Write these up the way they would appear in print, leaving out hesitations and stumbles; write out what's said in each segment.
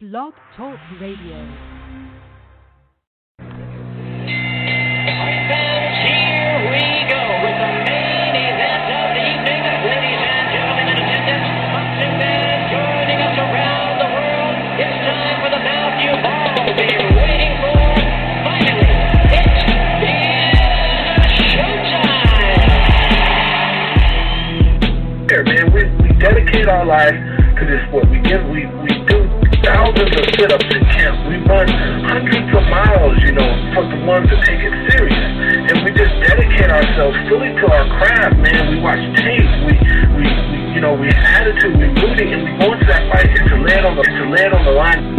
Blog Talk Radio. Here we go with the main event of the evening. Ladies and gentlemen in attendance, boxing fans joining us around the world. It's time for the bout you've all been waiting for. Finally, it is showtime. Here, man, we dedicate our life to this sport. We do thousands of sit-ups in camp. We run hundreds of miles, for the ones that take it serious. And we just dedicate ourselves fully to our craft, man. We watch tape. We have attitude. We rooting, and we go into that fight to land on the line.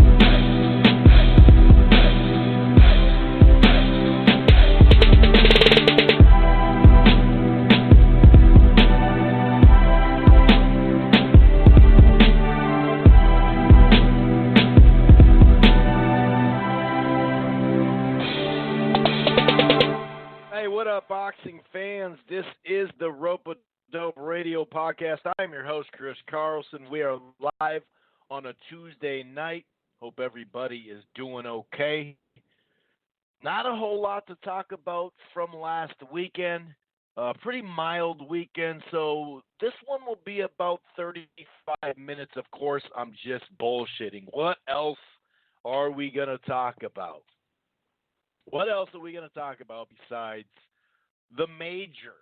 Boxing fans, this is the Rope-A-Dope Radio Podcast. I'm your host, Chris Carlson. We are live on a Tuesday night. Hope everybody is doing okay. Not a whole lot to talk about from last weekend. Pretty mild weekend, so this one will be about 35 minutes. Of course, I'm just bullshitting. What else are we going to talk about? What else are we going to talk about besides the major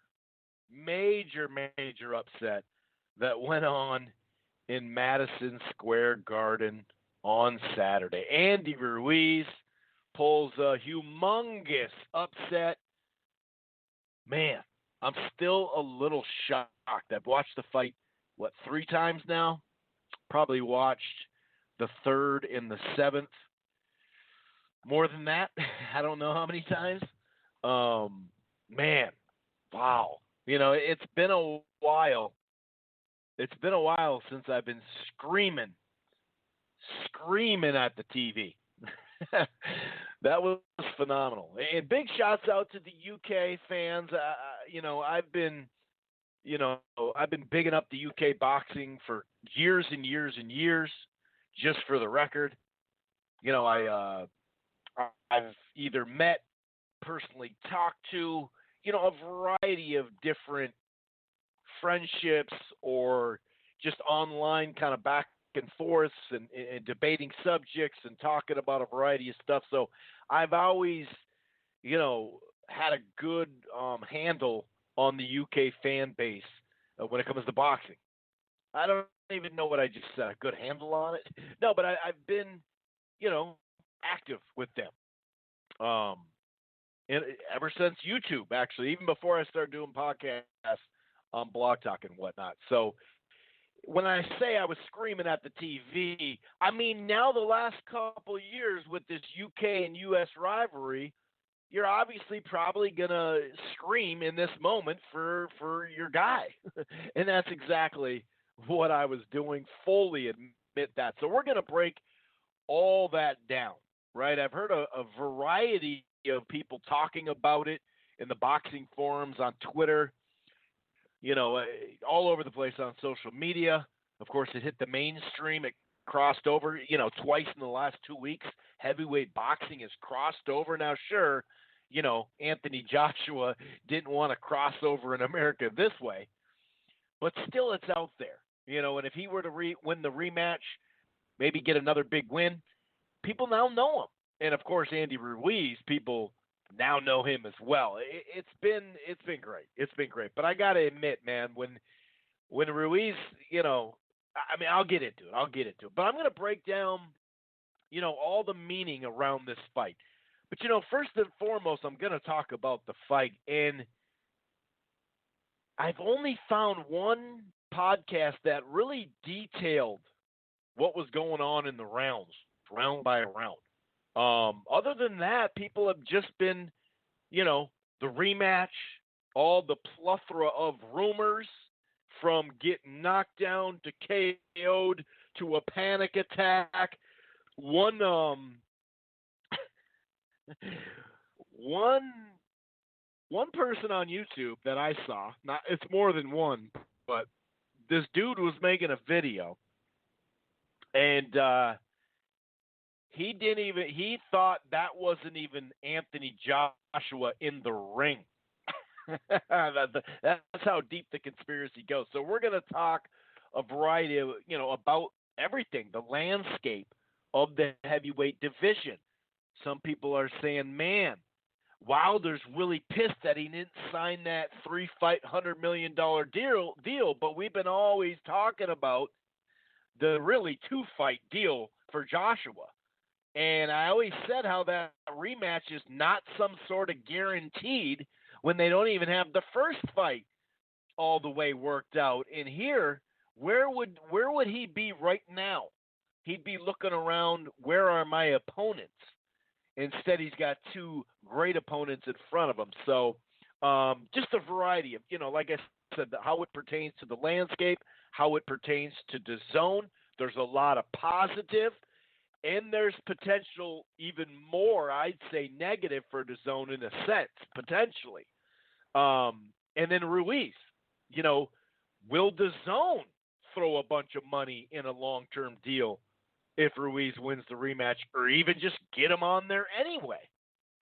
upset that went on in Madison Square Garden on Saturday? Andy Ruiz pulls a humongous upset. Man, I'm still a little shocked. I've watched the fight, 3 times now? Probably watched the 3rd and the 7th. More than that, I don't know how many times. Man, wow. It's been a while. It's been a while since I've been screaming at the TV. That was phenomenal. And big shouts out to the UK fans. I've been bigging up the UK boxing for years and years and years. Just for the record, I've either met, personally talked to, a variety of different friendships or just online kind of back and forths and debating subjects and talking about a variety of stuff. So I've always, had a good handle on the UK fan base when it comes to boxing. I don't even know what I just said, a good handle on it. No, but I've been, active with them. And ever since YouTube, actually, even before I started doing podcasts on Blog Talk and whatnot. So when I say I was screaming at the TV, I mean now the last couple of years with this UK and US rivalry, you're obviously probably going to scream in this moment for your guy. And that's exactly what I was doing, fully admit that. So we're going to break all that down, right? I've heard a variety of people talking about it in the boxing forums, on Twitter, all over the place on social media. Of course, it hit the mainstream. It crossed over, twice in the last 2 weeks. Heavyweight boxing has crossed over. Now, sure, Anthony Joshua didn't want to cross over in America this way, but still it's out there, and if he were to win the rematch, maybe get another big win, people now know him. And of course, Andy Ruiz, people now know him as well. It's been great. It's been great. But I gotta admit, man, when Ruiz, I'll get into it. But I'm gonna break down, all the meaning around this fight. But first and foremost, I'm gonna talk about the fight. And I've only found one podcast that really detailed what was going on in the rounds, round by round. Other than that, people have just been, the rematch, all the plethora of rumors from getting knocked down to KO'd to a panic attack. One person on YouTube that I saw, it's more than one, but this dude was making a video, and He didn't even. He thought that wasn't even Anthony Joshua in the ring. That's how deep the conspiracy goes. So we're going to talk a variety of, about everything, the landscape of the heavyweight division. Some people are saying, man, Wilder's really pissed that he didn't sign that 3-fight, $100 million deal, but we've been always talking about the really 2-fight deal for Joshua. And I always said how that rematch is not some sort of guaranteed when they don't even have the first fight all the way worked out. And here, where would he be right now? He'd be looking around, where are my opponents? Instead, he's got two great opponents in front of him. So just a variety of, like I said, how it pertains to the landscape, how it pertains to the zone. There's a lot of positive, and there's potential even more, I'd say, negative for the zone in a sense, potentially. And then Ruiz, will the zone throw a bunch of money in a long-term deal if Ruiz wins the rematch, or even just get him on there anyway,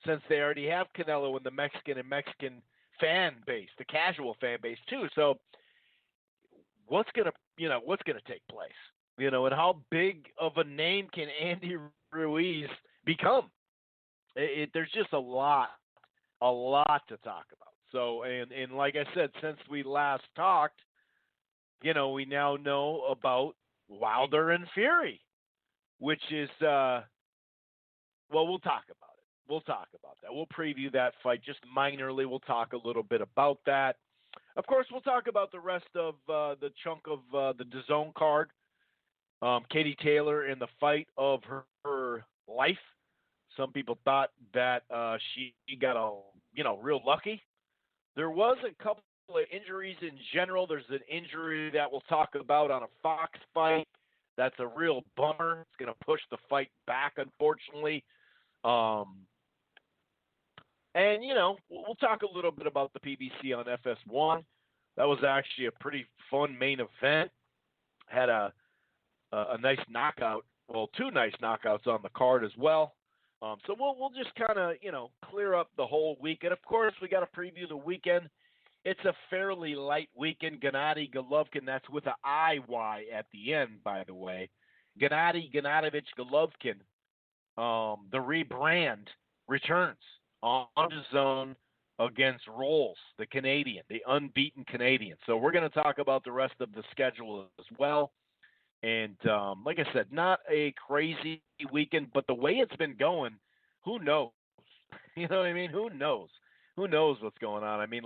since they already have Canelo in the Mexican fan base, the casual fan base too. So what's gonna take place? And how big of a name can Andy Ruiz become? There's just a lot to talk about. So, and like I said, since we last talked, we now know about Wilder and Fury, which is, we'll talk about it. We'll talk about that. We'll preview that fight just minorly. We'll talk a little bit about that. Of course, we'll talk about the rest of the chunk of the DAZN card. Katie Taylor in the fight of her life. Some people thought that she got real lucky. There was a couple of injuries in general. There's an injury that we'll talk about on a Fox fight. That's a real bummer. It's going to push the fight back, unfortunately. And, we'll talk a little bit about the PBC on FS1. That was actually a pretty fun main event. Had a nice knockout. Well, two nice knockouts on the card as well. So we'll just kind of, clear up the whole weekend. Of course, we got to preview the weekend. It's a fairly light weekend. Gennady Golovkin, that's with an IY at the end, by the way. Gennadovich Golovkin, the rebrand, returns on DAZN against Rolls, the Canadian, the unbeaten Canadian. So we're going to talk about the rest of the schedule as well. And like I said, not a crazy weekend, but the way it's been going, who knows? You know what I mean? Who knows? Who knows what's going on? I mean,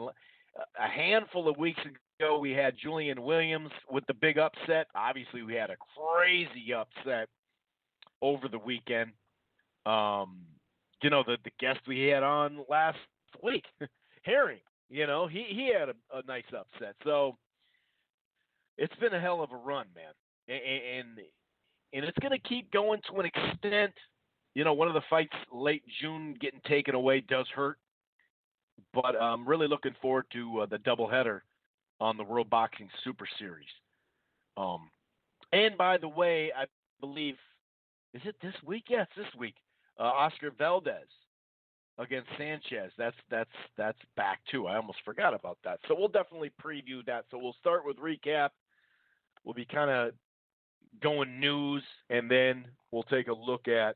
a handful of weeks ago, we had Julian Williams with the big upset. Obviously, we had a crazy upset over the weekend. The guest we had on last week, Herring, he had a nice upset. So it's been a hell of a run, man. And it's going to keep going to an extent. One of the fights late June getting taken away does hurt. But I'm really looking forward to the doubleheader on the World Boxing Super Series. And by the way, I believe, is it this week? Yeah, it's this week. Oscar Valdez against Sanchez. That's back too. I almost forgot about that. So we'll definitely preview that. So we'll start with recap. We'll be kind of going news, and then we'll take a look at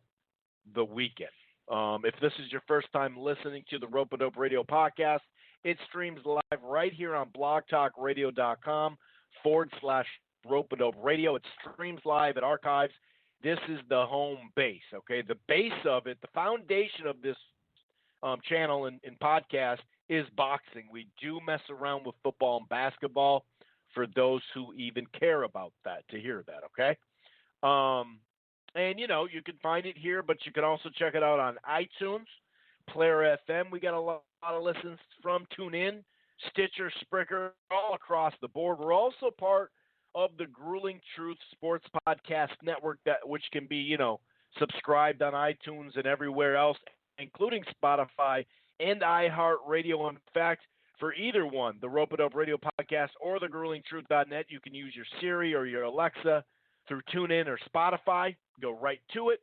the weekend. If this is your first time listening to the Rope-A-Dope Radio podcast, it streams live right here on blogtalkradio.com/Rope-A-Dope Radio. It streams live at archives. This is the home base, okay? The base of it, the foundation of this channel and podcast is boxing. We do mess around with football and basketball for those who even care about that, to hear that, okay? And, you can find it here, but you can also check it out on iTunes, Player FM. We got a lot of listens from TuneIn, Stitcher, Spreaker, all across the board. We're also part of the Grueling Truth Sports Podcast Network, which can be, subscribed on iTunes and everywhere else, including Spotify and iHeartRadio. In fact, for either one, the Rope-A-Dope Radio Podcast or the GruelingTruth.net, you can use your Siri or your Alexa through TuneIn or Spotify. Go right to it.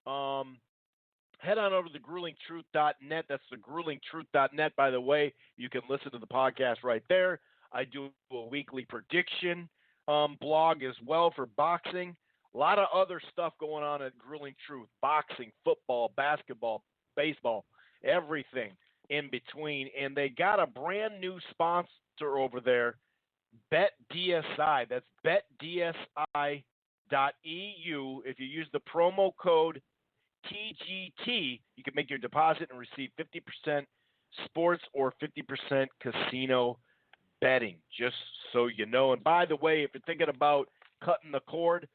Head on over to thegruelingtruth.net. That's thegruelingtruth.net, by the way. You can listen to the podcast right there. I do a weekly prediction blog as well for boxing. A lot of other stuff going on at Grueling Truth. Boxing, football, basketball, baseball, everything in between. And they got a brand new sponsor over there, BetDSI. That's betdsi.eu. If you use the promo code TGT, you can make your deposit and receive 50% sports or 50% casino betting, just so you know. And by the way, if you're thinking about cutting the cord,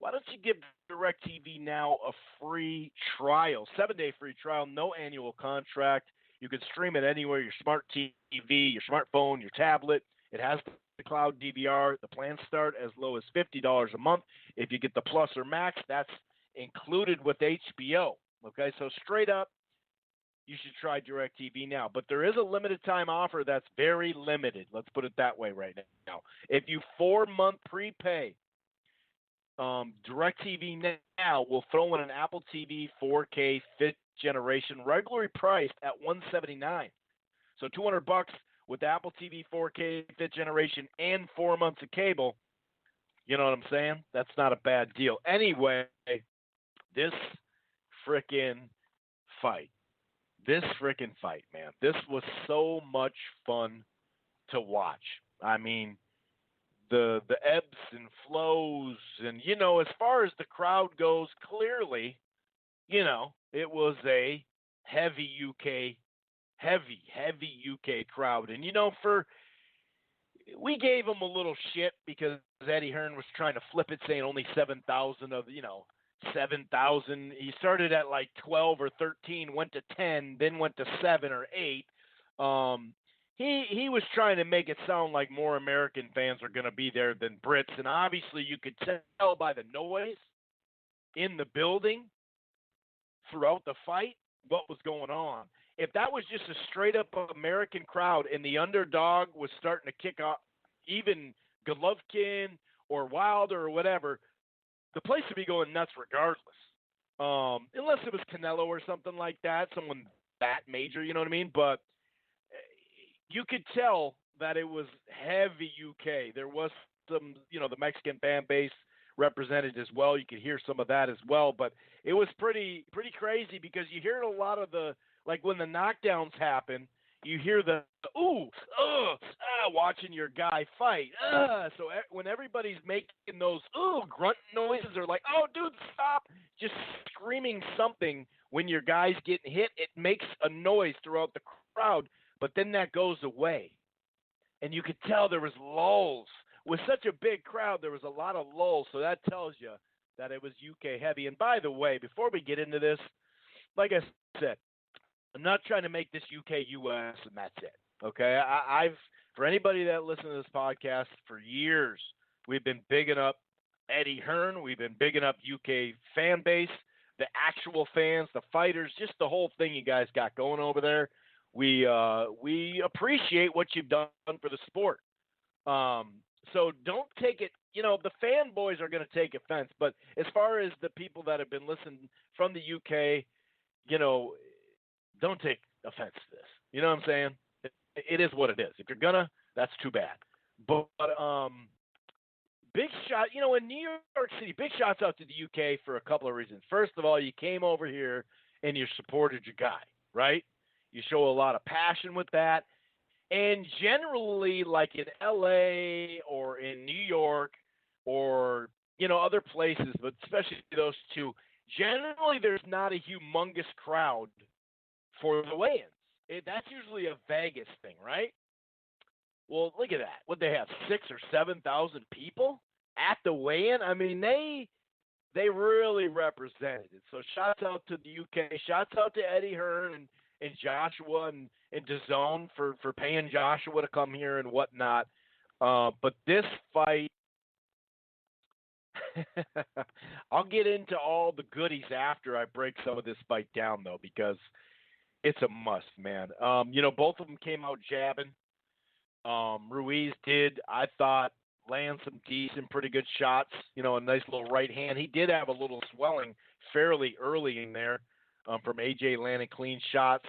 why don't you give DirecTV Now a free trial, 7-day free trial, no annual contract. You can stream it anywhere, your smart TV, your smartphone, your tablet. It has the cloud DVR. The plans start as low as $50 a month. If you get the Plus or Max, that's included with HBO. Okay, so straight up, you should try DirecTV Now. But there is a limited time offer that's very limited. Let's put it that way right now. If you 4-month prepay, DirecTV Now will throw in an Apple TV 4K 5th generation, regularly priced at $179. So $200 with Apple TV 4K 5th generation and 4 months of cable. You know what I'm saying? That's not a bad deal. Anyway, this freaking fight, man. This was so much fun to watch. I mean, the ebbs and flows, and as far as the crowd goes, clearly, it was a heavy UK crowd. And we gave him a little shit because Eddie Hearn was trying to flip it, saying only 7,000 of 7,000. He started at like 12 or 13, went to 10, then went to 7 or 8. He was trying to make it sound like more American fans are going to be there than Brits, and obviously you could tell by the noise in the building throughout the fight what was going on. If that was just a straight-up American crowd and the underdog was starting to kick off, even Golovkin or Wilder or whatever, the place would be going nuts regardless. Unless it was Canelo or something like that, someone that major, you know what I mean? But you could tell that it was heavy UK. There was some, the Mexican fan base represented as well. You could hear some of that as well. But it was pretty crazy because you hear a lot of like when the knockdowns happen, you hear the watching your guy fight. So when everybody's making those grunt noises or like, oh, dude, stop, just screaming something when your guy's getting hit, it makes a noise throughout the crowd, but then that goes away. And you could tell there was lulls. With such a big crowd, there was a lot of lulls, so that tells you that it was UK heavy. And by the way, before we get into this, like I said, I'm not trying to make this UK-US and that's it, okay? I've for anybody that listens to this podcast for years, we've been bigging up Eddie Hearn. We've been bigging up UK fan base, the actual fans, the fighters, just the whole thing you guys got going over there. We appreciate what you've done for the sport. So don't take it, the fanboys are going to take offense. But as far as the people that have been listening from the UK, don't take offense to this. You know what I'm saying? It is what it is. If you're gonna, that's too bad. But big shot, in New York City, big shots out to the UK for a couple of reasons. First of all, you came over here and you supported your guy, right? You show a lot of passion with that. And generally, like in LA or in New York or, other places, but especially those two, generally there's not a humongous crowd for the weigh-ins. That's usually a Vegas thing, right? Well, look at that. What they have, 6,000 or 7,000 people at the weigh-in? I mean, they really represented it. So shouts out to the UK. Shouts out to Eddie Hearn and Joshua and DAZN for paying Joshua to come here and whatnot. But this fight, I'll get into all the goodies after I break some of this fight down, though, because it's a must, man. Both of them came out jabbing. Ruiz did. I thought land some decent, pretty good shots. A nice little right hand. He did have a little swelling fairly early in there from AJ landing clean shots.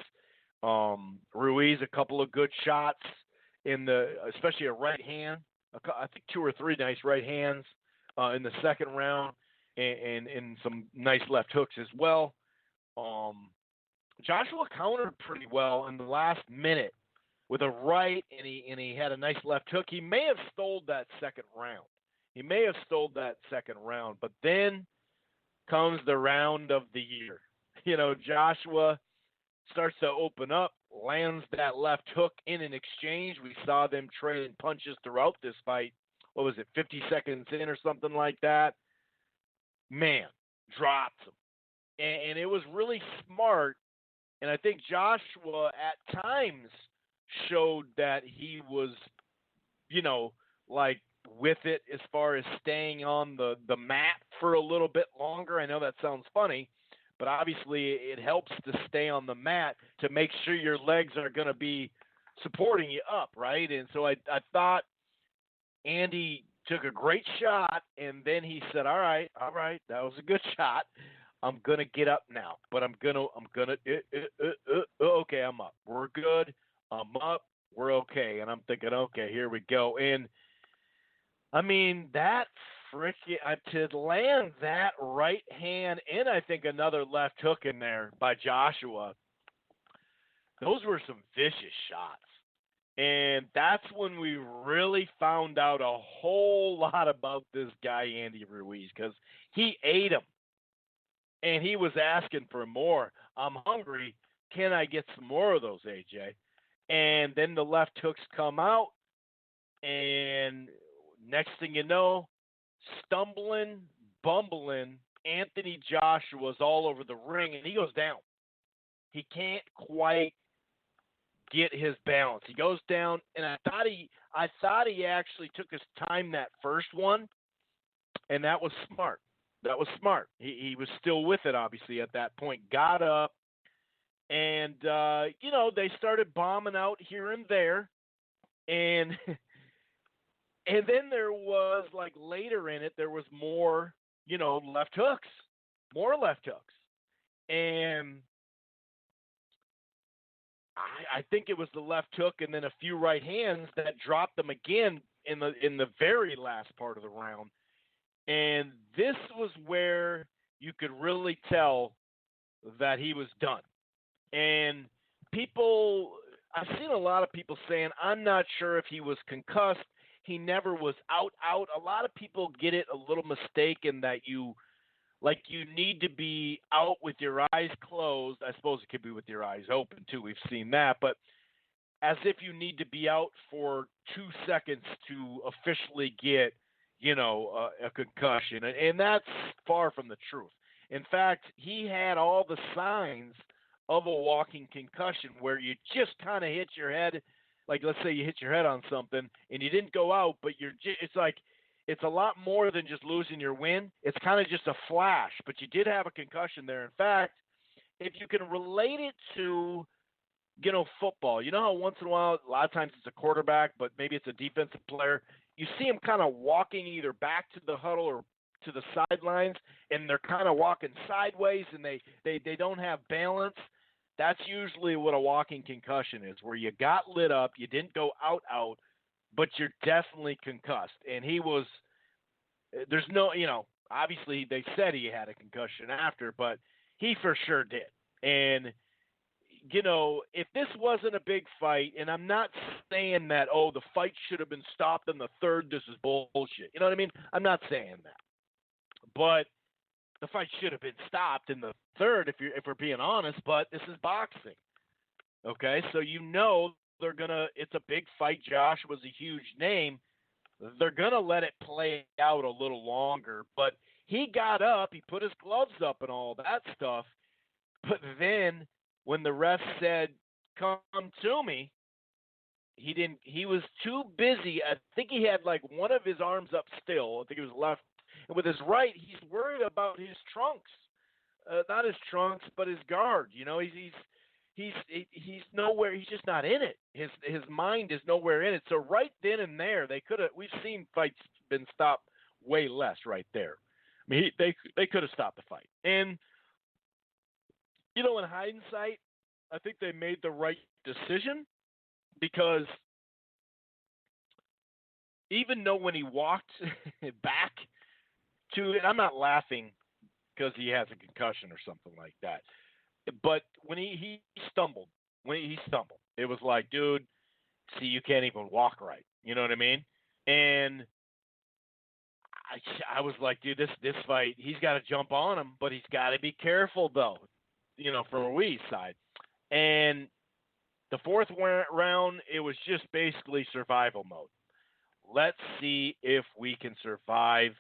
Ruiz, a couple of good shots especially a right hand. I think 2 or 3 nice right hands in the second round, and some nice left hooks as well. Joshua countered pretty well in the last minute with a right, and he had a nice left hook. He may have stole that second round. But then comes the round of the year. Joshua starts to open up, lands that left hook in an exchange. We saw them trading punches throughout this fight. What was it, 50 seconds in or something like that? Man, dropped him. And it was really smart. And I think Joshua at times showed that he was, with it as far as staying on the mat for a little bit longer. I know that sounds funny, but obviously it helps to stay on the mat to make sure your legs are going to be supporting you up, right? And so I thought Andy took a great shot, and then he said, all right, that was a good shot. I'm going to get up now, but okay, I'm up. We're good. I'm up. We're okay. And I'm thinking, okay, here we go. And, I mean, that to land that right hand and I think another left hook in there by Joshua, those were some vicious shots. And that's when we really found out a whole lot about this guy, Andy Ruiz, because he ate him. And he was asking for more. I'm hungry. Can I get some more of those, AJ? And then the left hooks come out. And next thing you know, stumbling, bumbling, Anthony Joshua's all over the ring, and he goes down. He can't quite get his balance. He goes down, and I thought he actually took his time that first one, and that was smart. He was still with it, obviously, at that point. Got up, and, they started bombing out here and there. And and then there was, later in it, there was more, left hooks. More left hooks. And I think it was the left hook and then a few right hands that dropped them again in the very last part of the round. And this was where you could really tell that he was done. And I've seen a lot of people saying, I'm not sure if he was concussed. He never was out. A lot of people get it a little mistaken that you need to be out with your eyes closed. I suppose it could be with your eyes open too. We've seen that. But as if you need to be out for 2 seconds to officially get a concussion. And that's far from the truth. In fact, he had all the signs of a walking concussion where you just kind of hit your head. Like, let's say you hit your head on something and you didn't go out, but it's a lot more than just losing your wind. It's kind of just a flash, but you did have a concussion there. In fact, if you can relate it to, football, how once in a while, a lot of times it's a quarterback, but maybe it's a defensive player. You see them kind of walking either back to the huddle or to the sidelines, and they're kind of walking sideways, and they don't have balance. That's usually what a walking concussion is, where you got lit up, you didn't go out, but you're definitely concussed. And he was – there's no – obviously they said he had a concussion after, but he for sure did. And – if this wasn't a big fight, and I'm not saying that, the fight should have been stopped in the third, this is bullshit. You know what I mean? I'm not saying that. But the fight should have been stopped in the third, if we're being honest, but this is boxing. Okay? So they're going to – it's a big fight. Josh was a huge name. They're going to let it play out a little longer. But he got up, he put his gloves up and all that stuff, but then – when the ref said, come to me, he was too busy. I think he had one of his arms up still. I think it was left. And with his right, he's worried about his trunks. Not his trunks, but his guard. he's nowhere. He's just not in it. His mind is nowhere in it. So right then and there, we've seen fights been stopped way less right there. I mean, they could have stopped the fight. And in hindsight, I think they made the right decision because even though when he walked back to, and I'm not laughing because he has a concussion or something like that, but when he stumbled, it was like, dude, see, you can't even walk right. You know what I mean? And I was like, dude, this fight, he's got to jump on him, but he's got to be careful though, from Ruiz's side. And the fourth round, it was just basically survival mode. Let's see if we can survive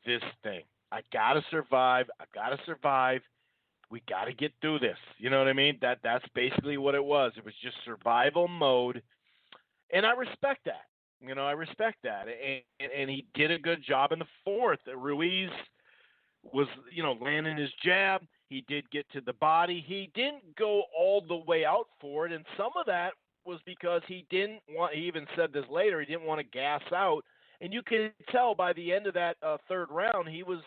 this thing. I got to survive. We got to get through this. You know what I mean? That's basically what it was. It was just survival mode. And I respect that. I respect that. And he did a good job in the fourth. Ruiz was, landing his jab. He did get to the body. He didn't go all the way out for it. And some of that was because he even said this later, he didn't want to gas out. And you can tell by the end of that third round, he was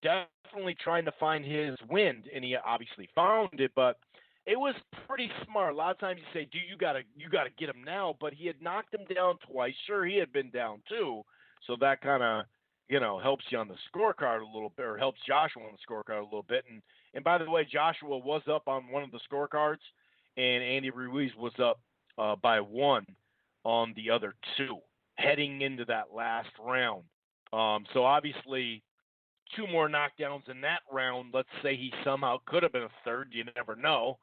definitely trying to find his wind, and he obviously found it, but it was pretty smart. A lot of times you say, dude, you gotta get him now, but he had knocked him down twice. Sure, he had been down too, so that kind of helps you on the scorecard a little bit, or helps Joshua on the scorecard a little bit. And by the way, Joshua was up on one of the scorecards, and Andy Ruiz was up by one on the other two heading into that last round. So obviously, two more knockdowns in that round. Let's say he somehow could have been a third. You never know.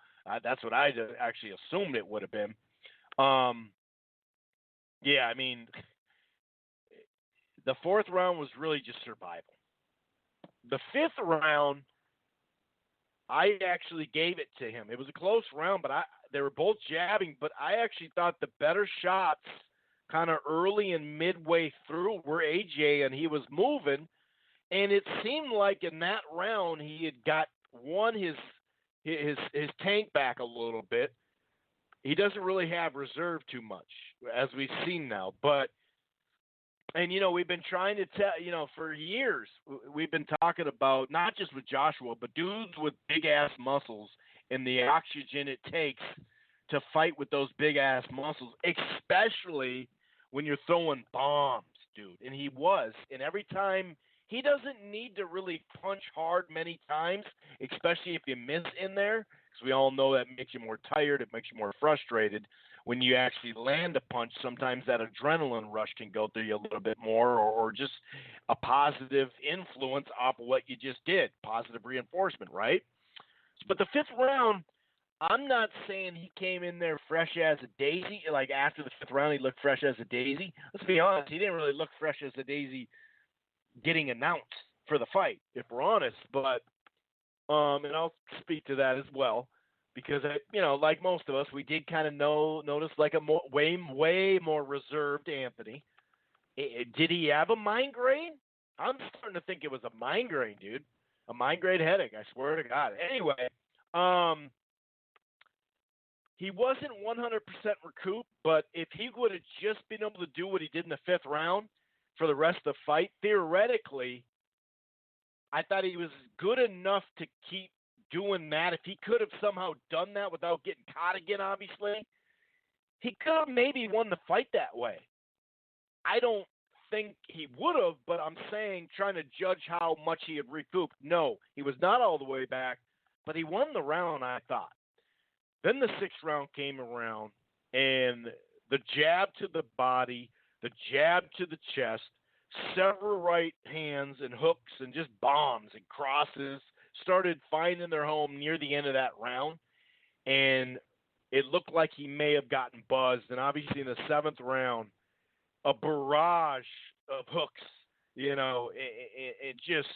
That's what I actually assumed it would have been. Yeah, I mean, the fourth round was really just survival. The fifth round, I actually gave it to him. It was a close round, but they were both jabbing, but I actually thought the better shots kind of early and midway through were AJ, and he was moving. And it seemed like in that round he had got his tank back a little bit. He doesn't really have reserve too much, as we've seen now. And we've been trying to tell, for years, we've been talking about, not just with Joshua, but dudes with big ass muscles and the oxygen it takes to fight with those big ass muscles, especially when you're throwing bombs, dude. And he was. And every time, he doesn't need to really punch hard many times, especially if you miss in there, because we all know that makes you more tired. It makes you more frustrated. When you actually land a punch, sometimes that adrenaline rush can go through you a little bit more, or just a positive influence off of what you just did, positive reinforcement, right? But the fifth round, I'm not saying he came in there fresh as a daisy. Like after the fifth round, he looked fresh as a daisy. Let's be honest, he didn't really look fresh as a daisy getting announced for the fight, if we're honest. But and I'll speak to that as well, because like most of us, we did kind of notice like a way more reserved Anthony. Did he have a migraine? I'm starting to think it was a migraine, dude. A migraine headache, I swear to God. Anyway, he wasn't 100% recouped, but if he would have just been able to do what he did in the fifth round for the rest of the fight, theoretically, I thought he was good enough to keep doing that. If he could have somehow done that without getting caught again, obviously, he could have maybe won the fight that way. I don't think he would have, but I'm saying, trying to judge how much he had recouped. No, he was not all the way back, but he won the round, I thought. Then the sixth round came around, and the jab to the body, the jab to the chest, several right hands and hooks and just bombs and crosses started finding their home near the end of that round. And it looked like he may have gotten buzzed. And obviously in the seventh round, a barrage of hooks, it just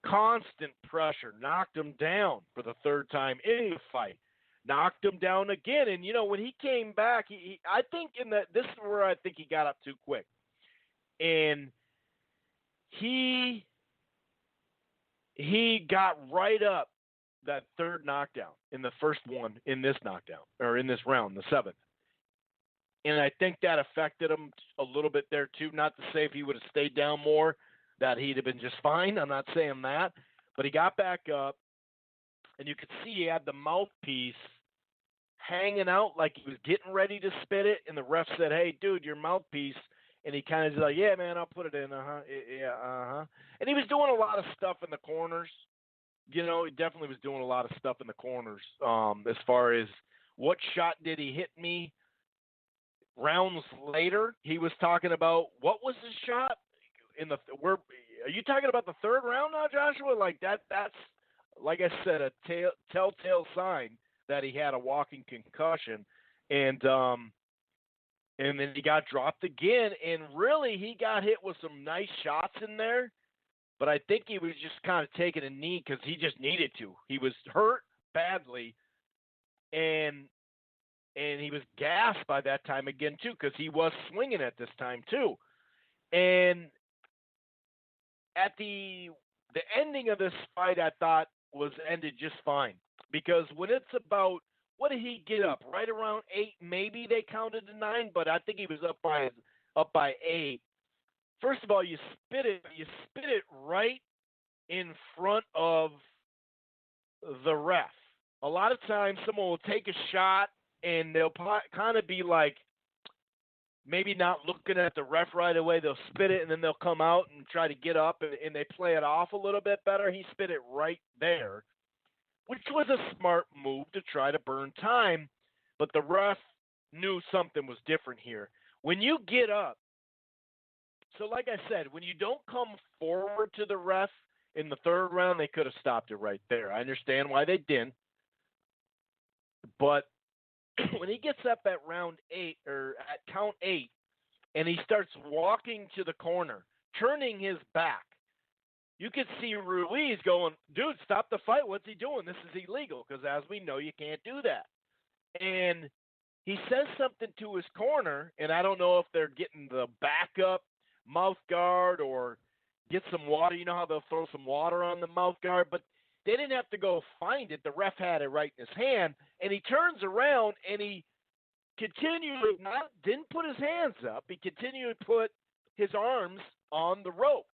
constant pressure knocked him down for the third time in the fight. Knocked him down again. And, when he came back, I think this is where I think he got up too quick. And he got right up that third knockdown in the first one in this knockdown or in this round, the seventh. And I think that affected him a little bit there too. Not to say if he would have stayed down more that he'd have been just fine. I'm not saying that. But he got back up, and you could see he had the mouthpiece hanging out like he was getting ready to spit it. And the ref said, "Hey, dude, your mouthpiece." And he kind of just like, "Yeah, man, I'll put it in. Yeah. And he was doing a lot of stuff in the corners. You know, he definitely was doing a lot of stuff in the corners as far as what shot did he hit me. Rounds later, he was talking about what was his shot in the are you talking about the third round now, Joshua? Like that's like I said, a telltale sign that he had a walking concussion, and then he got dropped again, and really he got hit with some nice shots in there, but I think he was just kind of taking a knee because he just needed to. He was hurt badly, and he was gassed by that time again, too, because he was swinging at this time, too. And at the ending of this fight, I thought was ended just fine. Because when it's about, what did he get up? Right around 8, maybe they counted to 9, but I think he was up by 8. First of all, you spit it right in front of the ref. A lot of times someone will take a shot, and they'll kind of be like, maybe not looking at the ref right away. They'll spit it, and then they'll come out and try to get up, and they play it off a little bit better. He spit it right there, which was a smart move to try to burn time. But the ref knew something was different here. When you get up, so like I said, when you don't come forward to the ref in the third round, they could have stopped it right there. I understand why they didn't. But when he gets up at round 8 or at count 8 and he starts walking to the corner, turning his back, you could see Ruiz going, "Dude, stop the fight. What's he doing? This is illegal," because as we know, you can't do that. And he says something to his corner, and I don't know if they're getting the backup mouth guard or get some water. You know how they'll throw some water on the mouth guard, but they didn't have to go find it. The ref had it right in his hand, and he turns around and he didn't put his hands up. He continued to put his arms on the rope,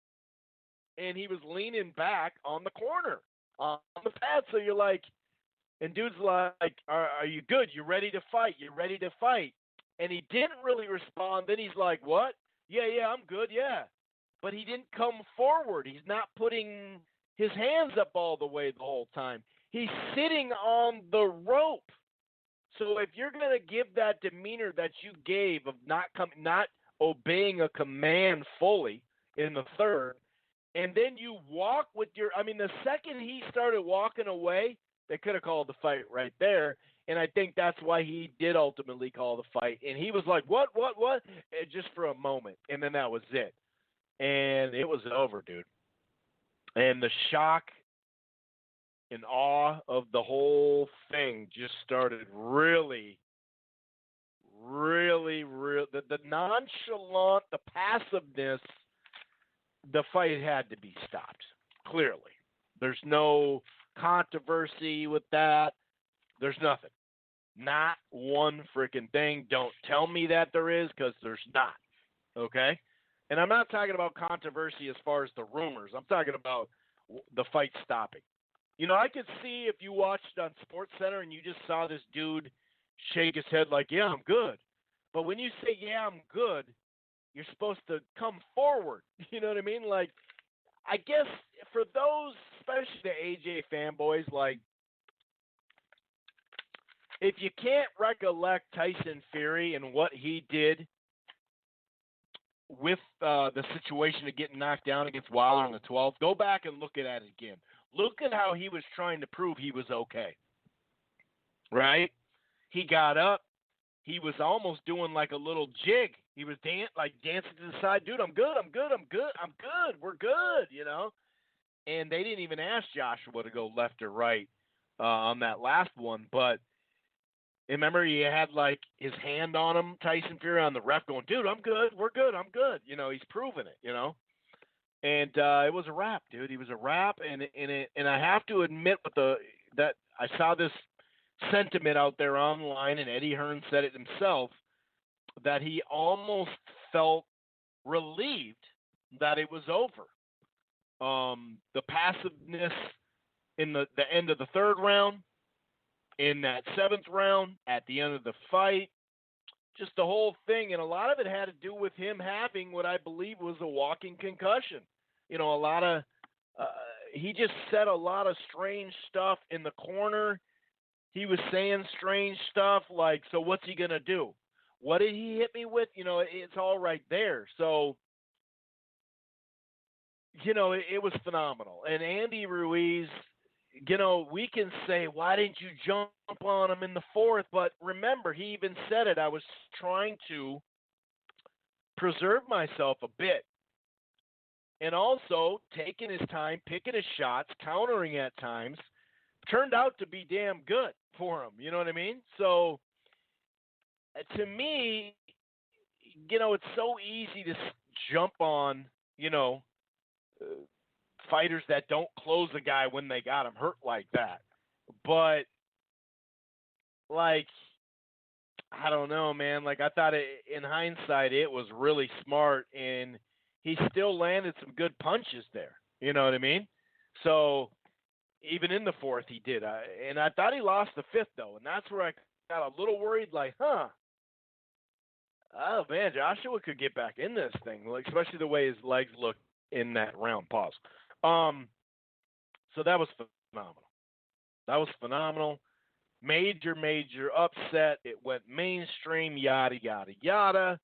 and he was leaning back on the corner on the pad. So you're like, and dude's like, "Are you good? You ready to fight? You ready to fight?" And he didn't really respond. Then he's like, "What? Yeah, I'm good, yeah." But he didn't come forward. He's not putting his hands up all the way the whole time. He's sitting on the rope. So if you're going to give that demeanor that you gave of not obeying a command fully in the third, and then you walk with the second he started walking away, they could have called the fight right there. And I think that's why he did ultimately call the fight. And he was like, what? Just for a moment. And then that was it. And it was over, dude. And the shock and awe of the whole thing just started really, the nonchalant, the passiveness, the fight had to be stopped, clearly. There's no controversy with that. There's nothing. Not one freaking thing. Don't tell me that there is, because there's not, okay? And I'm not talking about controversy as far as the rumors. I'm talking about the fight stopping. You know, I could see if you watched on SportsCenter and you just saw this dude shake his head like, "Yeah, I'm good." But when you say, "Yeah, I'm good," you're supposed to come forward. You know what I mean? Like, I guess for those, especially the AJ fanboys, like, if you can't recollect Tyson Fury and what he did with the situation of getting knocked down against Wilder on the 12th, go back and look at it again. Look at how he was trying to prove he was okay. Right? He got up. He was almost doing like a little jig. He was dancing to the side. "Dude, I'm good. We're good," you know? And they didn't even ask Joshua to go left or right on that last one. But remember, he had like his hand on him, Tyson Fury, on the ref, going, "Dude, I'm good. We're good. I'm good." You know, he's proving it, you know? And it was a wrap, dude. He was a wrap, and I have to admit, with saw this sentiment out there online, and Eddie Hearn said it himself, that he almost felt relieved that it was over. The passiveness in the end of the third round, in that seventh round, at the end of the fight, just the whole thing. And a lot of it had to do with him having what I believe was a walking concussion. You know, he just said a lot of strange stuff in the corner. He was saying strange stuff like, so what's he going to do? What did he hit me with? You know, it's all right there. So, you know, it was phenomenal. And Andy Ruiz, you know, we can say, why didn't you jump on him in the fourth? But remember, he even said it. I was trying to preserve myself a bit. And also taking his time, picking his shots, countering at times, turned out to be damn good for him. You know what I mean? So, to me, you know, it's so easy to jump on, you know, fighters that don't close a guy when they got him hurt like that. But, like, I don't know, man. Like, I thought in hindsight it was really smart, and he still landed some good punches there. You know what I mean? So, even in the fourth he did. And I thought he lost the fifth, though, and that's where I got a little worried, like, oh, man, Joshua could get back in this thing, like, especially the way his legs looked in that round. Pause. So that was phenomenal. That was phenomenal. Major upset. It went mainstream, yada, yada, yada.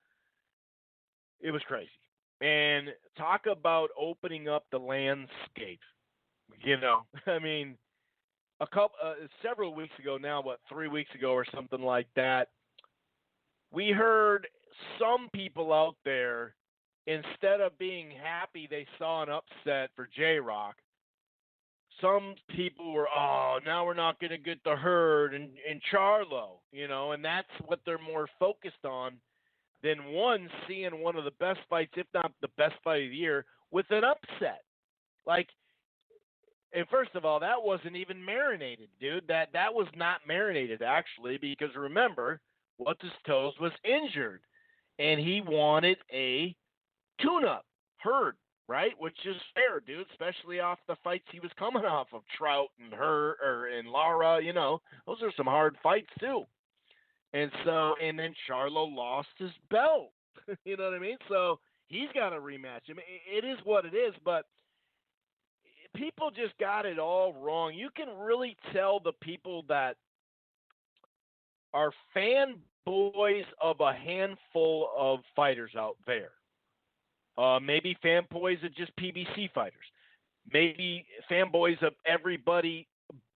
It was crazy. And talk about opening up the landscape. You know, I mean, several weeks ago now, 3 weeks ago or something like that, we heard some people out there, instead of being happy they saw an upset for J-Rock, some people were, now we're not going to get the Herd and Charlo, you know, and that's what they're more focused on than seeing one of the best fights, if not the best fight of the year, with an upset. Like, and first of all, that wasn't even marinated, dude. That was not marinated, actually, because remember, What's His Toes was injured, and he wanted a tune-up, Herd, right? Which is fair, dude, especially off the fights he was coming off of, Trout and and Lara, you know. Those are some hard fights, too. And then Charlo lost his belt. You know what I mean? So he's got a rematch. I mean, it is what it is, but people just got it all wrong. You can really tell the people that are fanboys of a handful of fighters out there. Maybe fanboys of just PBC fighters. Maybe fanboys of everybody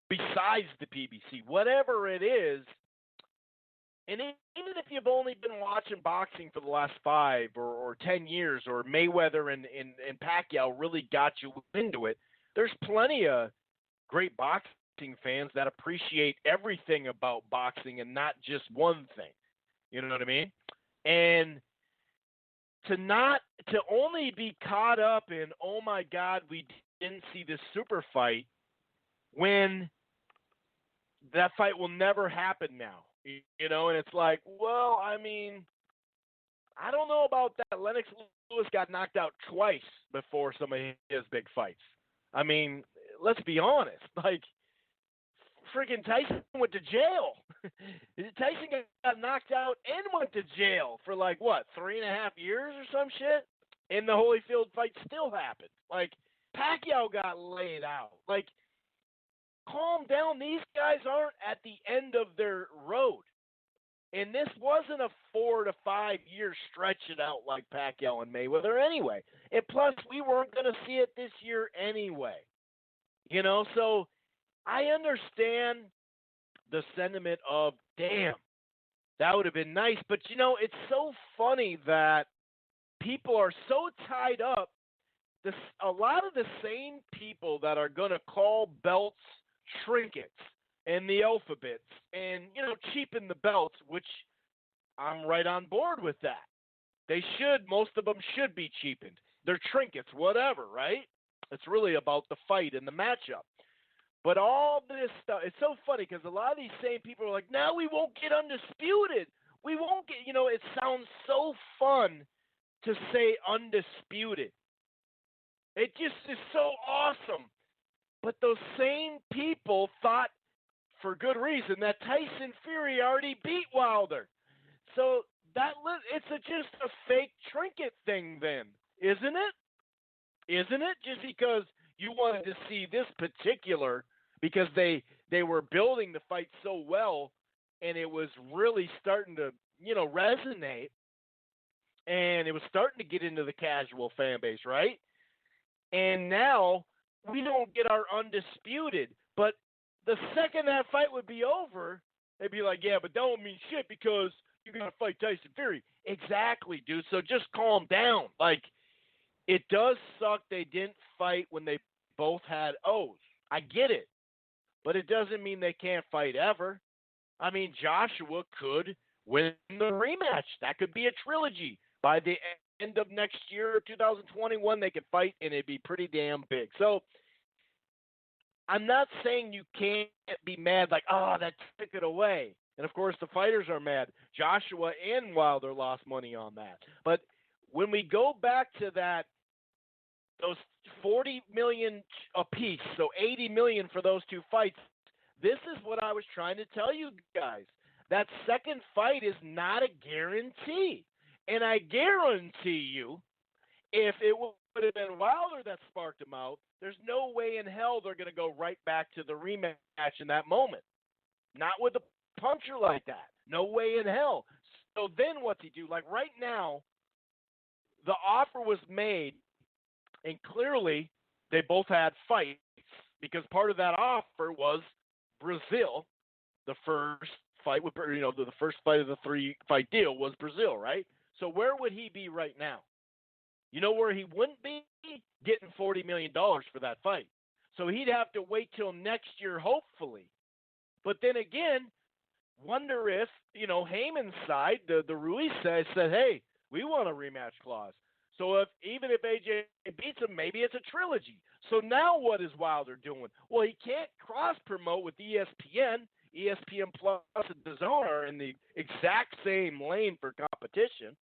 besides the PBC. Whatever it is, and even if you've only been watching boxing for the last 5 or 10 years, or Mayweather and Pacquiao really got you into it, there's plenty of great boxing fans that appreciate everything about boxing and not just one thing. You know what I mean? And to only be caught up in, oh my God, we didn't see this super fight, when that fight will never happen now. You know, and it's like, well, I mean, I don't know about that. Lennox Lewis got knocked out twice before some of his big fights. I mean, let's be honest. Like, freaking Tyson went to jail. Tyson got knocked out and went to jail for 3.5 years or some shit? And the Holyfield fight still happened. Like, Pacquiao got laid out. Like, calm down. These guys aren't at the end of their road. And this wasn't a 4 to 5 year stretch it out like Pacquiao and Mayweather anyway. And plus, we weren't going to see it this year anyway. You know, so I understand the sentiment of, damn, that would have been nice. But, you know, it's so funny that people are so tied up. A lot of the same people that are going to call belts trinkets and the alphabets and, you know, cheapen the belts, which I'm right on board with that. Most of them should be cheapened. They're trinkets, whatever, right? It's really about the fight and the matchup. But all this stuff, it's so funny because a lot of these same people are like, "No, we won't get undisputed. We won't get." It sounds so fun to say undisputed. It just is so awesome. But those same people thought, for good reason, that Tyson Fury already beat Wilder. So just a fake trinket thing then, isn't it? Isn't it? Just because you wanted to see this particular, because they were building the fight so well, and it was really starting to resonate, and it was starting to get into the casual fan base, right? And now we don't get our undisputed. But the second that fight would be over, they'd be like, yeah, but that don't mean shit because you're going to fight Tyson Fury. Exactly, dude. So just calm down. Like, it does suck they didn't fight when they both had O's. I get it. But it doesn't mean they can't fight ever. I mean, Joshua could win the rematch. That could be a trilogy. By the end of next year, 2021, they could fight, and it'd be pretty damn big. So I'm not saying you can't be mad like, oh, that took it away. And, of course, the fighters are mad. Joshua and Wilder lost money on that. But when we go back to those $40 million apiece, so $80 million for those two fights, this is what I was trying to tell you guys. That second fight is not a guarantee. And I guarantee you, if it would have been Wilder that sparked him out, there's no way in hell they're going to go right back to the rematch in that moment. Not with a puncher like that. No way in hell. So then what's he do? Like right now, the offer was made, and clearly they both had fights because part of that offer was Brazil. The first fight, the first fight of the 3-fight deal was Brazil, right? So where would he be right now? You know where he wouldn't be? Getting $40 million for that fight. So he'd have to wait till next year, hopefully. But then again, wonder if, Heyman's side, the Ruiz side, said, hey, we want a rematch clause. So even if AJ beats him, maybe it's a trilogy. So now what is Wilder doing? Well, he can't cross-promote with ESPN. ESPN Plus and DAZN are in the exact same lane for competition.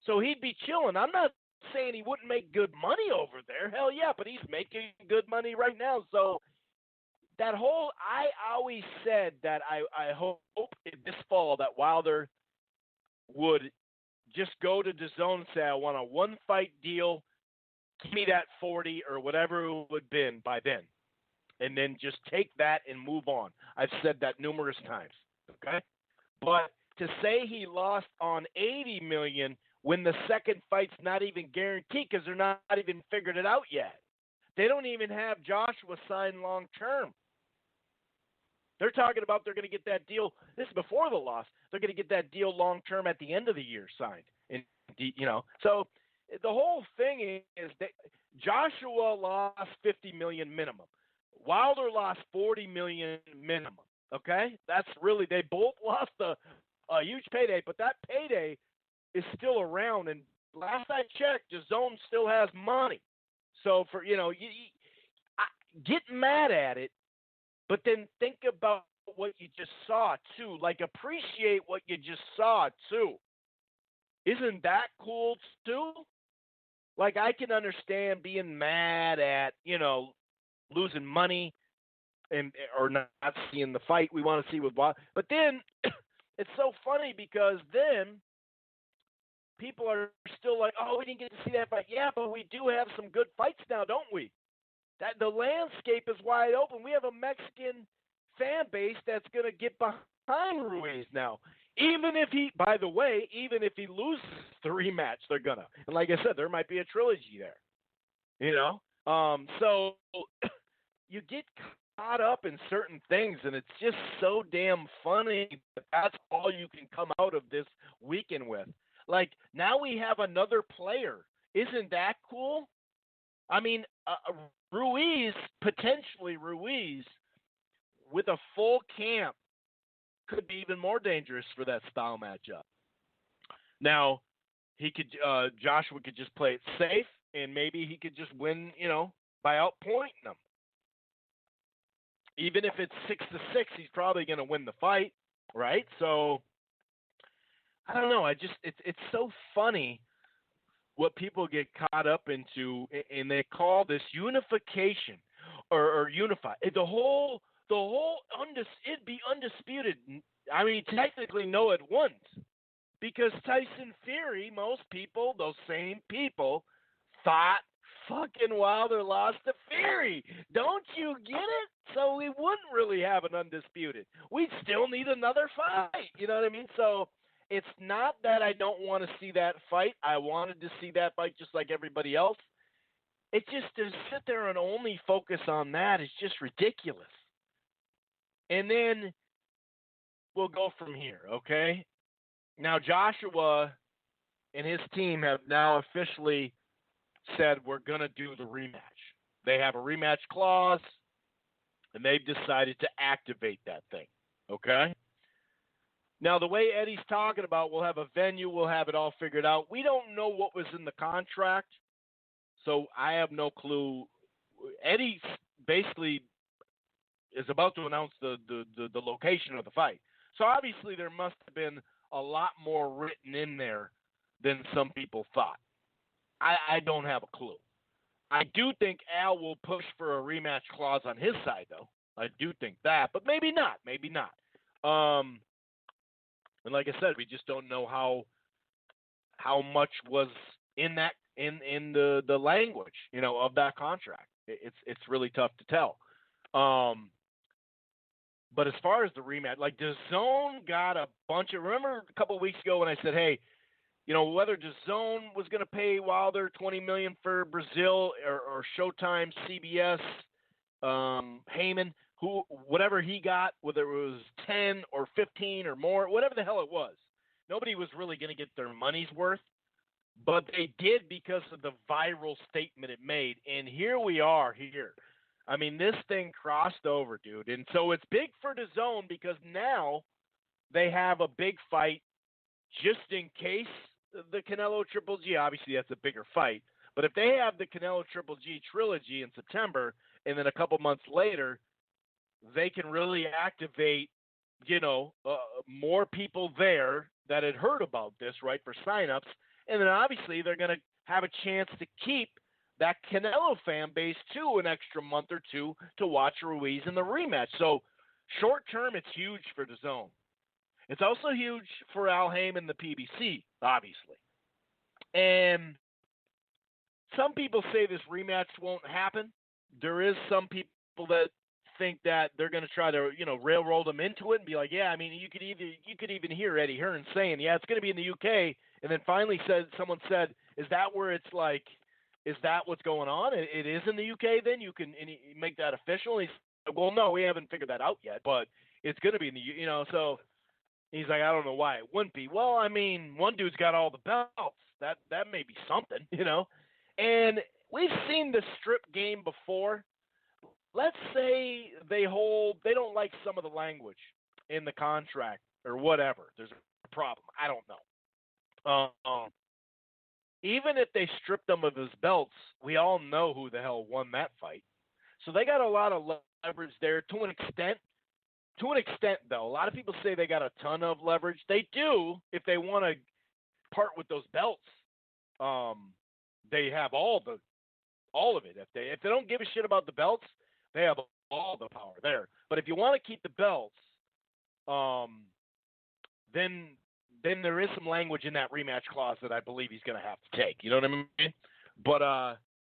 So he'd be chilling. I'm not saying he wouldn't make good money over there. Hell yeah, but he's making good money right now. So I always said that I hope this fall that Wilder would just go to DAZN and say, I want a one-fight deal. Give me that 40 or whatever it would have been by then. And then just take that and move on. I've said that numerous times. Okay? But to say he lost on $80 million when the second fight's not even guaranteed because they're not even figured it out yet. They don't even have Joshua signed long term. They're talking about they're going to get that deal. This is before the loss. They're going to get that deal long term at the end of the year signed. And so the whole thing is that Joshua lost $50 million minimum. Wilder lost $40 million minimum. Okay, that's really, they both lost a huge payday, but that payday is still around. And last I checked, DAZN still has money. So for get mad at it, but then think about what you just saw too. Like appreciate what you just saw too. Isn't that cool too? Like I can understand being mad at losing money or not seeing the fight we want to see with Wild. But then it's so funny because then people are still like, oh, we didn't get to see that fight. Yeah, but we do have some good fights now, don't we? That the landscape is wide open. We have a Mexican fan base that's going to get behind Ruiz now. Even if he loses the rematch, they're going to. And like I said, there might be a trilogy there. So you get caught up in certain things, and it's just so damn funny that that's all you can come out of this weekend with. Like, now we have another player. Isn't that cool? I mean, potentially Ruiz, with a full camp, could be even more dangerous for that style matchup. Now, Joshua could just play it safe, and maybe he could just win, by outpointing them. Even if it's 6-6, he's probably going to win the fight, right? So I don't know. It's so funny what people get caught up into, and they call this unification or unify. It'd be undisputed. I mean, technically, no, it wouldn't, because Tyson Fury, most people, those same people, thought fucking Wilder lost to Fury. Don't you get it? So we wouldn't really have an undisputed. We'd still need another fight. You know what I mean? So it's not that I don't want to see that fight. I wanted to see that fight just like everybody else. It just to sit there and only focus on that is just ridiculous. And then we'll go from here, okay? Now Joshua and his team have now officially said we're going to do the rematch. They have a rematch clause, and they've decided to activate that thing, okay? Now, the way Eddie's talking about, we'll have a venue, we'll have it all figured out. We don't know what was in the contract, so I have no clue. Eddie basically is about to announce the location of the fight. So obviously there must have been a lot more written in there than some people thought. I don't have a clue. I do think Al will push for a rematch clause on his side, though. I do think that, but maybe not. Maybe not. And like I said, we just don't know how much was in that in the language, of that contract. It's really tough to tell. But as far as the rematch, like DAZN got a bunch of. Remember a couple of weeks ago when I said, hey, whether DAZN was going to pay Wilder $20 million for Brazil or Showtime, CBS, Heyman, whatever he got, whether it was 10 or 15 or more, whatever the hell it was, nobody was really going to get their money's worth, but they did because of the viral statement it made. And here we are here. I mean, this thing crossed over, dude. And so it's big for DAZN because now they have a big fight just in case the Canelo Triple G. Obviously, that's a bigger fight. But if they have the Canelo Triple G trilogy in September, and then a couple months later, they can really activate, more people there that had heard about this, right, for signups. And then obviously they're going to have a chance to keep that Canelo fan base too an extra month or two to watch Ruiz in the rematch. So short term, it's huge for DAZN. It's also huge for Al Heyman, the PBC, obviously. And some people say this rematch won't happen. There is some people that think that they're going to try to, railroad them into it and be like, yeah, I mean, you could even hear Eddie Hearn saying, yeah, it's going to be in the UK. And then finally someone said, is that where it's like, is that what's going on? It is in the UK then? You can make that official? And he's like, well, no, we haven't figured that out yet, but it's going to be in the, so he's like, I don't know why it wouldn't be. Well, I mean, one dude's got all the belts. That may be something, And we've seen the strip game before. Let's say they don't like some of the language in the contract or whatever. There's a problem. I don't know. Even if they stripped him of his belts, we all know who the hell won that fight. So they got a lot of leverage there to an extent. To an extent, though, a lot of people say they got a ton of leverage. They do if they want to part with those belts. They have all of it. If they don't give a shit about the belts, they have all the power there. But if you want to keep the belts, then there is some language in that rematch clause that I believe he's going to have to take. You know what I mean? But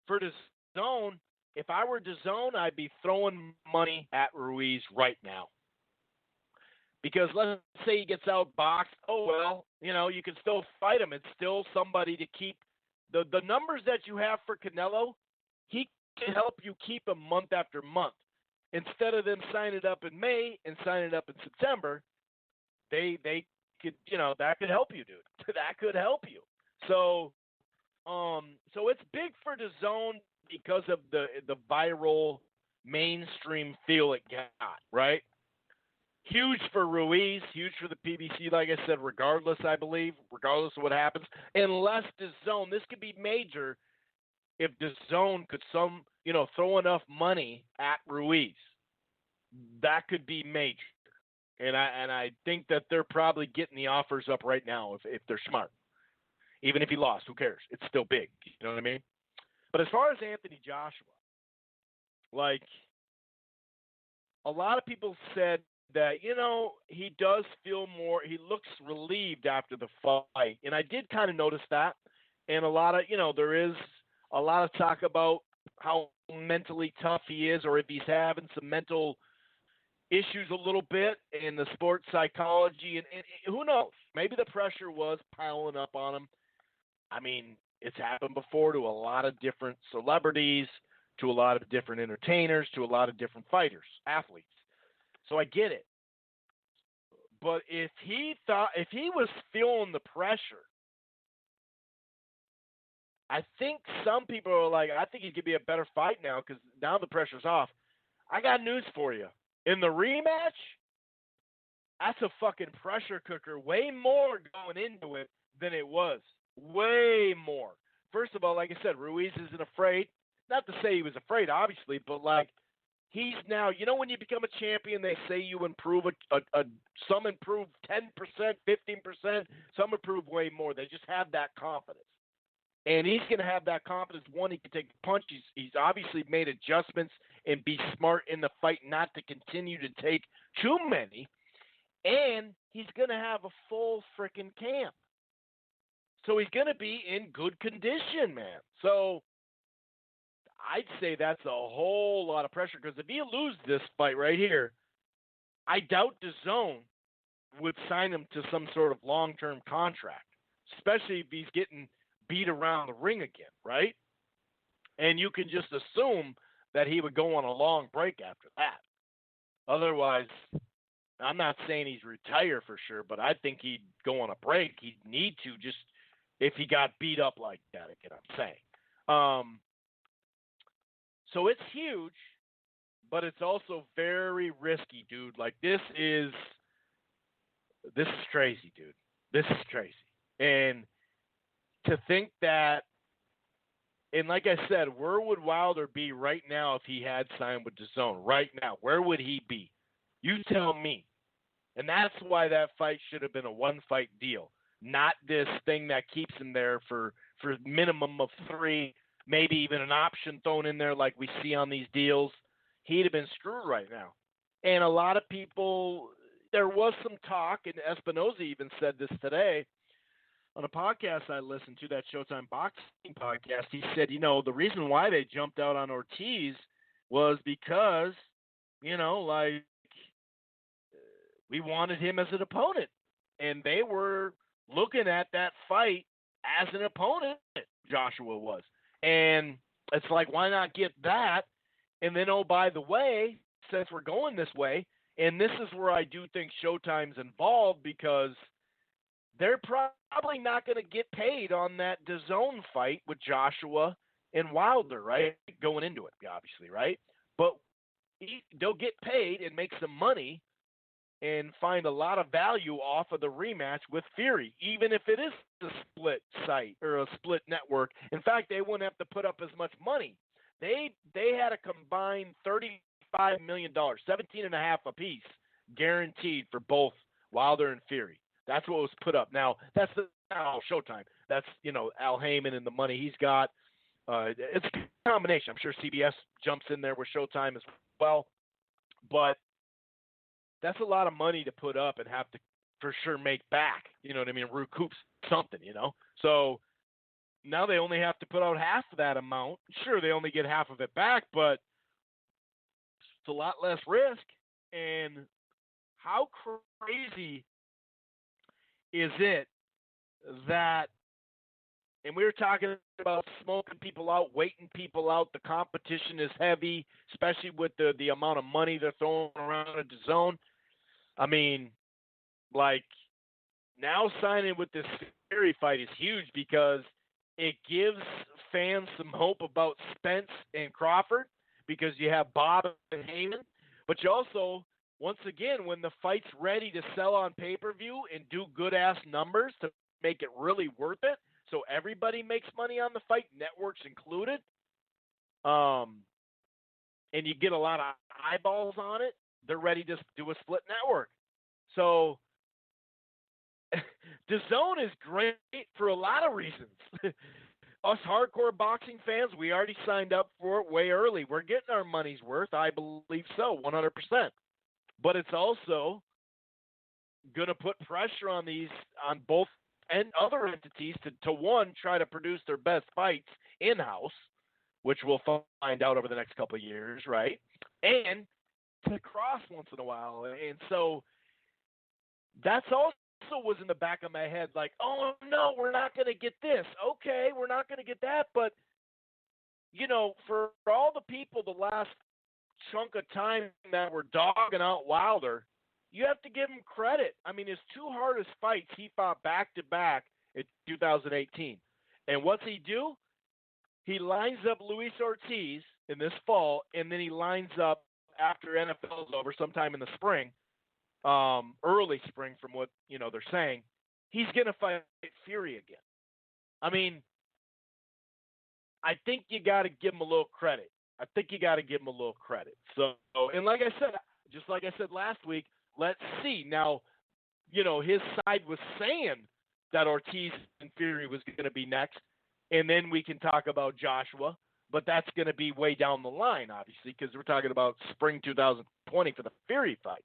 for DAZN, if I were DAZN, I'd be throwing money at Ruiz right now. Because let's say he gets outboxed. Oh, well, you can still fight him. It's still somebody to keep. The numbers that you have for Canelo, he can help you keep him month after month. Instead of them signing up in May and signing up in September, they could, that could help you, dude. That could help you. So it's big for DAZN because of the viral mainstream feel it got, right? Huge for Ruiz, huge for the PBC, like I said, regardless, I believe, regardless of what happens. Unless DAZN, this could be major if DAZN could throw enough money at Ruiz. that could be major. And I think that they're probably getting the offers up right now if they're smart. Even if he lost, who cares? It's still big. You know what I mean? But as far as Anthony Joshua, like a lot of people said that, he does feel more, he looks relieved after the fight. And I did kind of notice that. And a lot of, there is a lot of talk about how mentally tough he is, or if he's having some mental issues a little bit in the sports psychology. And who knows? Maybe the pressure was piling up on him. I mean, it's happened before to a lot of different celebrities, to a lot of different entertainers, to a lot of different fighters, athletes. So I get it. But if he was feeling the pressure, I think some people are like, I think he could be a better fight now because now the pressure's off. I got news for you. In the rematch, that's a fucking pressure cooker. Way more going into it than it was. Way more. First of all, like I said, Ruiz isn't afraid. Not to say he was afraid, obviously, but like he's now, when you become a champion, they say you improve some improve 10%, 15%, some improve way more. They just have that confidence. And he's going to have that confidence. One, he can take the punch. He's obviously made adjustments and be smart in the fight not to continue to take too many. And he's going to have a full freaking camp. So he's going to be in good condition, man. So I'd say that's a whole lot of pressure because if he loses this fight right here, I doubt DAZN would sign him to some sort of long-term contract, especially if he's getting beat around the ring again, right? And you can just assume that he would go on a long break after that. Otherwise, I'm not saying he's retired for sure, but I think he'd go on a break. He'd need to just if he got beat up like that, again, I'm saying. So it's huge, but it's also very risky, dude. Like this is crazy, dude. This is crazy. And to think that, and like I said, where would Wilder be right now if he had signed with DAZN? Right now, where would he be? You tell me. And that's why that fight should have been a one-fight deal, not this thing that keeps him there for minimum of 3, maybe even an option thrown in there like we see on these deals. He'd have been screwed right now. And a lot of people, there was some talk, and Espinoza even said this today, on a podcast I listened to, that Showtime Boxing podcast. He said, the reason why they jumped out on Ortiz was because, like we wanted him as an opponent. And they were looking at that fight as an opponent, Joshua was. And it's like, why not get that? And then, oh, by the way, since we're going this way, and this is where I do think Showtime's involved because they're probably not going to get paid on that DAZN fight with Joshua and Wilder, right? Going into it, obviously, right? But they'll get paid and make some money and find a lot of value off of the rematch with Fury, even if it is a split site or a split network. In fact, they wouldn't have to put up as much money. They had a combined $35 million, 17.5 apiece, guaranteed for both Wilder and Fury. That's what was put up. Now, that's not all Showtime. That's, Al Heyman and the money he's got. It's a combination. I'm sure CBS jumps in there with Showtime as well. But that's a lot of money to put up and have to, for sure, make back. You know what I mean? Recoup something, So now they only have to put out half of that amount. Sure, they only get half of it back, but it's a lot less risk. And how crazy is it that, and we were talking about smoking people out, waiting people out, the competition is heavy, especially with the amount of money they're throwing around at DAZN. I mean, like, now signing with this Fury fight is huge because it gives fans some hope about Spence and Crawford because you have Bob and Heyman, but you also, once again, when the fight's ready to sell on pay-per-view and do good-ass numbers to make it really worth it, so everybody makes money on the fight, networks included, and you get a lot of eyeballs on it, they're ready to do a split network. So DAZN is great for a lot of reasons. Us hardcore boxing fans, we already signed up for it way early. We're getting our money's worth. I believe so, 100%. But it's also going to put pressure on both and other entities to one, try to produce their best fights in-house, which we'll find out over the next couple of years, right? And to cross once in a while. And so that's also was in the back of my head, like, oh, no, we're not going to get this. Okay, we're not going to get that. But, for all the people the last chunk of time that were dogging out Wilder, you have to give him credit. I mean, his two hardest fights, he fought back-to-back in 2018. And what's he do? He lines up Luis Ortiz in this fall, and then he lines up after NFL is over sometime in the spring, early spring from what, they're saying, he's going to fight Fury again. I mean, I think you got to give him a little credit. So, and like I said, just like I said last week, let's see. Now, his side was saying that Ortiz and Fury was going to be next, and then we can talk about Joshua, but that's going to be way down the line, obviously, because we're talking about spring 2020 for the Fury fight.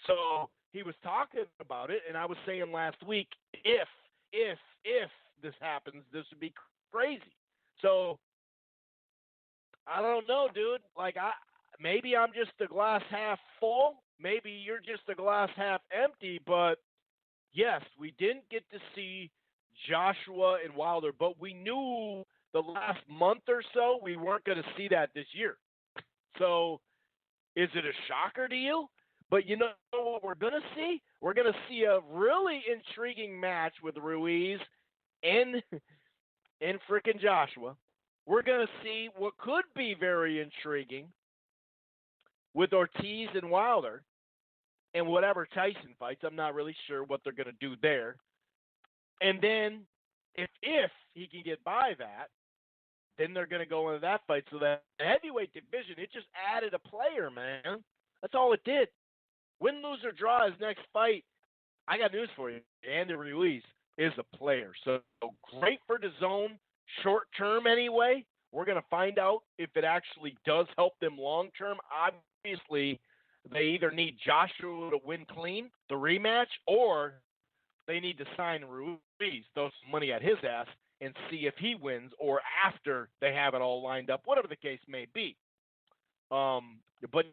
So he was talking about it, and I was saying last week, if this happens, this would be crazy. So I don't know, dude. Like, maybe I'm just a glass half full. Maybe you're just a glass half empty. But yes, we didn't get to see Joshua and Wilder, but we knew the last month or so we weren't going to see that this year. So is it a shocker to you? But you know what we're going to see? We're going to see a really intriguing match with Ruiz and frickin' Joshua. We're going to see what could be very intriguing with Ortiz and Wilder and whatever Tyson fights. I'm not really sure what they're going to do there. And then if he can get by that, then they're going to go into that fight. So that heavyweight division, it just added a player, man. That's all it did. Win, lose, or draw his next fight. I got news for you. Andy Ruiz is a player. So great for DAZN, short term anyway. We're going to find out if it actually does help them long term. Obviously, they either need Joshua to win clean, the rematch, or they need to sign Ruiz, throw some money at his ass, and see if he wins or after they have it all lined up, whatever the case may be. But,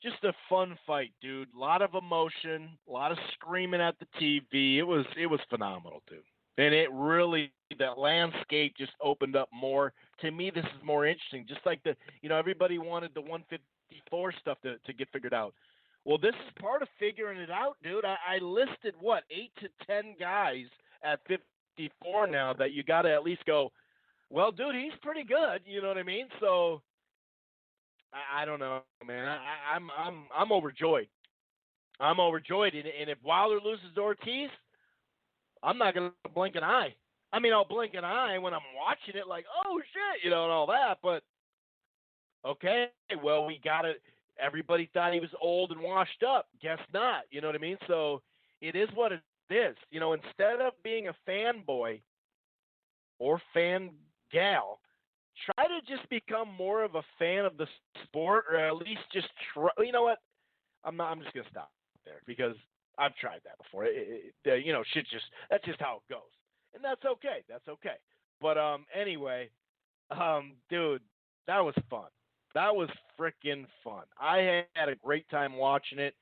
just a fun fight, dude. A lot of emotion, a lot of screaming at the TV. It was phenomenal, dude. And it really, that landscape just opened up more. To me, this is more interesting. Just like everybody wanted the 154 stuff to get figured out. Well, this is part of figuring it out, dude. I listed, 8 to 10 guys at 54 now that you got to at least go, well, dude, he's pretty good. You know what I mean? So I don't know, man. I'm overjoyed. I'm overjoyed. And if Wilder loses to Ortiz, I'm not going to blink an eye. I mean, I'll blink an eye when I'm watching it like, oh, shit, and all that. But, okay, well, we got it. Everybody thought he was old and washed up. Guess not. You know what I mean? So it is what it is. Instead of being a fanboy or fan gal, try to just become more of a fan of the sport, or at least just try. You know what? I'm just going to stop there because I've tried that before. That's just how it goes. And that's okay. But anyway, dude, that was fun. That was freaking fun. I had a great time watching it.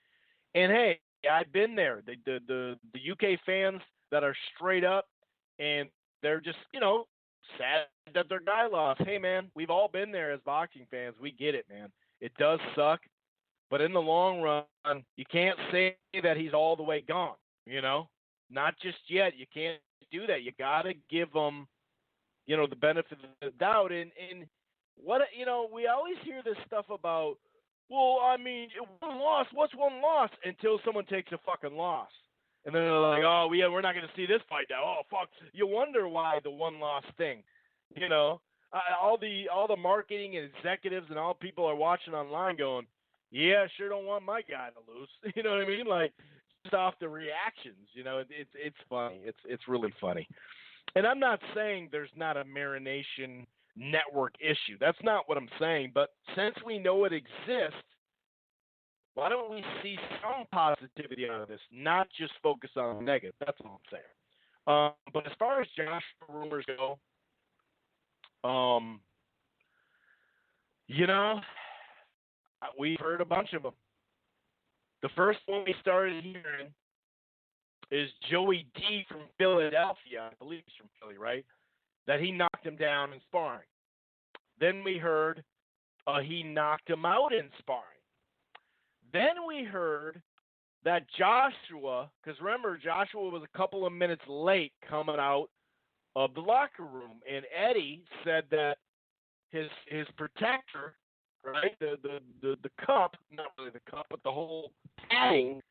And hey, I've been there. The UK fans that are straight up and they're just, sad that their guy lost. Hey, man, we've all been there as boxing fans. We get it, man. It does suck. But in the long run, you can't say that he's all the way gone, Not just yet. You can't do that. You got to give him, the benefit of the doubt. And what, we always hear this stuff about, well, I mean, one loss, what's one loss? Until someone takes a fucking loss. And then they're like, oh, yeah, we're not going to see this fight now. Oh, fuck. You wonder why the one-loss thing, all the marketing and executives and all people are watching online going, yeah, I sure don't want my guy to lose. You know what I mean? Like just off the reactions, it's funny. It's really funny. And I'm not saying there's not a Marination Network issue. That's not what I'm saying. But since we know it exists, why don't we see some positivity out of this, not just focus on the negative? That's all I'm saying. But as far as Joshua rumors go, um, you know, we've heard a bunch of them. The first one we started hearing is Joey D from Philadelphia. I believe he's from Philly, right? That he knocked him down in sparring. Then we heard he knocked him out in sparring. Then we heard that Joshua, because remember, Joshua was a couple of minutes late coming out of the locker room, and Eddie said that his protector, right, the cup, not really the cup, but the whole padding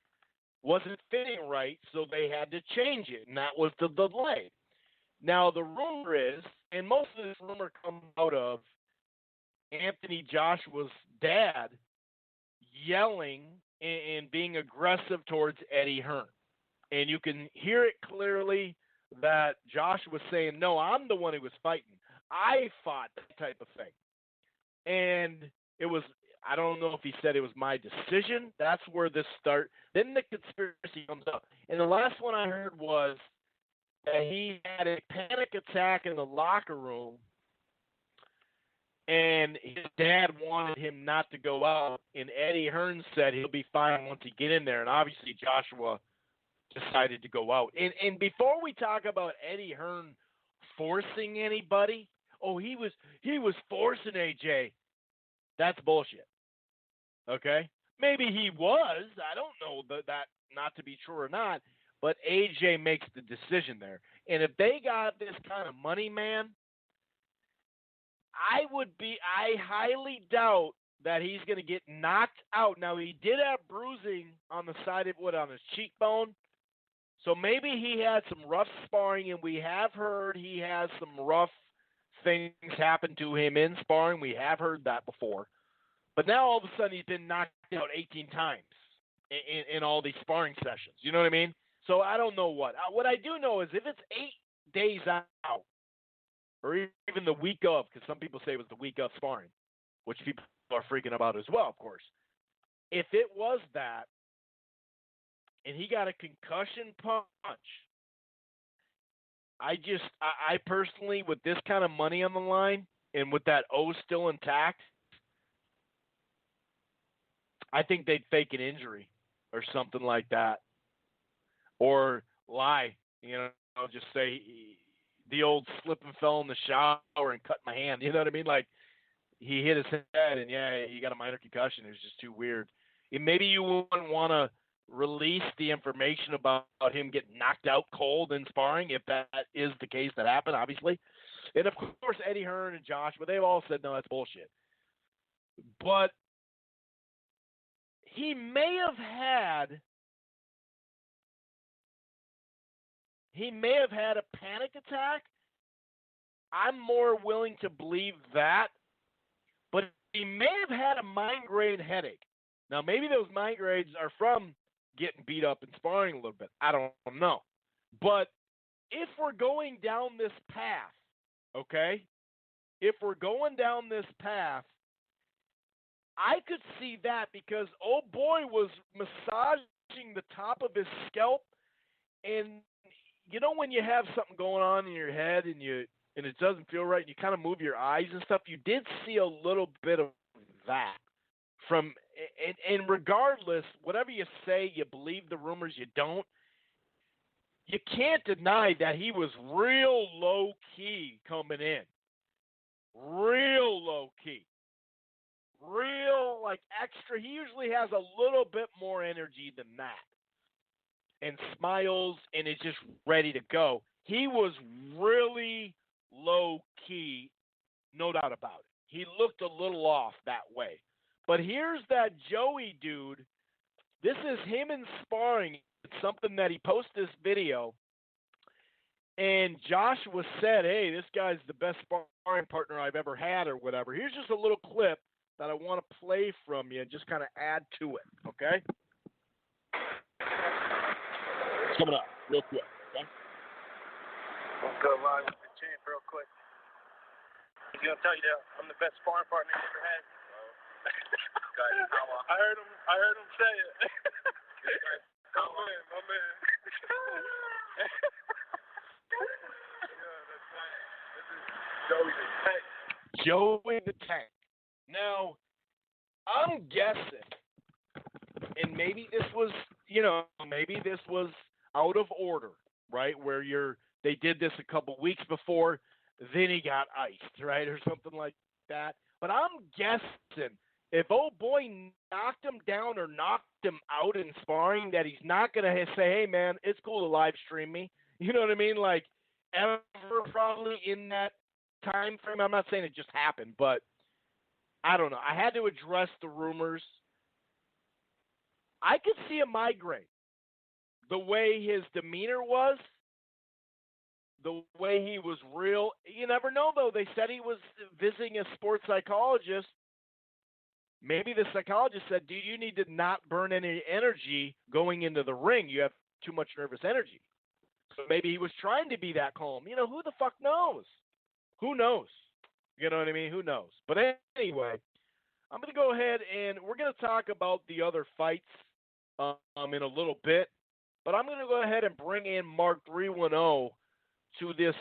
wasn't fitting right, so they had to change it, and that was the delay. Now the rumor is, and most of this rumor comes out of Anthony Joshua's dad yelling and being aggressive towards Eddie Hearn. And you can hear it clearly that Josh was saying, no, I'm the one who was fighting. I fought, that type of thing. And it was, I don't know if he said it was my decision. That's where this starts. Then the conspiracy comes up. And the last one I heard was that he had a panic attack in the locker room, and his dad wanted him not to go out, and Eddie Hearn said he'll be fine once he get in there, and obviously Joshua decided to go out. And before we talk about Eddie Hearn forcing anybody, he was forcing AJ. That's bullshit. Okay? Maybe he was. I don't know that not to be true or not, but AJ makes the decision there. And if they got this kind of money, man, I highly doubt that he's going to get knocked out. Now, he did have bruising on the side of on his cheekbone. So maybe he had some rough sparring, and we have heard he has some rough things happen to him in sparring. We have heard that before. But now all of a sudden he's been knocked out 18 times in all these sparring sessions. You know what I mean? So I don't know what. What I do know is if it's 8 days out, or even the week of, because some people say it was the week of sparring, which people are freaking about as well, of course. If it was that, and he got a concussion punch, I personally, with this kind of money on the line, and with that O still intact, I think they'd fake an injury or something like that. Or lie, just say the old slip and fell in the shower and cut my hand. You know what I mean? Like, he hit his head and, he got a minor concussion. It was just too weird. And maybe you wouldn't want to release the information about him getting knocked out cold in sparring, if that is the case that happened, obviously. And, of course, Eddie Hearn and Josh, but they've all said, no, that's bullshit. But he may have had a panic attack. I'm more willing to believe that. But he may have had a migraine headache. Now, maybe those migraines are from getting beat up and sparring a little bit. I don't know. But if we're going down this path, okay, if we're going down this path, I could see that because old boy was massaging the top of his scalp, and when you have something going on in your head and it doesn't feel right, and you kind of move your eyes and stuff, you did see a little bit of that from. And regardless, whatever you say, you believe the rumors, you don't. You can't deny that he was real low key coming in, real low key. Real, extra. He usually has a little bit more energy than that. And smiles and is just ready to go. He was really low key, no doubt about it. He looked a little off that way. But here's that Joey dude. This is him in sparring. It's something that he posted this video. And Joshua said, hey, this guy's the best sparring partner I've ever had or whatever. Here's just a little clip that I want to play from you and just kind of add to it, okay? It's coming up real quick, okay? Let's go live with the champ real quick. He's going to tell you that I'm the best sparring partner he ever had. I heard him say it. My man. Joey the Tank. Joey the Tank. Now, I'm guessing, and maybe this was, maybe this was out of order, right? Where they did this a couple weeks before, then he got iced, right, or something like that. But I'm guessing if old boy knocked him down or knocked him out in sparring, that he's not gonna say, "Hey man, it's cool to live stream me." You know what I mean? Like ever probably in that time frame. I'm not saying it just happened, but I don't know. I had to address the rumors. I could see a migrate. The way his demeanor was, the way he was real. You never know, though. They said he was visiting a sports psychologist. Maybe the psychologist said, dude, you need to not burn any energy going into the ring. You have too much nervous energy. So maybe he was trying to be that calm. Who the fuck knows? Who knows? You know what I mean? Who knows? But anyway, I'm going to go ahead and we're going to talk about the other fights in a little bit. But I'm going to go ahead and bring in Mark 310 to this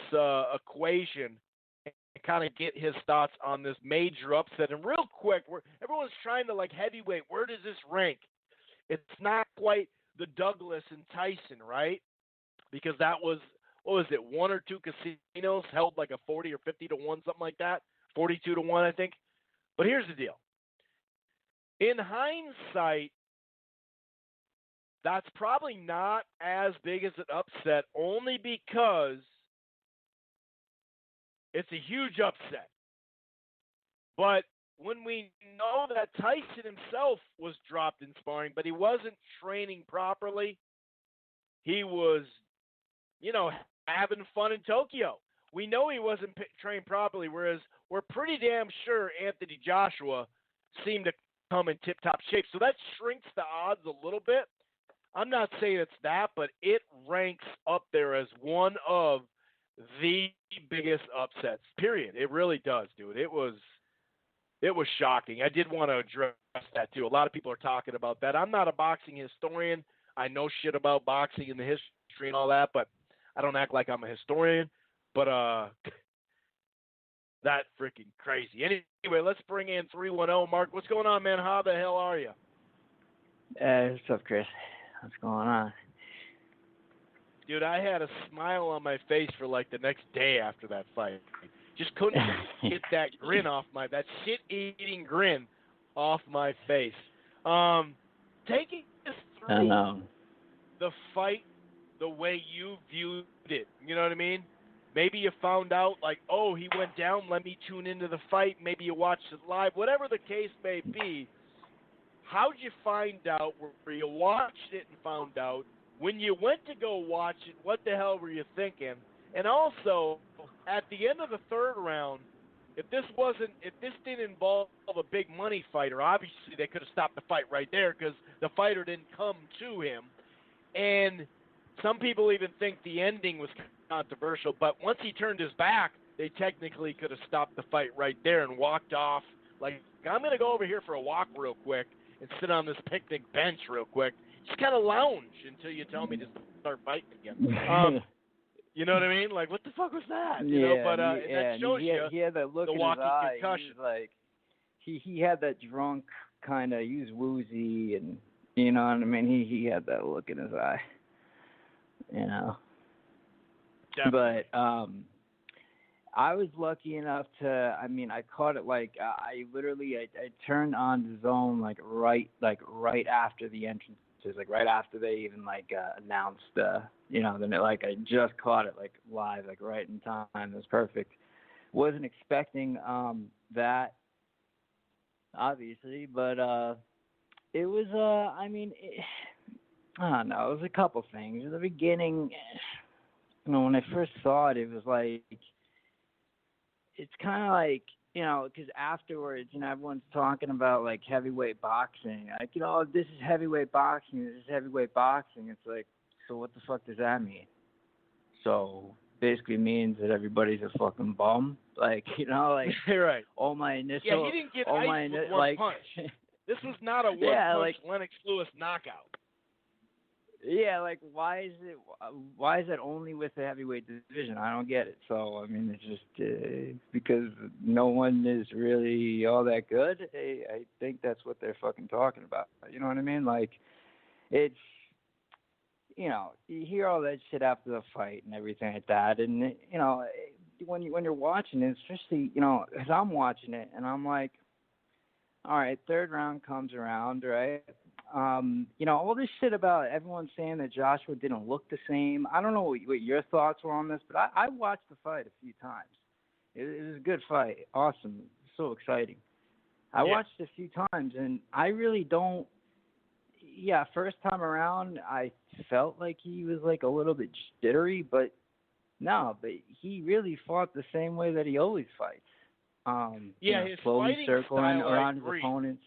equation and kind of get his thoughts on this major upset. And real quick, everyone's trying to like heavyweight. Where does this rank? It's not quite the Douglas and Tyson, right? Because that was, what was it, one or two casinos held like a 40 or 50 to 1, something like that. 42 to 1, I think. But here's the deal. In hindsight, that's probably not as big as an upset only because it's a huge upset. But when we know that Tyson himself was dropped in sparring, but he wasn't training properly, he was, having fun in Tokyo. We know he wasn't trained properly, whereas we're pretty damn sure Anthony Joshua seemed to come in tip-top shape. So that shrinks the odds a little bit. I'm not saying it's that, but it ranks up there as one of the biggest upsets, period. It really does, dude. It was shocking. I did want to address that, too. A lot of people are talking about that. I'm not a boxing historian. I know shit about boxing and the history and all that, but I don't act like I'm a historian. But that freaking crazy. Anyway, let's bring in 310. Mark, what's going on, man? How the hell are you? What's up, Chris? What's going on? Dude, I had a smile on my face for like the next day after that fight. Just couldn't get that grin off that shit-eating grin off my face. Taking us through the fight the way you viewed it. You know what I mean? Maybe you found out like, oh, he went down, let me tune into the fight. Maybe you watched it live. Whatever the case may be, how'd you find out where you watched it and found out? When you went to go watch it, what the hell were you thinking? And also, at the end of the third round, if this didn't involve a big money fighter, obviously they could have stopped the fight right there because the fighter didn't come to him. And some people even think the ending was controversial, but once he turned his back, they technically could have stopped the fight right there and walked off. Like, I'm going to go over here for a walk real quick and sit on this picnic bench real quick. Just kind of lounge until you tell me to start fighting again. You know what I mean? Like, what the fuck was that? You know, but that shows he had that look the in walking his eye. concussion. He was like, he had that drunk kind of, he was woozy, and you know what I mean? He had that look in his eye. You know. Definitely. But I was lucky enough to, I caught it like, I turned on the zone right after the entrances, like right after they even announced, then I just caught it live, right in time. It was perfect. Wasn't expecting that, obviously, but it was, I don't know, it was a couple things. In the beginning, when I first saw it, it was like, it's kind of like because afterwards, everyone's talking about like heavyweight boxing. Like, this is heavyweight boxing. This is heavyweight boxing. It's like, so what the fuck does that mean? So basically means that everybody's a fucking bum. Like, like right. all my initial. Yeah, he didn't get iced with one punch. This was not a one-punch Lennox Lewis knockout. Yeah, like why is it only with the heavyweight division? I don't get it. So I mean, it's just because no one is really all that good. I think that's what they're fucking talking about. You know what I mean? Like, it's you hear all that shit after the fight and everything like that, and when you're watching it, especially as I'm watching it, and I'm like, all right, third round comes around, right? All this shit about everyone saying that Joshua didn't look the same. I don't know what your thoughts were on this, but I watched the fight a few times. It was a good fight. Awesome. So exciting. I watched it a few times, and I really don't. Yeah, first time around, I felt like he was like a little bit jittery, but no, but he really fought the same way that he always fights. His slowly fighting circling style, around his opponents.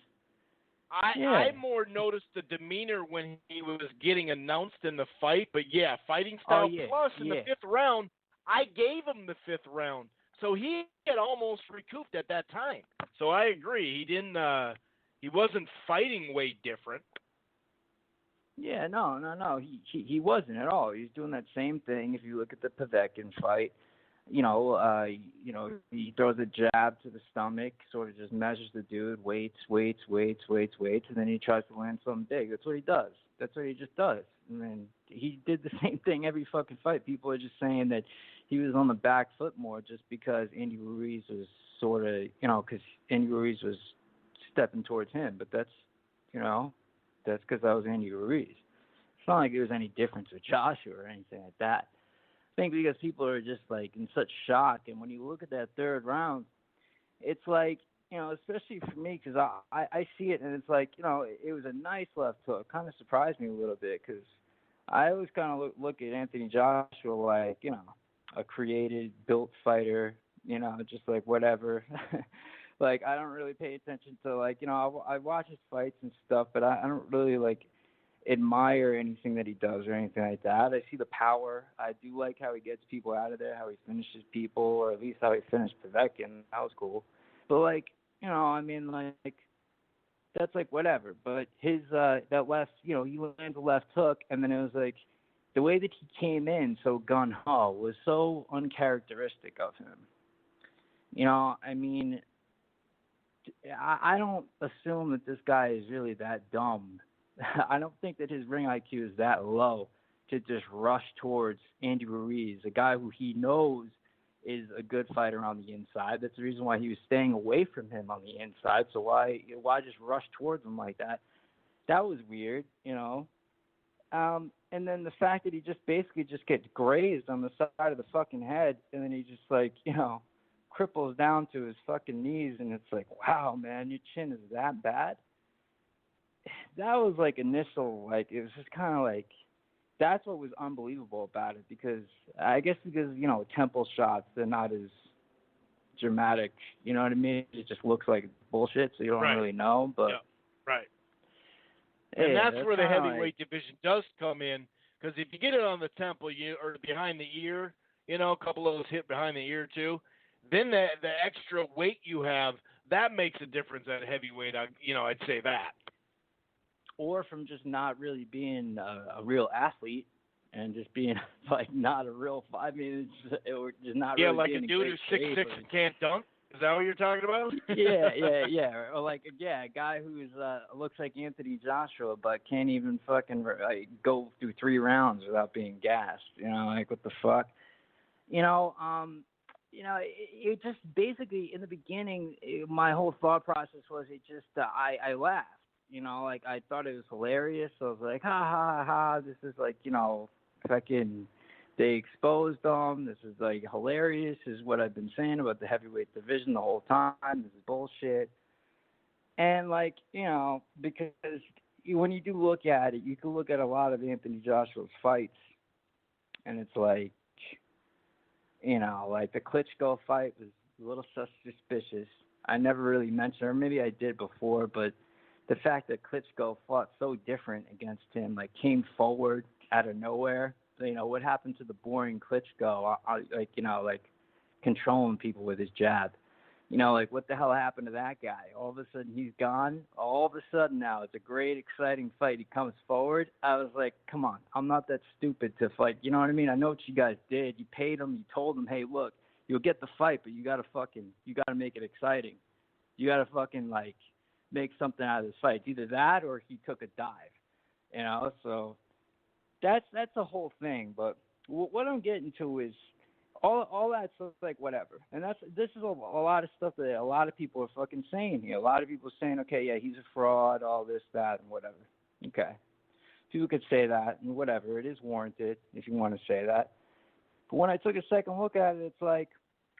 I more noticed the demeanor when he was getting announced in the fight, but fighting style. Plus, in the fifth round, I gave him the fifth round, so he had almost recouped at that time. So I agree, he didn't. He wasn't fighting way different. Yeah, no. He wasn't at all. He was doing that same thing. If you look at the Povetkin fight, he throws a jab to the stomach, sort of just measures the dude, waits, and then he tries to land something big. That's what he does. That's what he just does. And then he did the same thing every fucking fight. People are just saying that he was on the back foot more just because Andy Ruiz was sort of, because Andy Ruiz was stepping towards him. But that's because that was Andy Ruiz. It's not like there was any difference with Joshua or anything like that. I think because people are just like in such shock, and when you look at that third round, it's like, especially for me, because I see it and it's like, it was a nice left hook. Kind of surprised me a little bit because I always kind of look at Anthony Joshua like, a created, built fighter, just like whatever. Like, I don't really pay attention to, like, I watch his fights and stuff, but I don't really, like, admire anything that he does or anything like that. I see the power. I do like how he gets people out of there, how he finishes people, or at least how he finished Povetkin. That was cool. But, like, I mean, like, that's, like, whatever. But his, that left, he lands a left hook, and then it was, like, the way that he came in so gun-ho was so uncharacteristic of him. I mean, I don't assume that this guy is really that dumb. I don't think that his ring IQ is that low to just rush towards Andy Ruiz, a guy who he knows is a good fighter on the inside. That's the reason why he was staying away from him on the inside. So why just rush towards him like that? That was weird, And then the fact that he just basically just gets grazed on the side of the fucking head, and then he just like, cripples down to his fucking knees, and it's like, wow, man, your chin is that bad? That was like initial, like, it was just kind of like, that's what was unbelievable about it, because I guess because, temple shots, they're not as dramatic, you know what I mean? It just looks like bullshit, so you don't really know, but. Yeah. Right. And that's where the heavyweight division does come in, because if you get it on the temple, or behind the ear, a couple of those hit behind the ear too, then the extra weight you have, that makes a difference at heavyweight. I'd say that. Or from just not really being a real athlete and just being like not a real. I mean, it's just not. Yeah, really like being a dude who's 6'6" and can't dunk. Is that what you're talking about? yeah. Or like a guy who's looks like Anthony Joshua but can't even fucking go through 3 rounds without being gassed. Like what the fuck. It just basically in the beginning, my whole thought process was I laughed. Like I thought it was hilarious. So I was like, ha ha ha, this is like, fucking, they exposed them. This is like hilarious. This is what I've been saying about the heavyweight division the whole time. This is bullshit. And like, because when you do look at it, you can look at a lot of Anthony Joshua's fights, and it's like, like the Klitschko fight was a little suspicious. I never really mentioned, or maybe I did before, but the fact that Klitschko fought so different against him, like came forward out of nowhere. So, what happened to the boring Klitschko? Like controlling people with his jab. Like what the hell happened to that guy? All of a sudden he's gone. All of a sudden now it's a great, exciting fight. He comes forward. I was like, come on, I'm not that stupid to fight. You know what I mean? I know what you guys did. You paid him. You told him, hey, look, you'll get the fight, but you gotta make it exciting. You gotta fucking like make something out of this fight. It's either that or he took a dive. So that's the whole thing. But what I'm getting to is all that stuff, like whatever. And this is a lot of stuff that a lot of people are fucking saying here. A lot of people are saying, okay, yeah, he's a fraud, all this, that, and whatever. Okay. People could say that and whatever. It is warranted if you want to say that. But when I took a second look at it, it's like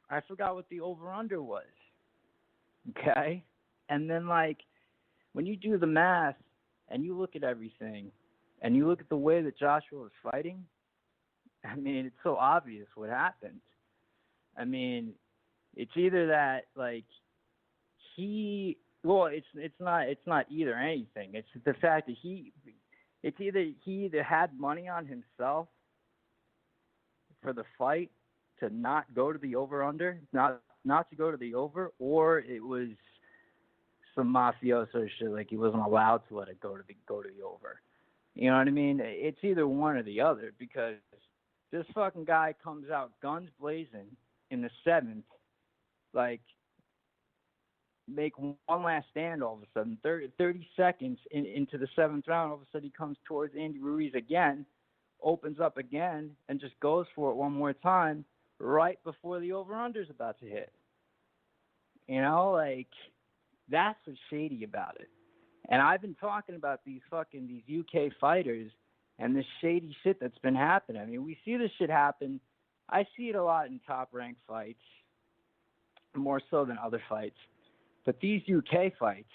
I forgot what the over-under was. Okay? And then, like, when you do the math and you look at everything and you look at the way that Joshua was fighting, I mean, it's so obvious what happened. I mean, it's either that, like, it's not either anything. It's the fact that he either had money on himself for the fight to not go to the over-under, not to go to the over, or it was some mafioso shit, like he wasn't allowed to let it go to the over. You know what I mean? It's either one or the other, because this fucking guy comes out guns blazing in the 7th, like make one last stand all of a sudden. 30 seconds into the 7th round, all of a sudden he comes towards Andy Ruiz again, opens up again, and just goes for it one more time right before the over-under's about to hit. Like, that's what's shady about it. And I've been talking about these UK fighters and this shady shit that's been happening. I mean, we see this shit happen. I see it a lot in top-ranked fights, more so than other fights. But these UK fights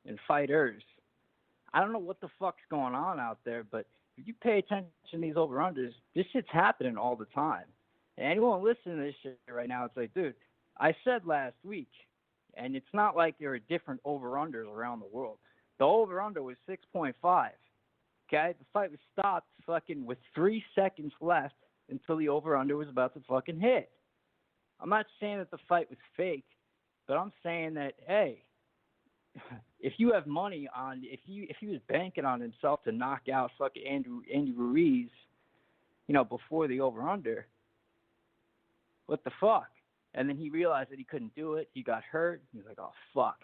and fighters, I don't know what the fuck's going on out there, but if you pay attention to these over-unders, this shit's happening all the time. And anyone listening to this shit right now, it's like, dude, I said last week, and it's not like there are different over-unders around the world. The over-under was 6.5. Okay? The fight was stopped fucking with 3 seconds left until the over-under was about to fucking hit. I'm not saying that the fight was fake, but I'm saying that, hey, if you have money on, if he was banking on himself to knock out fucking Andy Ruiz, before the over-under, what the fuck? And then he realized that he couldn't do it. He got hurt. He's like, oh, fuck.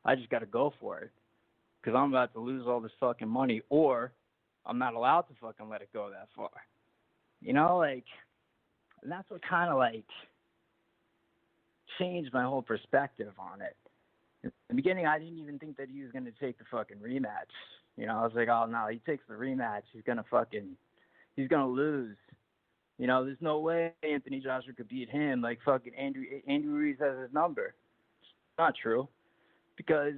I just got to go for it because I'm about to lose all this fucking money, or I'm not allowed to fucking let it go that far. And that's what kind of, changed my whole perspective on it. In the beginning, I didn't even think that he was going to take the fucking rematch. I was like, oh, no, he takes the rematch. He's going to lose. There's no way Anthony Joshua could beat him. Like, fucking Andy Ruiz has his number. It's not true. Because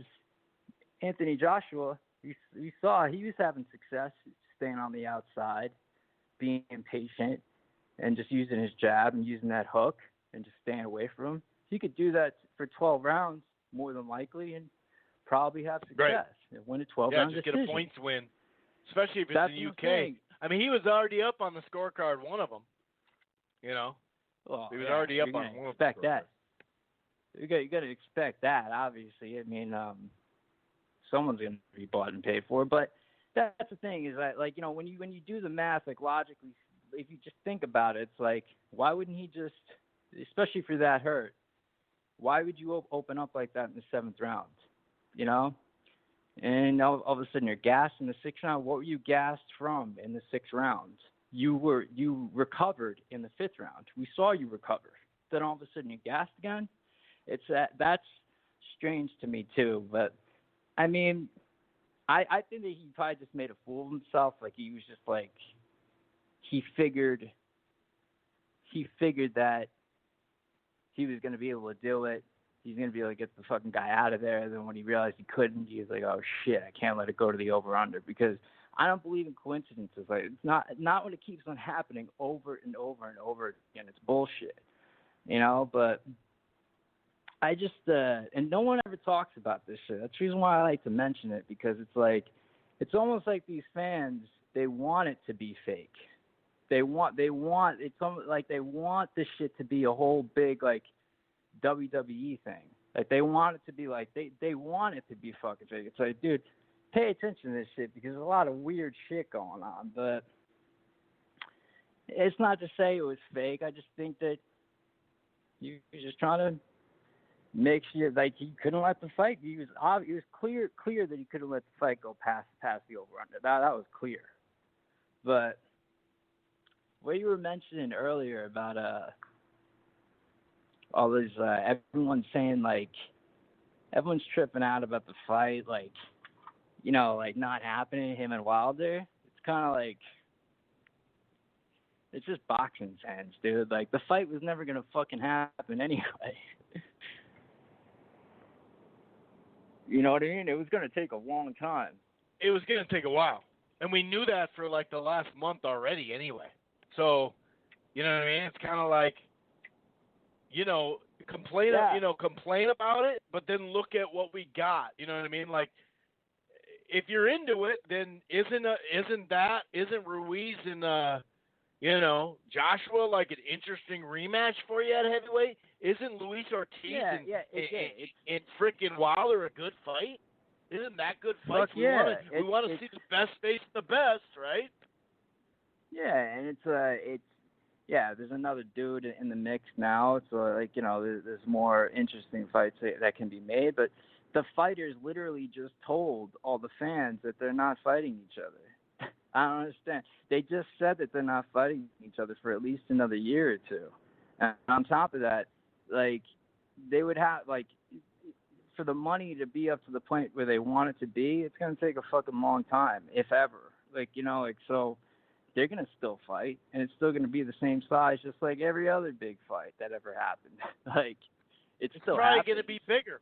Anthony Joshua, we saw he was having success staying on the outside, being impatient, and just using his jab and using that hook and just staying away from him. He could do that for 12 rounds, more than likely, and probably have success. Right. And win a 12-round just decision. Get a points win, especially if it's That's in the UK. Thing. I mean, he was already up on the scorecard, one of them. Well, he was already up on one of them. Expect that. You got to expect that, obviously. I mean, someone's going to be bought and paid for. But that's the thing is that, when you do the math, logically, if you just think about it, it's like, why wouldn't he just, especially for that hurt, why would you open up like that in the 7th round? And all of a sudden you're gassed in the 6th round. What were you gassed from in the 6th round? You recovered in the 5th round. We saw you recover. Then all of a sudden you're gassed again. That's strange to me too. But I mean, I think that he probably just made a fool of himself. Like he was just like he figured that he was going to be able to do it. He's going to be able to get the fucking guy out of there. Then when he realized he couldn't, he was like, oh, shit, I can't let it go to the over-under because I don't believe in coincidences. Like, it's not when it keeps on happening over and over and over again. It's bullshit, But I just and no one ever talks about this shit. That's the reason why I like to mention it, because it's like, it's almost like these fans, they want it to be fake. It's almost like they want this shit to be a whole big like WWE thing. Like they want it to be like they want it to be fucking fake. It's like, dude, pay attention to this shit, because there's a lot of weird shit going on. But it's not to say it was fake. I just think that you're just trying to make sure, like, he couldn't let the fight. It was clear that he couldn't let the fight go past the over under. That was clear. But what you were mentioning earlier about all this, everyone's saying, like, everyone's tripping out about the fight, like, you know, like not happening, him and Wilder. It's kind of like, it's just boxing fans, dude. Like, the fight was never gonna fucking happen anyway. You know what I mean? It was gonna take a long time. It was going to take a while. And we knew that for like the last month already anyway. So, you know what I mean? It's kind of like, you know, complain about it, but then look at what we got. You know what I mean? Like, if you're into it, then isn't Ruiz and you know, Joshua like an interesting rematch for you at heavyweight? Isn't Luis Ortiz and freaking Wilder a good fight? Isn't that good fight? Fuck yeah. We want to see the best face the best, right? Yeah, and there's another dude in the mix now, so like, you know, there's more interesting fights that can be made, but the fighters literally just told all the fans that they're not fighting each other. I don't understand. They just said that they're not fighting each other for at least another year or two. And on top of that, like, they would have, like, for the money to be up to the point where they want it to be, it's going to take a fucking long time, if ever. Like, you know, like, so they're going to still fight, and it's still going to be the same size, just like every other big fight that ever happened. Like, it's still probably going to be bigger.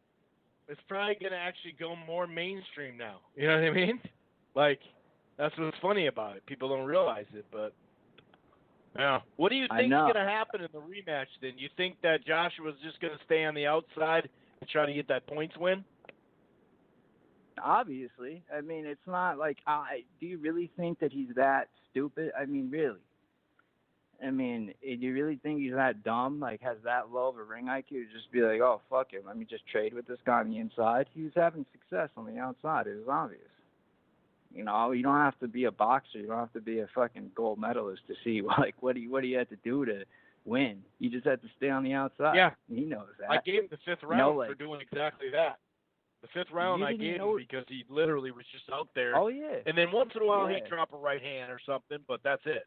It's probably going to actually go more mainstream now. You know what I mean? Like, that's what's funny about it. People don't realize it, but yeah. What do you think is going to happen in the rematch then? You think that Joshua's just going to stay on the outside and try to get that points win? Obviously. I mean, it's not like, do you really think that he's that stupid? I mean, really? I mean, do you really think he's that dumb, like has that low of a ring IQ to just be like, oh, fuck it, let me just trade with this guy on the inside? He was having success on the outside. It was obvious. You know, you don't have to be a boxer. You don't have to be a fucking gold medalist to see, like, what do you have to do to win? You just have to stay on the outside. Yeah. He knows that. I gave him the fifth round for doing exactly that. The fifth round I gave him because he literally was just out there. Oh, yeah. And then once in a while he'd drop a right hand or something, but that's it.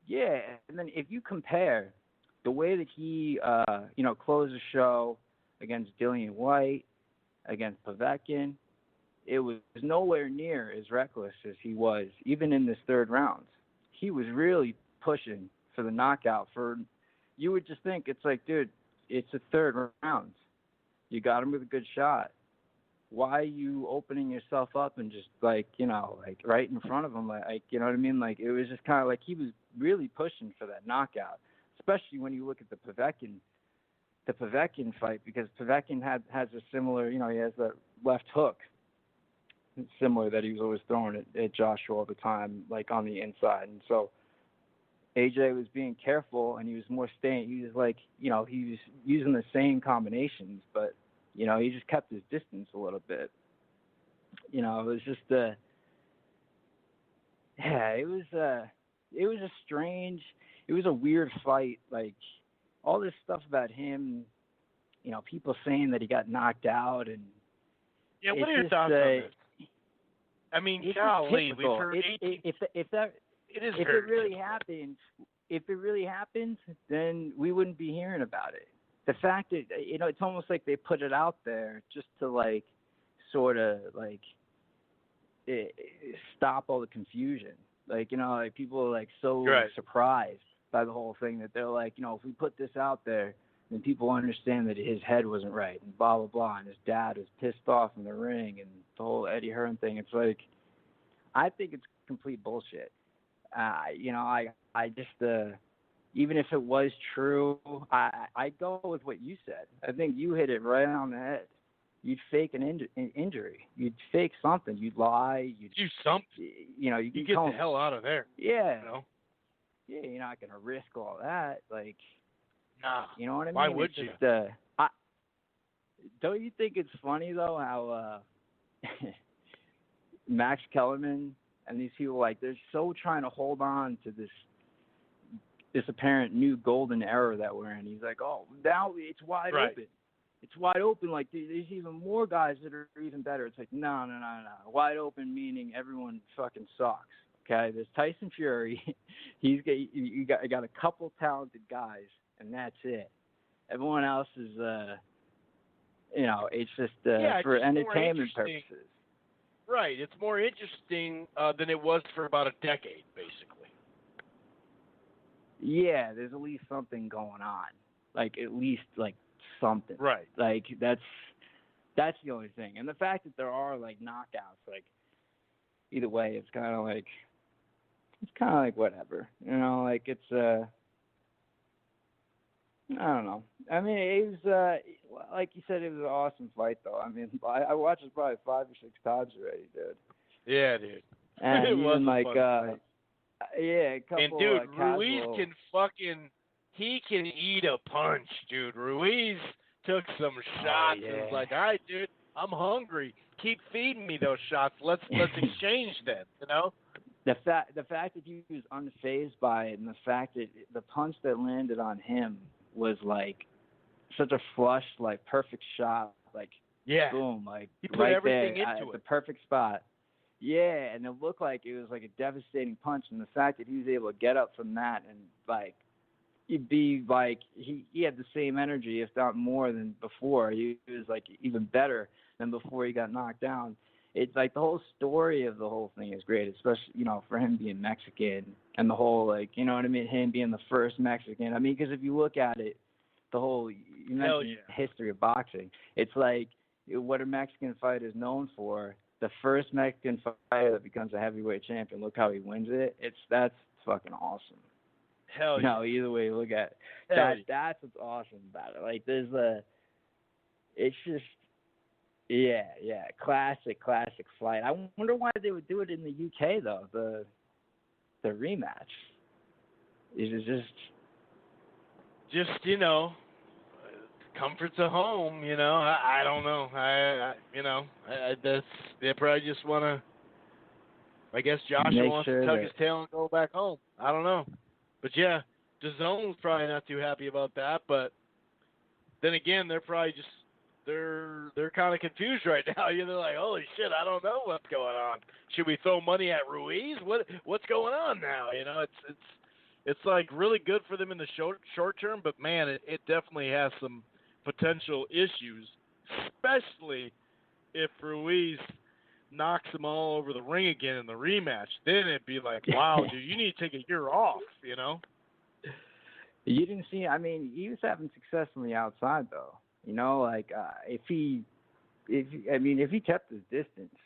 Yeah, and then if you compare the way that he, closed the show against Dillian White, against Povetkin, it was nowhere near as reckless as he was, even in this third round. He was really pushing for the knockout. You would just think, it's like, dude, it's a third round. You got him with a good shot. Why are you opening yourself up and just, like, you know, like right in front of him? Like, you know what I mean? Like, it was just kind of like he was really pushing for that knockout, especially when you look at the Povetkin fight, because Povetkin has a similar, you know, he has that left hook. It's similar that he was always throwing at Joshua all the time, like on the inside. And so AJ was being careful, and he was he was like, you know, he was using the same combinations, but, you know, he just kept his distance a little bit. You know, it was just it was a weird fight. Like, all this stuff about him, you know, people saying that he got knocked out, and yeah, what are your thoughts on this? I mean, golly, we've heard if it really happens, then we wouldn't be hearing about it. The fact that, you know, it's almost like they put it out there just to, like, sort of, like, stop all the confusion. Like, you know, like, people are, like, so surprised by the whole thing that they're like, you know, if we put this out there, then people understand that his head wasn't right, and blah, blah, blah, and his dad was pissed off in the ring, and the whole Eddie Hearn thing. It's like, I think it's complete bullshit. You know, I just, even if it was true, I go with what you said. I think you hit it right on the head. You'd fake an injury. You'd fake something. You'd lie. You'd do something. You know, you You can get the hell out of there. Yeah. You know? Yeah, you're not gonna risk all that. Like, Nah. you know what I mean? Why would it's you? Just, don't you think it's funny though how Max Kellerman and these people, like, they're so trying to hold on to this apparent new golden era that we're in. He's like, oh, now it's wide open. It's wide open. Like, there's even more guys that are even better. It's like, no. Wide open meaning everyone fucking sucks. Okay, there's Tyson Fury. You got a couple talented guys, and that's it. Everyone else is, it's just for it's entertainment purposes. Right. It's more interesting than it was for about a decade, basically. Yeah, there's at least something going on. Like, at least, like, something. Right. Like, that's the only thing. And the fact that there are, like, knockouts, like, either way, it's kind of like whatever. You know, like, it's, I don't know. I mean, it was, like you said, it was an awesome fight, though. I mean, I watched it probably 5 or 6 times already, dude. Yeah, dude. And it was even, like, fun. yeah, a couple, and, dude, casual... Ruiz he can eat a punch, dude. Ruiz took some shots and was like, all right, dude, I'm hungry. Keep feeding me those shots. Let's exchange then, you know? The fact that he was unfazed by it, and the fact that the punch that landed on him was like such a flush, like perfect shot, like boom, like he put right everything there into at it. the perfect spot. Yeah, and it looked like it was like a devastating punch, and the fact that he was able to get up from that and like he'd be like he had the same energy, if not more than before. He was like even better than before he got knocked down. It's like the whole story of the whole thing is great, especially, you know, for him being Mexican and the whole, like, you know what I mean, him being the first Mexican. I mean, because if you look at it, the whole, you mentioned history of boxing, it's like what a Mexican fighter is known for. The first Mexican fighter that becomes a heavyweight champion, look how he wins it. That's fucking awesome. Hell yeah. No, either way you look at it. That's what's awesome about it. Like, it's just, yeah, classic fight. I wonder why they would do it in the UK though. The rematch. Is it just you know, comforts of home. You know, I don't know. They probably just want to. I guess Joshua wants to tuck his tail and go back home. I don't know, but yeah, DAZN's probably not too happy about that. But then again, they're probably just. They're kind of confused right now. They're like, holy shit, I don't know what's going on. Should we throw money at Ruiz? What's going on now? You know, it's like really good for them in the short term, but man, it definitely has some potential issues, especially if Ruiz knocks them all over the ring again in the rematch. Then it'd be like, wow, dude, you need to take a year off. You know. You didn't see. I mean, he was having success on the outside though. You know, like if he kept his distance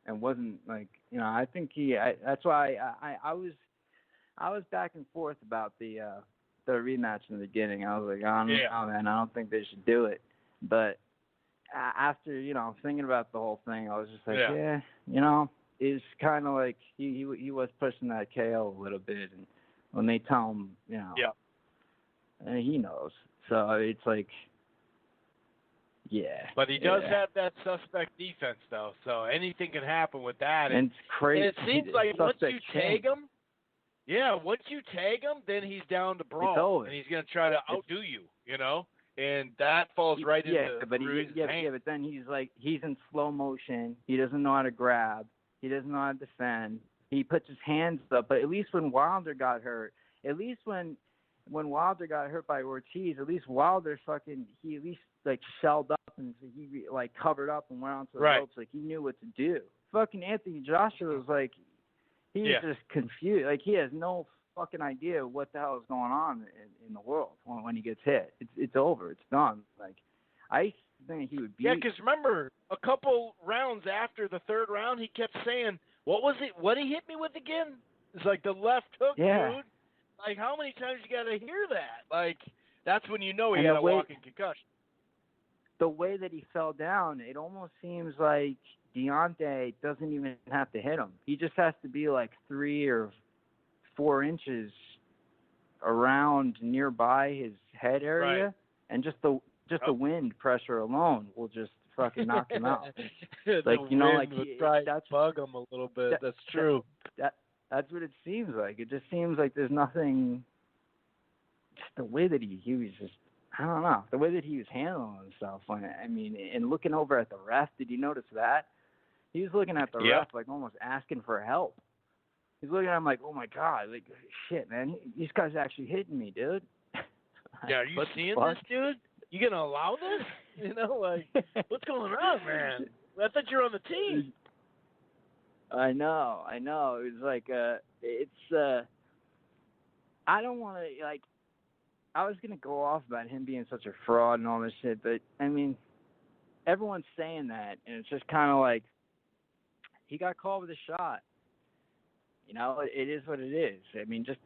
and wasn't like, you know, I think that's why I was back and forth about the rematch in the beginning. I was like, oh, no, man, I don't think they should do it. But after, you know, thinking about the whole thing, I was just like, you know, it's kind of like he was pushing that KO a little bit, and when they tell him, you know, and he knows. So it's like. Yeah. But he does have that suspect defense, though, so anything can happen with that. And it's crazy. And it seems like once you tag him, then he's down to brawl. And he's going to try to outdo you, you know? And that falls right into Ruiz's hand. But then he's in slow motion. He doesn't know how to grab. He doesn't know how to defend. He puts his hands up. But at least when Wilder got hurt, when Wilder got hurt by Ortiz, at least Wilder he at least like shelled up and he like covered up and went onto the ropes. Like he knew what to do. Fucking Anthony Joshua was like, he's just confused. Like he has no fucking idea what the hell is going on in the world when he gets hit. It's over. It's done. Like I think he would beat. Yeah, because remember a couple rounds after the third round, he kept saying, "What was it? What he hit me with again?" It's like the left hook, dude. Like, how many times you got to hear that? Like, that's when you know he And had the a way- walking concussion. The way that he fell down, it almost seems like Deontay doesn't even have to hit him. He just has to be like 3 or 4 inches around nearby his head area, Right. and just the wind pressure alone will just fucking knock him out. Like, The you know, wind like would try that's to bug him a little bit. That's true. That's what it seems like. It just seems like there's nothing. Just the way that he was just, I don't know, the way that he was handling himself. I mean, and looking over at the ref, did you notice that? He was looking at the Yeah. ref like almost asking for help. He's looking at him like, oh my God, like, shit, man, these guys actually hitting me, dude. Yeah, are you What the seeing fuck? this, dude? You gonna allow this? You know, like, what's going on, man? I thought you were on the team. I know. It was like, I don't want to, like, I was going to go off about him being such a fraud and all this shit, but, I mean, everyone's saying that, and it's just kind of like, he got called with a shot. You know, it is what it is. I mean, just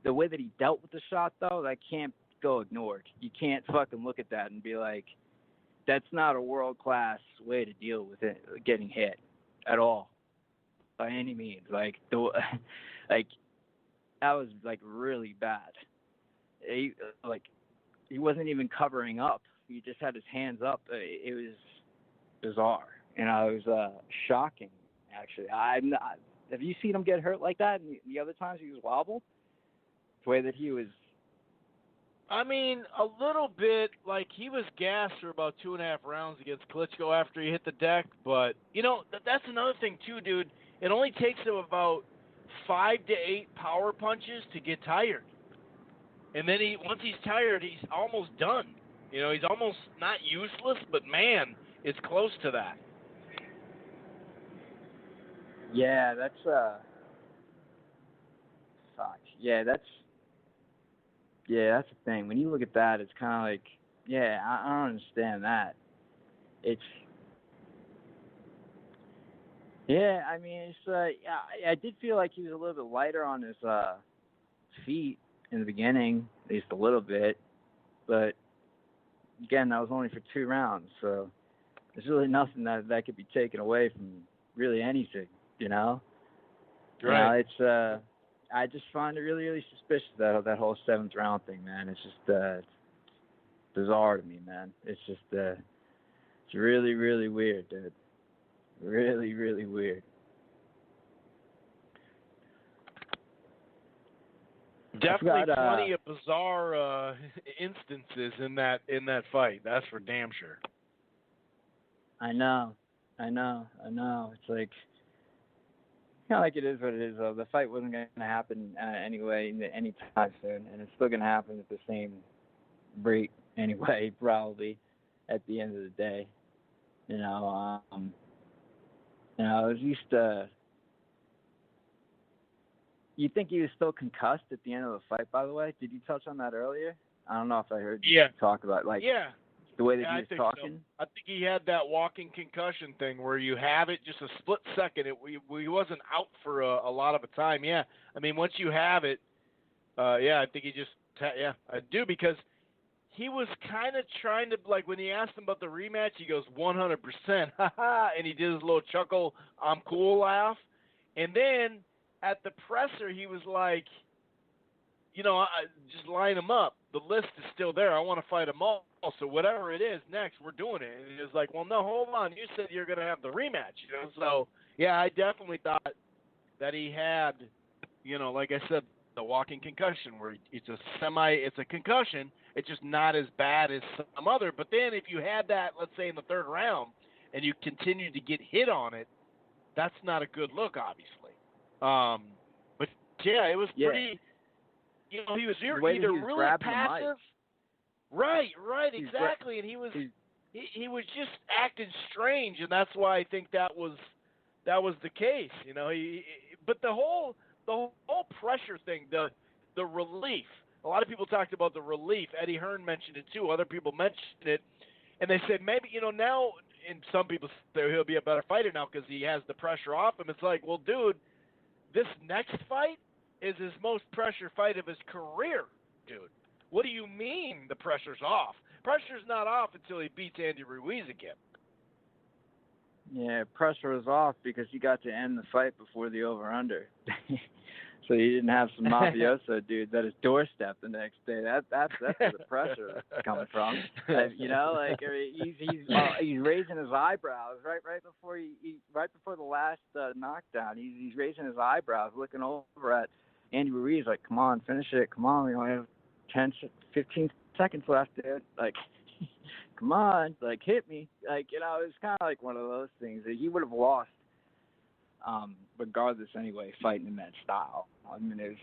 the way that he dealt with the shot, though, that can't go ignored. You can't fucking look at that and be like, that's not a world-class way to deal with it, getting hit at all, by any means. Like, that was, like, really bad. He wasn't even covering up. He just had his hands up. It was bizarre. You know, it was shocking, actually. Have you seen him get hurt like that? And the other times he was wobbled? The way that he was. I mean, a little bit. Like, he was gassed for about 2.5 rounds against Klitschko after he hit the deck. But, you know, that's another thing, too, dude. It only takes him about 5 to 8 power punches to get tired. And then once he's tired, he's almost done. You know, he's almost not useless, but, man, it's close to that. Yeah, that's fuck. Yeah, that's the thing. When you look at that, it's kind of like, yeah, I don't understand that. It's, yeah, I mean, it's, yeah, I did feel like he was a little bit lighter on his feet in the beginning, at least a little bit, but again, that was only for 2 rounds, so there's really nothing that could be taken away from really anything, you know? Right. You know, it's, I just find it really, really suspicious, that whole 7th round thing, man. It's just it's bizarre to me, man. It's just it's really, really weird, dude. Really, really weird. Definitely plenty of bizarre instances in that fight. That's for damn sure. I know. It's like, kind of like it is what it is, though. The fight wasn't going to happen anyway anytime soon, and it's still going to happen at the same rate anyway, probably, at the end of the day. You know, at least, you think he was still concussed at the end of the fight, by the way? Did you touch on that earlier? I don't know if I heard you talk about, like, the way that he was talking. So. I think he had that walking concussion thing where you have it just a split second. He wasn't out for a lot of the time. Yeah, I mean, once you have it, I think he just I do, because he was kind of trying to, like, when he asked him about the rematch, he goes 100%, haha, and he did his little chuckle, I'm cool laugh, and then at the presser he was like, you know, just line them up. The list is still there. I want to fight them all. So whatever it is next, we're doing it. And he was like, well, no, hold on. You said you're going to have the rematch. You know? So, yeah, I definitely thought that he had, you know, like I said, the walking concussion, where it's a concussion. It's just not as bad as some other. But then if you had that, let's say in the 3rd round, and you continue to get hit on it, that's not a good look, obviously. But, yeah, it was pretty... You know, he was either really passive. Right, exactly. And he was just acting strange, and that's why I think that was the case. You know, but the whole pressure thing, the relief. A lot of people talked about the relief. Eddie Hearn mentioned it too. Other people mentioned it, and they said maybe, you know, now. And some people say he'll be a better fighter now because he has the pressure off him. It's like, well, dude, this next fight, is his most pressure fight of his career, dude. What do you mean the pressure's off? Pressure's not off until he beats Andy Ruiz again. Yeah, pressure was off because he got to end the fight before the over/under. So he didn't have some mafioso dudes at his doorstep the next day. That's where the pressure is coming from. You know, like he's raising his eyebrows right before right before the last knockdown. He's raising his eyebrows, looking over at Andy Ruiz, like, come on, finish it, come on, we only have 15 seconds left, dude. Like, come on, like, hit me. Like, you know, it's kind of like one of those things that he would have lost, regardless anyway, fighting in that style. I mean, it's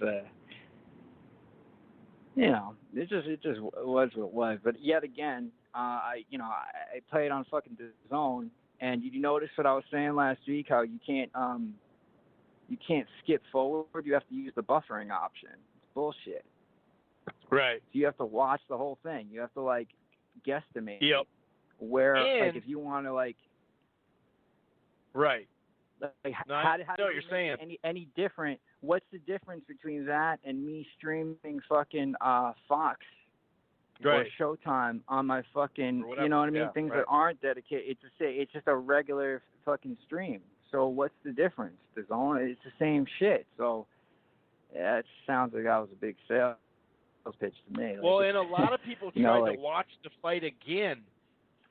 you know, it just was what it was. But yet again, I played on fucking DAZN, and did you notice what I was saying last week? How you can't skip forward. You have to use the buffering option. It's bullshit. Right. So you have to watch the whole thing. You have to, like, guesstimate. Yep. Where, and, like, if you want to, like. Right. Like, no, how I do know what you you're saying. any different? What's the difference between that and me streaming fucking Fox right. or Showtime on my fucking, you know what I mean? Yeah, Things right. that aren't dedicated. It's just a regular fucking stream. So what's the difference? It's the same shit. So yeah, it sounds like that was a big sales pitch to me. Well, like, and a lot of people tried to watch the fight again,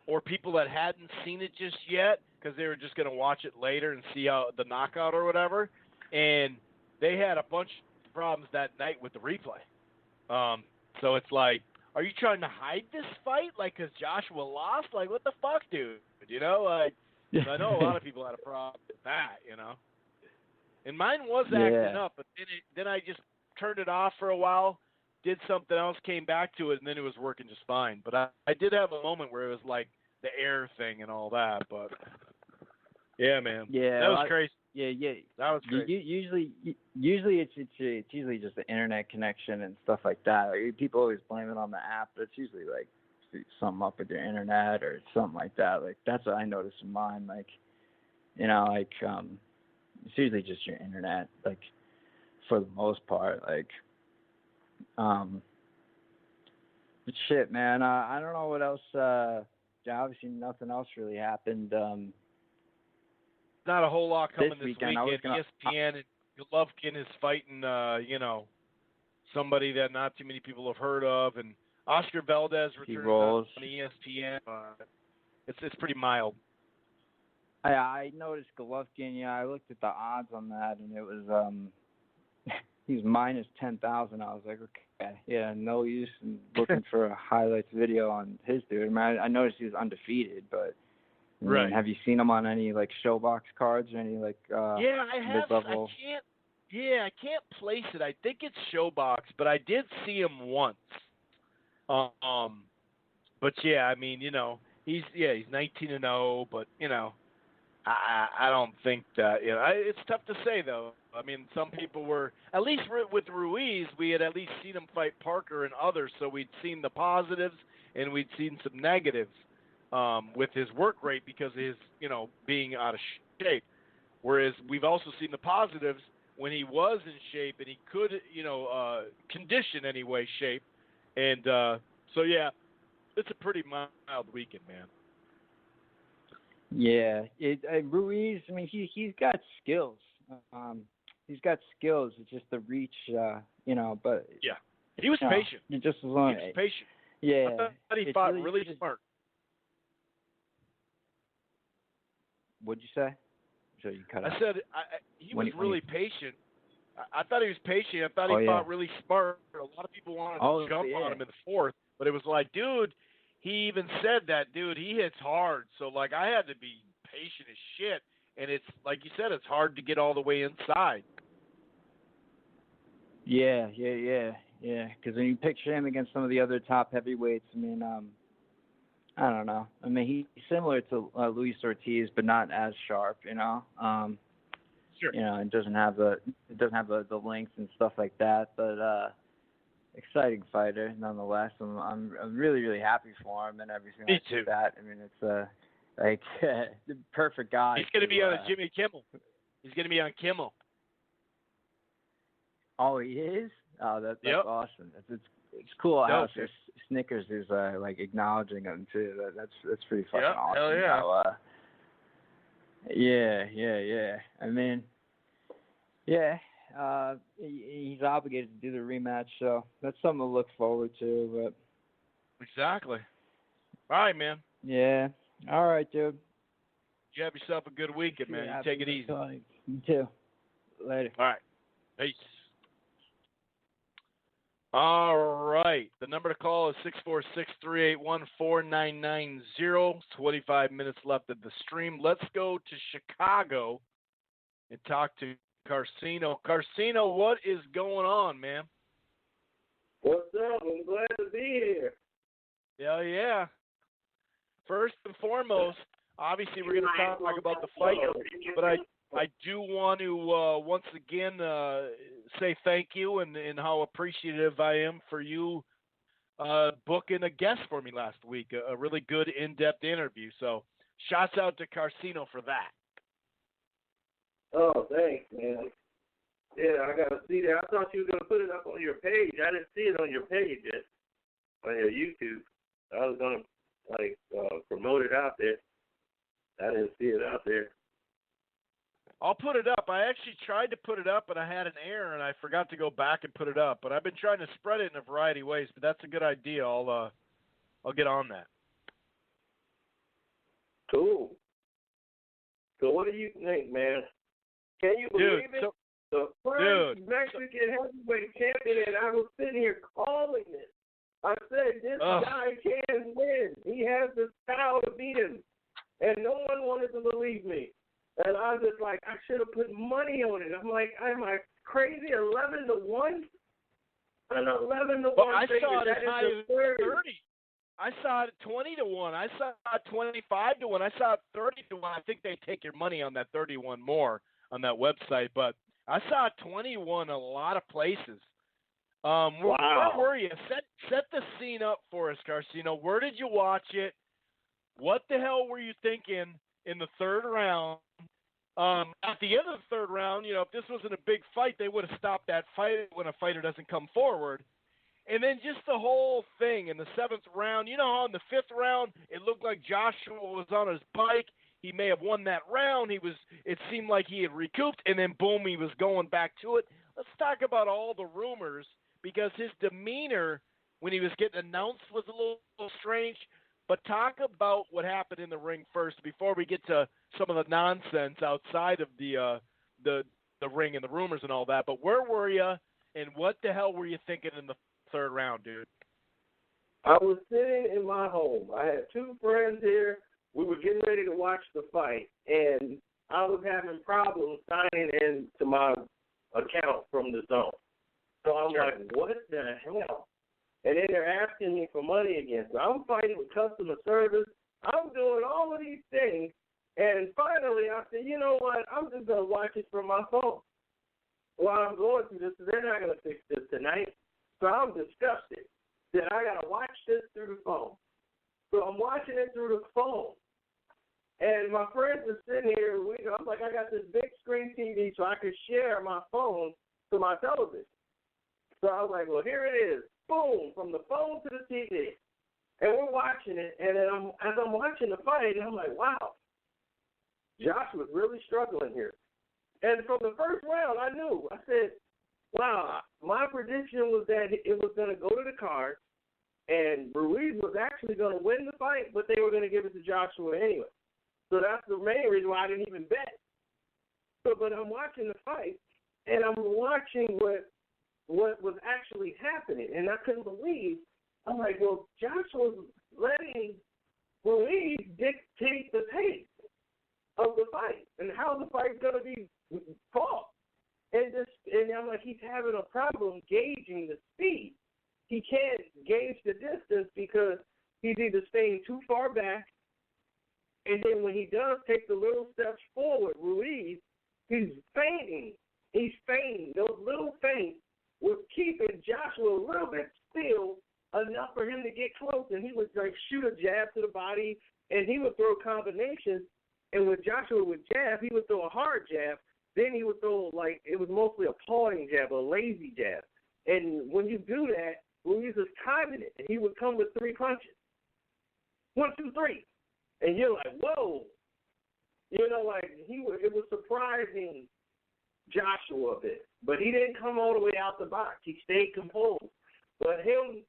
or people that hadn't seen it just yet because they were just going to watch it later and see how the knockout or whatever, and they had a bunch of problems that night with the replay. So it's like, are you trying to hide this fight, like, because Joshua lost? Like, what the fuck, dude? You know, like, I know a lot of people had a problem with that, you know. And mine was acting up, but then I just turned it off for a while, did something else, came back to it, and then it was working just fine. But I did have a moment where it was like the air thing and all that. But yeah, man, that was crazy. Yeah, that was crazy. Usually it's usually just the internet connection and stuff like that. Like, people always blame it on the app, but it's usually like something up with your internet or something like that. Like, that's what I noticed in mine. Like, you know, like it's usually just your internet, like, for the most part. Like, but shit, man, I don't know what else. Obviously, nothing else really happened. Not a whole lot coming this weekend. ESPN and Golovkin is fighting, you know, somebody that not too many people have heard of, and Oscar Valdez returns on ESPN. It's pretty mild. I noticed Golovkin. Yeah, I looked at the odds on that, and it was he's minus 10,000. I was like, okay, yeah, no use in looking for a highlights video on his dude. I mean, I noticed he was undefeated, but I mean, have you seen him on any, like, Showbox cards or any, like, yeah, I have. mid-level? I can't place it. I think it's Showbox, but I did see him once. But yeah, I mean, you know, he's 19-0, but you know, I don't think that, you know, it's tough to say though. I mean, some people were, at least with Ruiz, we had at least seen him fight Parker and others, so we'd seen the positives and we'd seen some negatives with his work rate because of his, you know, being out of shape. Whereas we've also seen the positives when he was in shape and he could, you know, condition anyway shape. And so, yeah, it's a pretty mild weekend, man. Yeah, Ruiz, I mean, he's got skills. He's got skills. It's just the reach, you know. But yeah, he was patient. He just was patient. Yeah, I thought he fought really smart. What'd you say? So you cut out. I said he was really patient. I thought he was patient. I thought he fought really smart. A lot of people wanted to jump on him in the fourth, but it was like, dude. He even said that, dude, he hits hard. So, like, I had to be patient as shit. And it's, like you said, it's hard to get all the way inside. Yeah. Because when you picture him against some of the other top heavyweights, I mean, I don't know. I mean, he's similar to Luis Ortiz, but not as sharp, you know. Sure. You know, it doesn't have the length and stuff like that, but exciting fighter nonetheless. I'm really, really happy for him and everything Me like too. that. I mean, it's like the perfect guy. He's going to be on Jimmy Kimmel. He's going to be on Kimmel. Oh, he is. Oh, that's Yep. awesome. It's cool how Dope, dude. Snickers is like acknowledging him too. That's pretty fucking Yep, awesome. hell yeah. How, yeah. I mean, yeah. He's obligated to do the rematch, so that's something to look forward to. But Exactly. All right, man. yeah. All right, dude. You have yourself a good weekend, man. You take it easy. You too. Later. All right. Peace. All right. The number to call is 646-381-4990. 25 minutes left of the stream. Let's go to Chicago and talk to Carcino. Carcino, what is going on, man? What's up? I'm glad to be here. Hell yeah. First and foremost, obviously we're going to talk about the fight, but I do want to once again say thank you and how appreciative I am for you booking a guest for me last week, a really good in-depth interview. So shouts out to Carcino for that. Oh, thanks, man. Yeah, I got to see that. I thought you were going to put it up on your page. I didn't see it on your page yet, on your YouTube. I was going to, promote it out there. I didn't see it out there. I'll put it up. I actually tried to put it up, and I had an error, and I forgot to go back and put it up. But I've been trying to spread it in a variety of ways. But that's a good idea. I'll get on that. Cool. So what do you think, man? Can you believe it? The first Mexican heavyweight champion, and I was sitting here calling it. I said, this guy can win. He has the style to beat him. And no one wanted to believe me. And I was just like, I should have put money on it. I'm like, am I crazy? 11-1? An 11-1 well, I figure. saw it as That is high as 30. I saw it at 20-1. I saw it 25-1. I saw it 30-1. I think they take your money on that 31 more on that website. But I saw it 21 a lot of places. Wow. Where were you? Set the scene up for us, Carcino. Where did you watch it? What the hell were you thinking in the third round? At the end of the third round, if this wasn't a big fight, they would have stopped that fight when a fighter doesn't come forward. And then just the whole thing in the seventh round, how in the fifth round it looked like Joshua was on his bike. He may have won that round. It seemed like he had recouped, and then boom, he was going back to it. Let's talk about all the rumors, because his demeanor when he was getting announced was a little strange. But talk about what happened in the ring first before we get to some of the nonsense outside of the ring and the rumors and all that. But where were you, and what the hell were you thinking in the third round, dude? I was sitting in my home. I had two friends here. We were getting ready to watch the fight, and I was having problems signing in to my account from the zone. So I'm like, what the hell? And then they're asking me for money again. So I'm fighting with customer service. I'm doing all of these things. And finally, I said, you know what? I'm just going to watch it from my phone while I'm going through this. They're not going to fix this tonight. So I'm disgusted that I got to watch this through the phone. So I'm watching it through the phone. And my friends are sitting here. I'm like, I got this big screen TV so I could share my phone to my television. So I was like, well, here it is. Boom, from the phone to the TV. And we're watching it, and then as I'm watching the fight, I'm like, wow, Josh was really struggling here. And from the first round, I knew. I said, wow, my prediction was that it was going to go to the card, and Ruiz was actually going to win the fight, but they were going to give it to Joshua anyway. So that's the main reason why I didn't even bet. But I'm watching the fight, and I'm watching what was actually happening, and I couldn't believe. I'm like, well, Joshua's letting Ruiz dictate the pace of the fight and how the fight's going to be fought. And I'm like, he's having a problem gauging the speed. He can't gauge the distance because he's either staying too far back, and then when he does take the little steps forward, Ruiz, he's fainting. He's fainting. Those little feints was keeping Joshua a little bit still enough for him to get close, and he would shoot a jab to the body, and he would throw combinations. And when Joshua would jab, he would throw a hard jab, Then he would throw, like, it was mostly a pawing jab, a lazy jab. And when you do that, Ruiz was timing it, and he would come with 3 punches. 1, 2, 3. And you're like, whoa. You know, like, it was surprising Joshua a bit. But he didn't come all the way out the box. He stayed composed. But him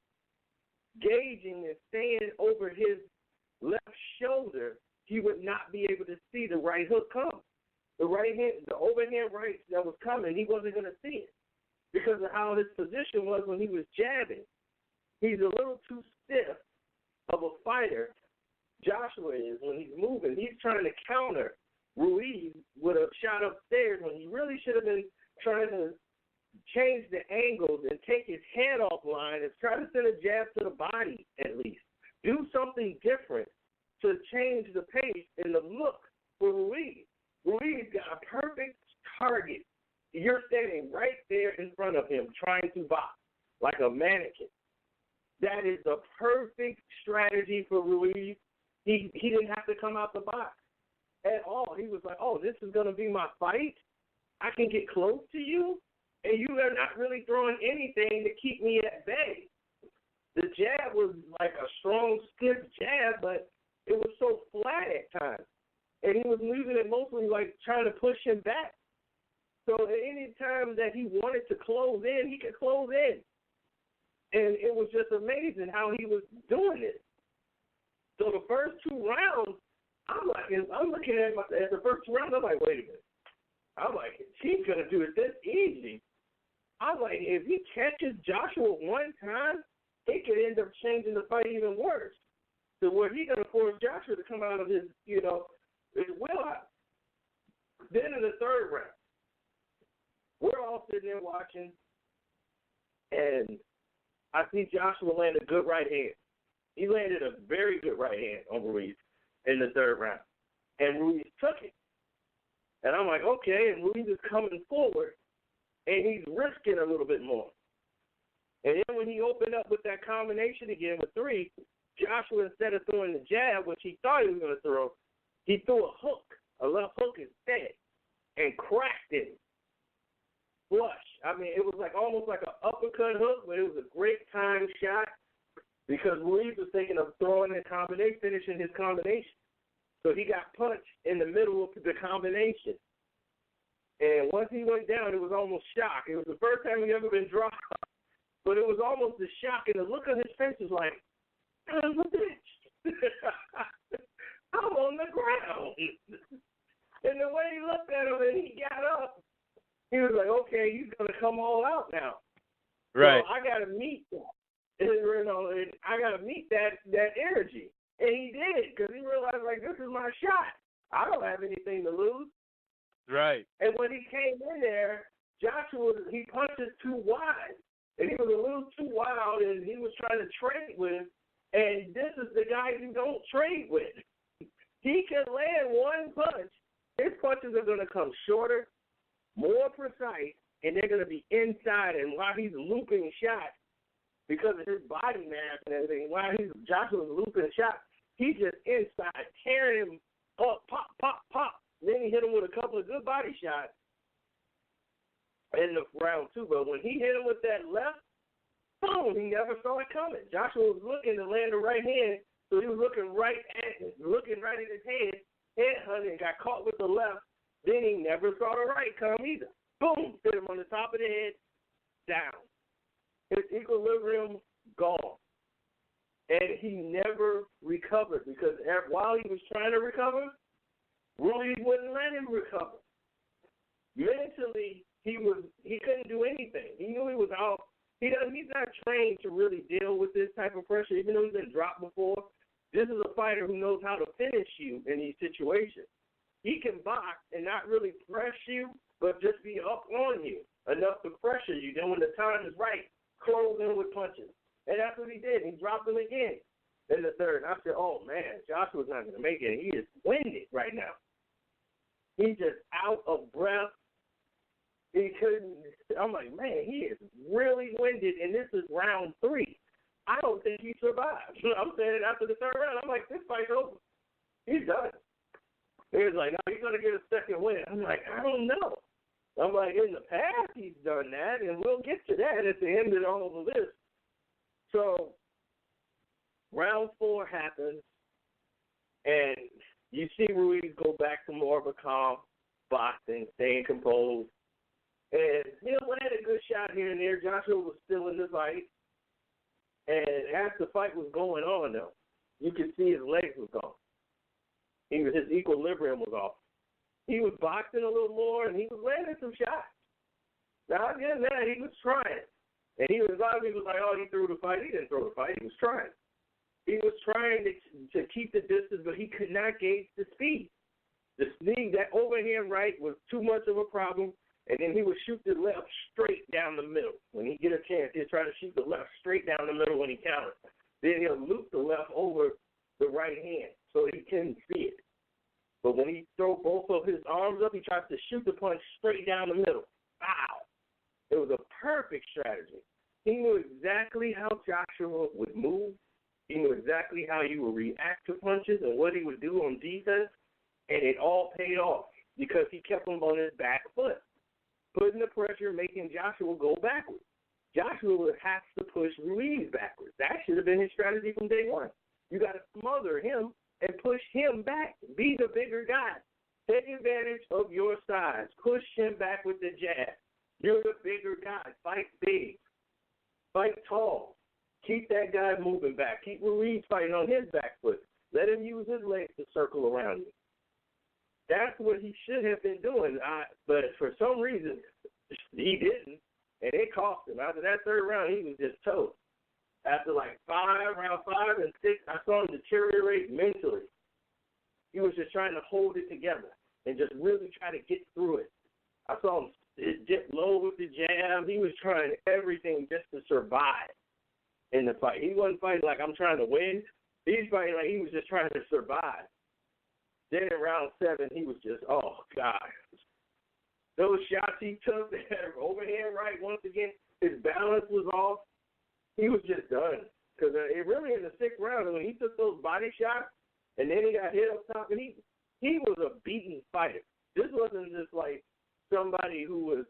gauging and staying over his left shoulder, he would not be able to see the right hook come. The right hand, the overhand right that was coming, he wasn't going to see it because of how his position was when he was jabbing. He's a little too stiff of a fighter, Joshua is, when he's moving. He's trying to counter Ruiz with a shot upstairs when he really should have been trying to change the angles and take his head offline and try to send a jab to the body at least. Do something different to change the pace and the look for Ruiz. Ruiz got a perfect target. You're standing right there in front of him trying to box like a mannequin. That is the perfect strategy for Ruiz. He didn't have to come out the box at all. He was like, oh, this is going to be my fight? I can get close to you? And you are not really throwing anything to keep me at bay. The jab was like a strong, stiff jab, but it was so flat at times. And he was using it mostly like trying to push him back. So at any time that he wanted to close in, he could close in. And it was just amazing how he was doing it. So the first 2 rounds, I'm looking at the first 2 rounds, I'm like, wait a minute. I'm like, he's going to do it this easy. I'm like, if he catches Joshua one time, it could end up changing the fight even worse. So where he's going to force Joshua to come out of his, his wheelhouse. Then in the 3rd round, we're all sitting there watching, and I see Joshua land a good right hand. He landed a very good right hand on Ruiz in the 3rd round. And Ruiz took it. And I'm like, okay, and Ruiz is coming forward, and he's risking a little bit more. And then when he opened up with that combination again with 3, Joshua, instead of throwing the jab, which he thought he was going to throw, he threw a left hook instead, and cracked it flush. I mean, it was like almost like an uppercut hook, but it was a great time shot because Ruiz was thinking of throwing the combination, finishing his combination. So he got punched in the middle of the combination. And once he went down, it was almost shock. It was the first time he ever been dropped, but it was almost a shock. And the look on his face was like, I'm a bitch. I'm on the ground. And the way he looked at him and he got up, he was like, okay, he's going to come all out now. Right. So I got to meet that. I got to meet that energy. And he did because he realized, like, this is my shot. I don't have anything to lose. Right. And when he came in there, Joshua, he punches too wide. And he was a little too wild, and he was trying to trade with him. And this is the guy you don't trade with. He can land one punch. His punches are going to come shorter, more precise, and they're going to be inside. And while he's looping shots, because of his body mass and everything, while Joshua's looping shots, he just inside, tearing him up, pop, pop, pop. Then he hit him with a couple of good body shots in the round 2. But when he hit him with that left, boom, he never saw it coming. Joshua was looking to land the right hand, so he was looking right at his head hunting, got caught with the left. Then he never saw the right come either. Boom, hit him on the top of the head, down. His equilibrium gone. And he never recovered because while he was trying to recover, Ruiz wouldn't let him recover. Mentally, he couldn't do anything. He knew he was out. He's not trained to really deal with this type of pressure, even though he's been dropped before. This is a fighter who knows how to finish you in these situations. He can box and not really press you, but just be up on you enough to pressure you. Then when the time is right, close in with punches. And that's what he did. He dropped him again in the 3rd. I said, oh, man, Joshua's not going to make it. He is winded right now. He's just out of breath. He couldn't. I'm like, man, he is really winded, and this is round 3. I don't think he survived. I'm saying it after the 3rd round. I'm like, this fight's over. He's done. He was like, no, he's going to get a second win. I'm like, I don't know. I'm like, in the past he's done that, and we'll get to that at the end of all of this. So round 4 happens, and you see Ruiz go back to more of a calm boxing, staying composed. And he'll land a good shot here and there. Joshua was still in the fight. And as the fight was going on, though, you could see his legs was gone. His equilibrium was off. He was boxing a little more, and he was landing some shots. Now, again, that he was trying. And a lot of people was like, oh, he threw the fight. He didn't throw the fight. He was trying. He was trying to keep the distance, but he could not gauge the speed. The speed, that overhand right was too much of a problem, and then he would shoot the left straight down the middle. When he get a chance, he'd try to shoot the left straight down the middle when he countered. Then he'll loop the left over the right hand so he can see it. But when he throw both of his arms up, he tries to shoot the punch straight down the middle. Wow. It was a perfect strategy. He knew exactly how Joshua would move. He knew exactly how he would react to punches and what he would do on defense, and it all paid off because he kept him on his back foot, putting the pressure, making Joshua go backwards. Joshua would have to push Ruiz backwards. That should have been his strategy from day one. You got to smother him and push him back. Be the bigger guy. Take advantage of your size. Push him back with the jab. You're the bigger guy. Fight big. Fight tall. Keep that guy moving back. Keep Ruiz fighting on his back foot. Let him use his legs to circle around you. That's what he should have been doing. But for some reason, he didn't, and it cost him. After that third round, he was just toast. After like round 5 and 6, I saw him deteriorate mentally. He was just trying to hold it together and just really try to get through it. I saw him dip low with the jab. He was trying everything just to survive in the fight. He wasn't fighting like I'm trying to win. He's fighting like he was just trying to survive. Then in round 7, he was just, oh, God. Those shots he took, that overhand right, once again, his balance was off. He was just done. Because it really in the 6th round, when he took those body shots, and then he got hit up top, and he was a beaten fighter. This wasn't just like somebody who was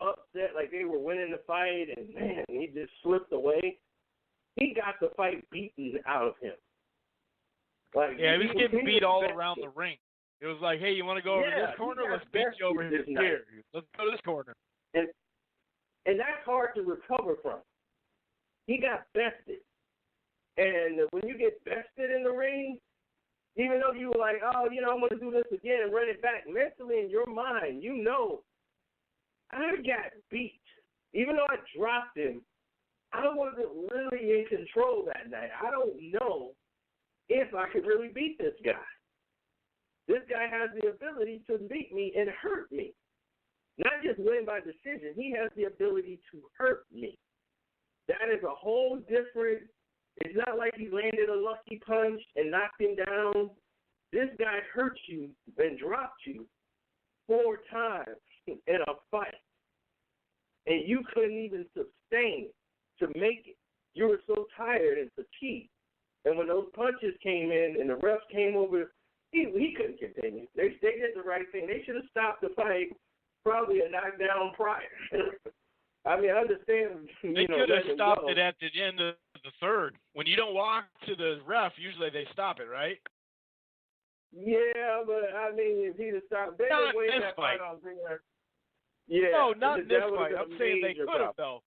upset, like they were winning the fight, and, man, he just slipped away. He got the fight beaten out of him. Like, yeah, he was getting beat all around the ring. It was like, hey, you want to go over to this corner? Let's beat you over here. Let's go to this corner. And that's hard to recover from. He got bested. And when you get bested in the ring, even though you were like, oh, I'm going to do this again and run it back, mentally in your mind, I got beat. Even though I dropped him, I wasn't really in control that night. I don't know if I could really beat this guy. This guy has the ability to beat me and hurt me. Not just win by decision. He has the ability to hurt me. That is a whole different, it's not like he landed a lucky punch and knocked him down. This guy hurt you and dropped you 4 times in a fight. And you couldn't even sustain it to make it. You were so tired and fatigued. And when those punches came in and the refs came over, he couldn't continue. They did the right thing. They should have stopped the fight probably a knockdown prior. I mean, I understand. They could have stopped it at the end of the 3rd. When you don't walk to the ref, usually they stop it, right? Yeah, but I mean, if he'd have stopped, they not would this that fight. on there. Yeah. No, not in this fight. I'm saying they could have, though.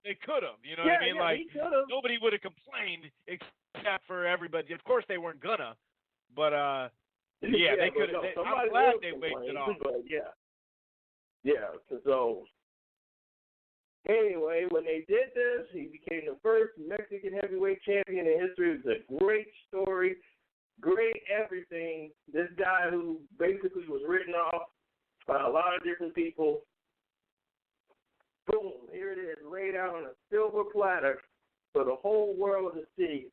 They could have. You know what I mean? Like, nobody would have complained except for everybody. Of course, they weren't gonna. But, yeah, they could have. No, I'm glad they waved it off. But yeah. So, anyway, when they did this, he became the first Mexican heavyweight champion in history. It was a great story, great everything. This guy who basically was written off by a lot of different people. Boom, here it is, laid out on a silver platter for the whole world to see.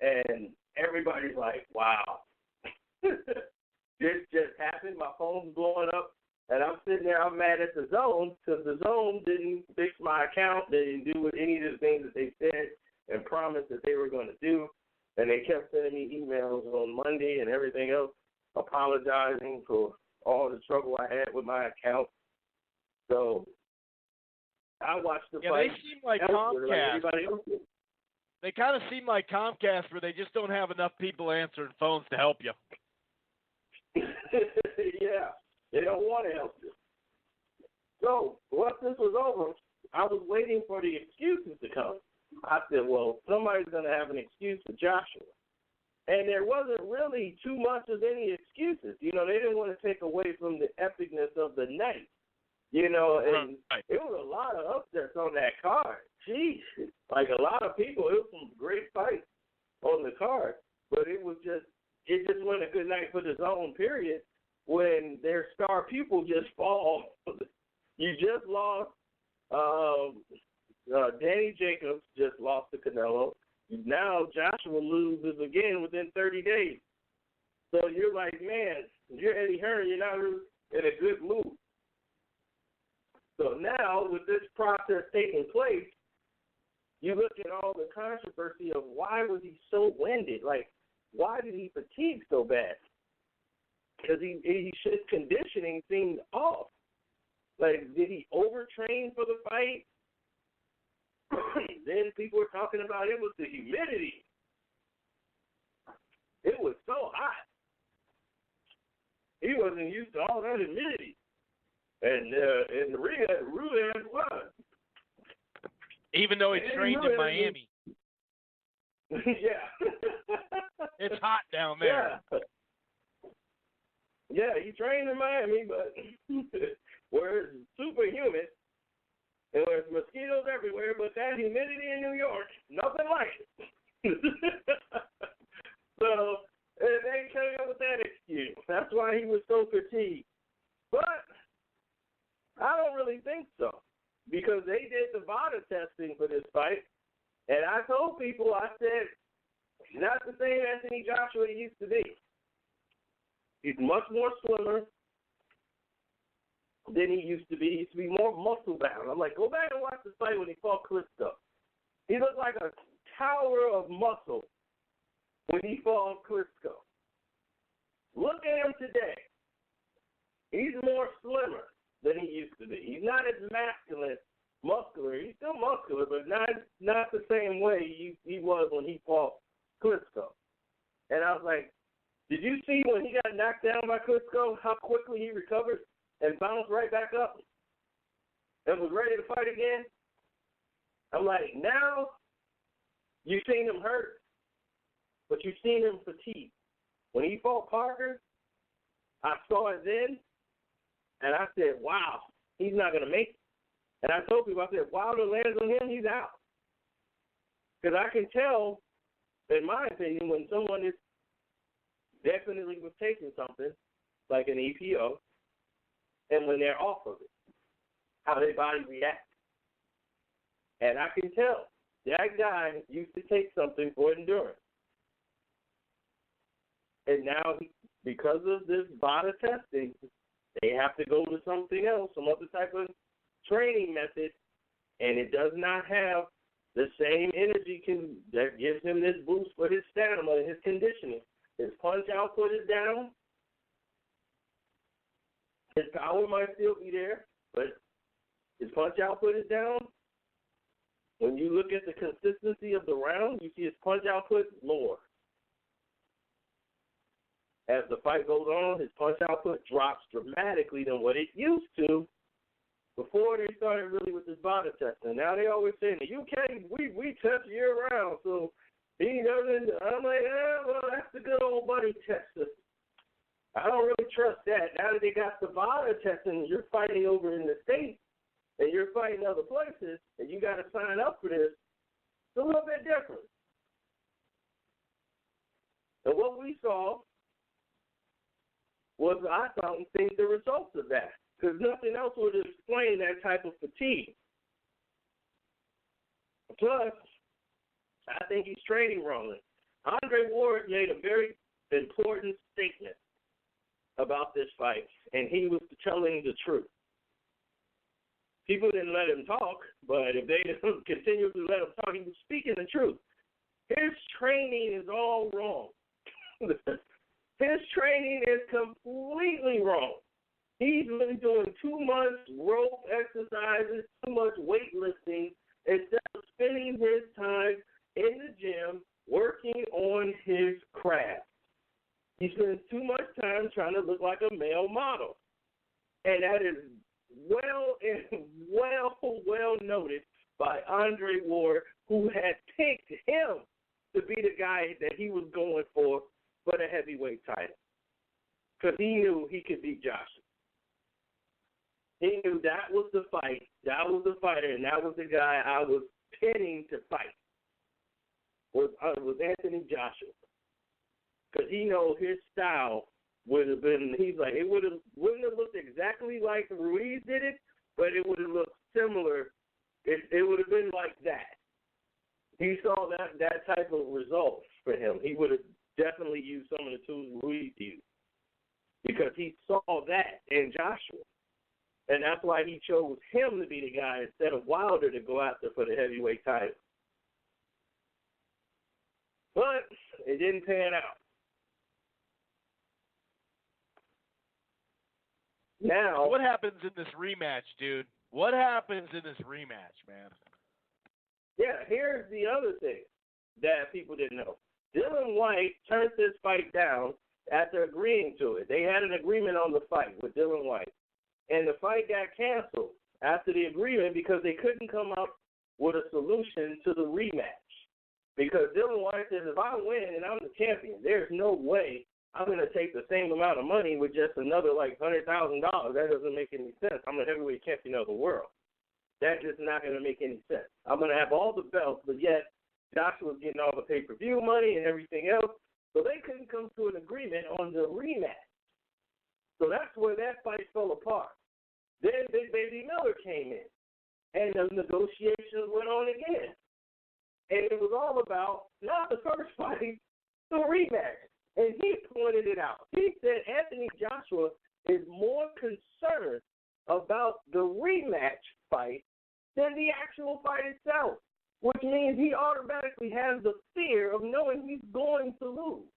And everybody's like, wow. This just happened. My phone's blowing up. And I'm sitting there, I'm mad at the Zone because the Zone didn't fix my account. They didn't do any of the things that they said and promised that they were going to do. And they kept sending me emails on Monday and everything else, apologizing for all the trouble I had with my account. So I watched the fight. They seem like elsewhere, Comcast. like everybody else did. They kind of seem like Comcast, where they just don't have enough people answering phones to help you. Yeah, they don't want to help you. So once this was over, I was waiting for the excuses to come. I said, well, somebody's going to have an excuse for Joshua. And there wasn't really too much of any excuses. You know, they didn't want to take away from the epicness of the night. You know, and It was a lot of upsets on that card. Jeez. Like a lot of people, it was some great fights on the card. But it just wasn't a good night for the zone, period, when their star pupil just fall. You just lost Danny Jacobs just lost to Canelo. Now Joshua loses again within 30 days. So you're like, man, you're Eddie Hearn, you're not really in a good mood. So now with this process taking place, you look at all the controversy of why was he so winded? Like, why did he fatigue so bad? Because his conditioning seemed off. Like, did he overtrain for the fight? Then people were talking about it was the humidity. It was so hot. He wasn't used to all that humidity. And Ruiz was. Even though he trained in Miami. Yeah. It's hot down there. Yeah, he trained in Miami, but where it's super humid and there's mosquitoes everywhere, but that humidity in New York, nothing like it. So they came up with that excuse. That's why he was so fatigued. But I don't really think so, because they did the VADA testing for this fight, and I told people, I said, not the same Anthony Joshua he used to be. He's much more slimmer than he used to be. He used to be more muscle-bound. I'm like, go back and watch the fight when he fought Klitschko. He looked like a tower of muscle when he fought Klitschko. Look at him today. He's more slimmer than he used to be. He's not as muscular. He's still muscular, but not the same way he was when he fought Klitschko. And I was like, did you see when he got knocked down by Klitschko, how quickly he recovered and bounced right back up and was ready to fight again? I'm like, now you've seen him hurt, but you've seen him fatigued. When he fought Parker, I saw it then, and I said, wow, he's not going to make it. And I told people, I said, Wilder lands on him, he's out. Because I can tell, in my opinion, when someone is definitely was taking something, like an EPO, and when they're off of it, how their body reacts. And I can tell that guy used to take something for endurance. And now, because of this VADA testing, they have to go to something else, some other type of training method, and it does not have the same energy that gives him this boost for his stamina and his conditioning. His punch output is down. His power might still be there, but his punch output is down. When you look at the consistency of the round, you see his punch output lower. As the fight goes on, his punch output drops dramatically than what it used to before they started really with this VADA testing. Now they always say in the UK, we test year round, so he doesn't. I'm like, well, that's the good old buddy test. I don't really trust that. Now that they got the VADA testing, you're fighting over in the States, and you're fighting other places, and you got to sign up for this. It's a little bit different. And what we saw was, I don't think, the results of that, because nothing else would explain that type of fatigue. Plus, I think he's training wrongly. Andre Ward made a very important statement about this fight, and he was telling the truth. People didn't let him talk, but if they didn't continue to let him talk, he was speaking the truth. His training is all wrong. His training is completely wrong. He's been doing too much rope exercises, too much weightlifting, instead of spending his time in the gym working on his craft. He spends too much time trying to look like a male model. And that is well noted by Andre Ward, who had picked him to be the guy that he was going for the heavyweight title. Because he knew he could beat Joshua. He knew that was the fight, that was the fighter, and that was the guy I was pinning to fight, was Anthony Joshua. Because he knows his style would have been, he's like, it wouldn't have looked exactly like Ruiz did it, but it would have looked similar. It would have been like that. He saw that type of results for him. He would have definitely used some of the tools Ruiz used because he saw that in Joshua. And that's why he chose him to be the guy instead of Wilder to go after for the heavyweight title. But it didn't pan out. Now, what happens in this rematch, dude? What happens in this rematch, man? Yeah, here's the other thing that people didn't know. Dylan White turned this fight down after agreeing to it. They had an agreement on the fight with Dylan White. And the fight got canceled after the agreement because they couldn't come up with a solution to the rematch. Because Dylan White says, if I win and I'm the champion, there's no way I'm going to take the same amount of money with just another, like, $100,000. That doesn't make any sense. I'm the heavyweight champion of the world. That's just not going to make any sense. I'm going to have all the belts, but yet Joshua's getting all the pay-per-view money and everything else. So they couldn't come to an agreement on the rematch. So that's where that fight fell apart. Then Big Baby Miller came in, and the negotiations went on again. And it was all about, not the first fight, the rematch. And he pointed it out. He said Anthony Joshua is more concerned about the rematch fight than the actual fight itself, which means he automatically has the fear of knowing he's going to lose.